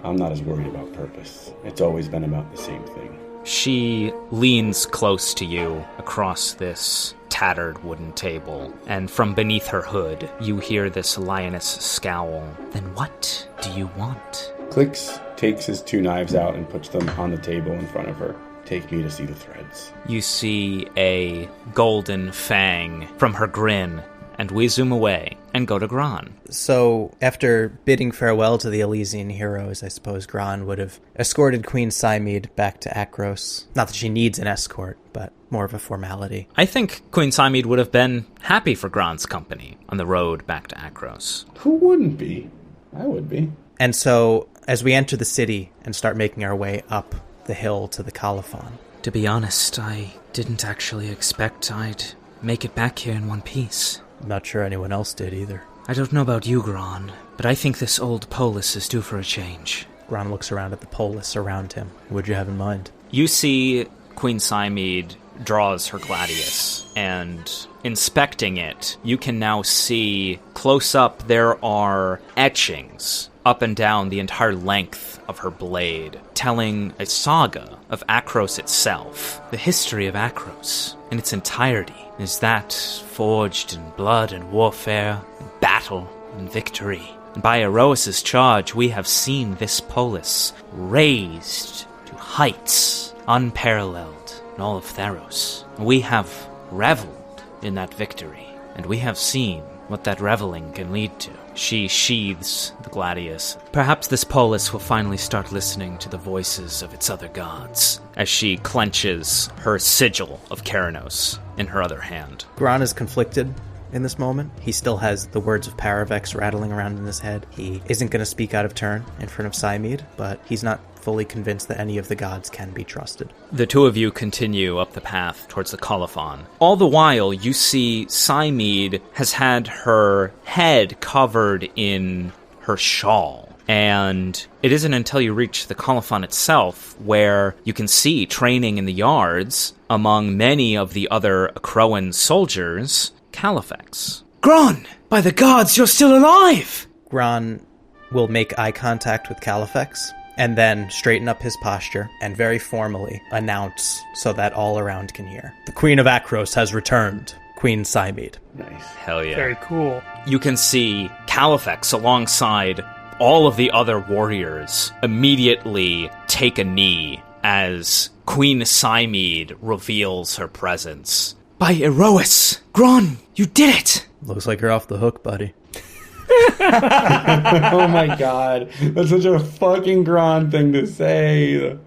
I'm not as worried about purpose. It's always been about the same thing. She leans close to you across this tattered wooden table, and from beneath her hood, you hear this lioness scowl. Then what do you want? Klyx takes his 2 knives out and puts them on the table in front of her. Take me to see the threads. You see a golden fang from her grin, and we zoom away and go to Gron. So, after bidding farewell to the Elysian heroes, I suppose Gron would have escorted Queen Cymede back to Akros. Not that she needs an escort, but more of a formality. I think Queen Cymede would have been happy for Gron's company on the road back to Akros. Who wouldn't be? I would be. And so, as we enter the city and start making our way up the hill to the Colophon. To be honest, I didn't actually expect I'd make it back here in one piece. I'm not sure anyone else did either. I don't know about you, Gron, but I think this old polis is due for a change. Gron looks around at the polis around him. What'd you have in mind? You see Queen Cymede draws her gladius, and inspecting it, you can now see close up there are etchings up and down the entire length of her blade, telling a saga of Akros itself. The history of Akros in its entirety is that forged in blood and warfare, and battle and victory. And by Erois' charge, we have seen this polis raised to heights unparalleled in all of Theros. We have reveled in that victory, and we have seen what that reveling can lead to. She sheathes the gladius. Perhaps this polis will finally start listening to the voices of its other gods, as she clenches her sigil of Keranos in her other hand. Gron is conflicted in this moment. He still has the words of Paravex rattling around in his head. He isn't going to speak out of turn in front of Cymede, but he's not fully convinced that any of the gods can be trusted. The two of you continue up the path towards the Colophon. All the while, you see Cymede has had her head covered in her shawl. And it isn't until you reach the Colophon itself where you can see training in the yards among many of the other Akroan soldiers, Califex. Gron! By the gods, you're still alive! Gron will make eye contact with Califex, and then straighten up his posture and very formally announce so that all around can hear. The Queen of Akros has returned, Queen Cymede. Nice. Hell yeah. Very cool. You can see Califex alongside all of the other warriors immediately take a knee as Queen Cymede reveals her presence. By Erois! Gron, you did it! Looks like you're off the hook, buddy. Oh my god. That's such a fucking Gron thing to say.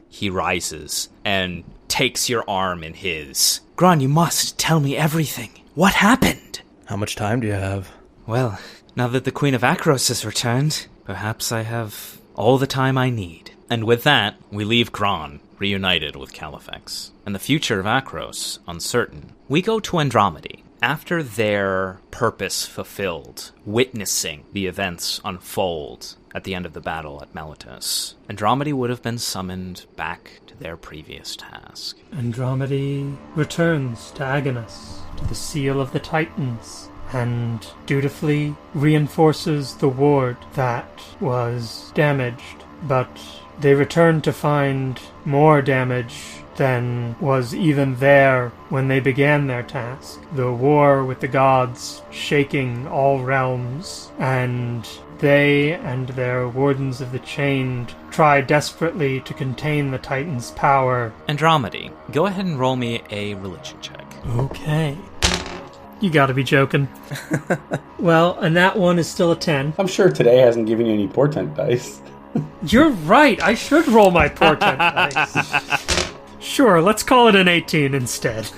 He rises and takes your arm in his. Gron, you must tell me everything. What happened? How much time do you have? Well, now that the Queen of Akros has returned, perhaps I have all the time I need. And with that, we leave Gron reunited with Califex, and the future of Akros uncertain. We go to Andromedy, After their purpose fulfilled, witnessing the events unfold at the end of the battle at Meletus, Andromeda would have been summoned back to their previous task. Andromeda returns to Agonis, to the Seal of the Titans, and dutifully reinforces the ward that was damaged, but they return to find more damage than was even there when they began their task. The war with the gods shaking all realms, and they and their Wardens of the Chained try desperately to contain the Titan's power. Andromeda, go ahead and roll me a religion check. Okay. You gotta be joking. Well, and that one is still a 10. I'm sure today hasn't given you any portent dice. You're right, I should roll my portent dice. Sure, let's call it an 18 instead.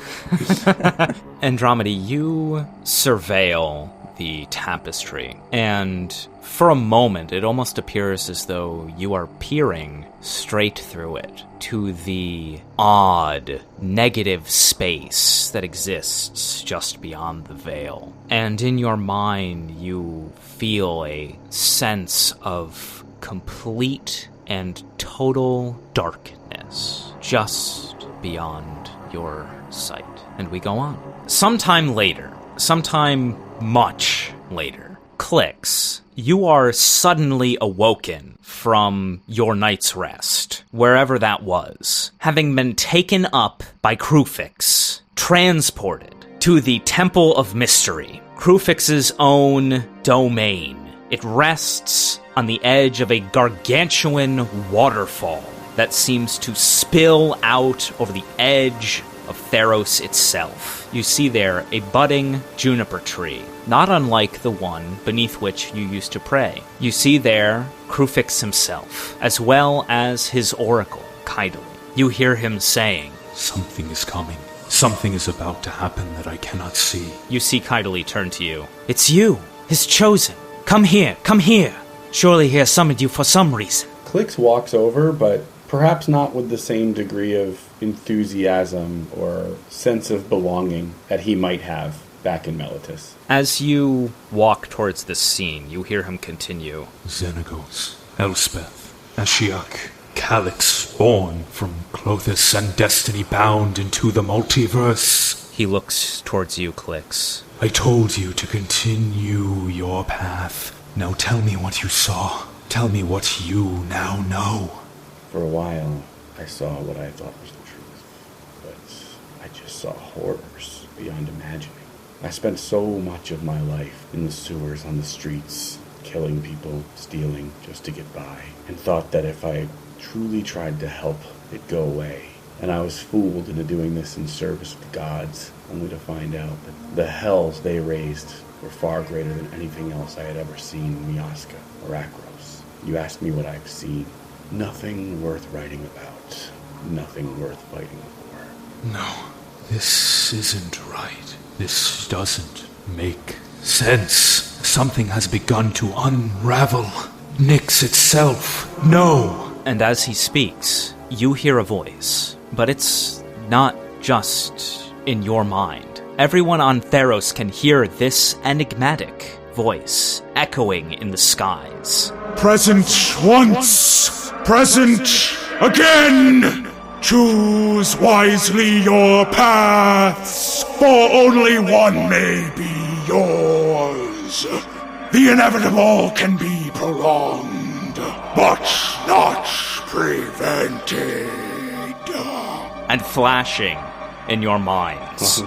Andromeda, you surveil the tapestry, and for a moment it almost appears as though you are peering straight through it to the odd, negative space that exists just beyond the veil. And in your mind, you feel a sense of complete and total darkness just beyond your sight. And we go on. Sometime later, sometime much later, Klyx, you are suddenly awoken from your night's rest, wherever that was, having been taken up by Klyx, transported to the Temple of Mystery, Klyx's own domain. It rests on the edge of a gargantuan waterfall that seems to spill out over the edge of Theros itself. You see there a budding juniper tree, not unlike the one beneath which you used to pray. You see there Klyx himself, as well as his oracle, Kydali. You hear him saying, "Something is coming. Something is about to happen that I cannot see." You see Kydali turn to you. "It's you, his chosen. Come here, come here. Surely he has summoned you for some reason." Klyx walks over, but perhaps not with the same degree of enthusiasm or sense of belonging that he might have back in Meletus. As you walk towards this scene, you hear him continue. "Xenagos, Elspeth, Ashiok, Klyx, born from Clothis and destiny bound into the multiverse." He looks towards you, Klyx. "I told you to continue your path. Now tell me what you saw. Tell me what you now know." For a while, I saw what I thought was the truth, but I just saw horrors beyond imagining. I spent so much of my life in the sewers, on the streets, killing people, stealing, just to get by, and thought that if I truly tried to help, it'd go away. And I was fooled into doing this in service of the gods, only to find out that the hells they raised were far greater than anything else I had ever seen in Miaska or Akros. You asked me what I've seen. Nothing worth writing about. Nothing worth fighting for. No, this isn't right. This doesn't make sense. Something has begun to unravel. Nyx itself. No! And as he speaks, you hear a voice. But it's not just in your mind. Everyone on Theros can hear this enigmatic voice echoing in the skies. "Present once, present again! Choose wisely your paths, for only one may be yours. The inevitable can be prolonged, but not prevented." And flashing in your minds,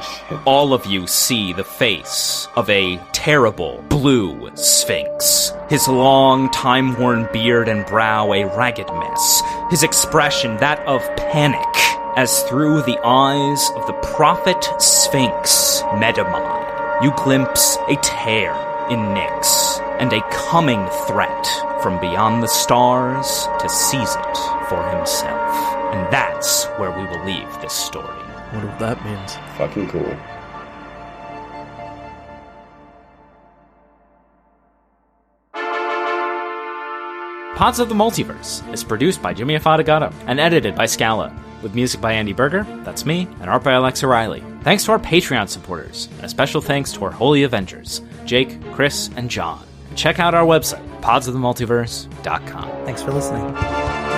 all of you see the face of a terrible blue sphinx. His long, time-worn beard and brow a ragged mess. His expression that of panic, as through the eyes of the prophet Sphinx, Medamon, you glimpse a tear in Nyx, and a coming threat from beyond the stars to seize it for himself. And that's where we will leave this story. I wonder what that means. Fucking cool. Pods of the Multiverse is produced by Jimmy Affatigato and edited by Scala, with music by Andy Berger, that's me, and art by Alexa Reilly. Thanks to our Patreon supporters, and a special thanks to our Holy Avengers, Jake, Chris, and John. And check out our website, podsofthemultiverse.com. Thanks for listening.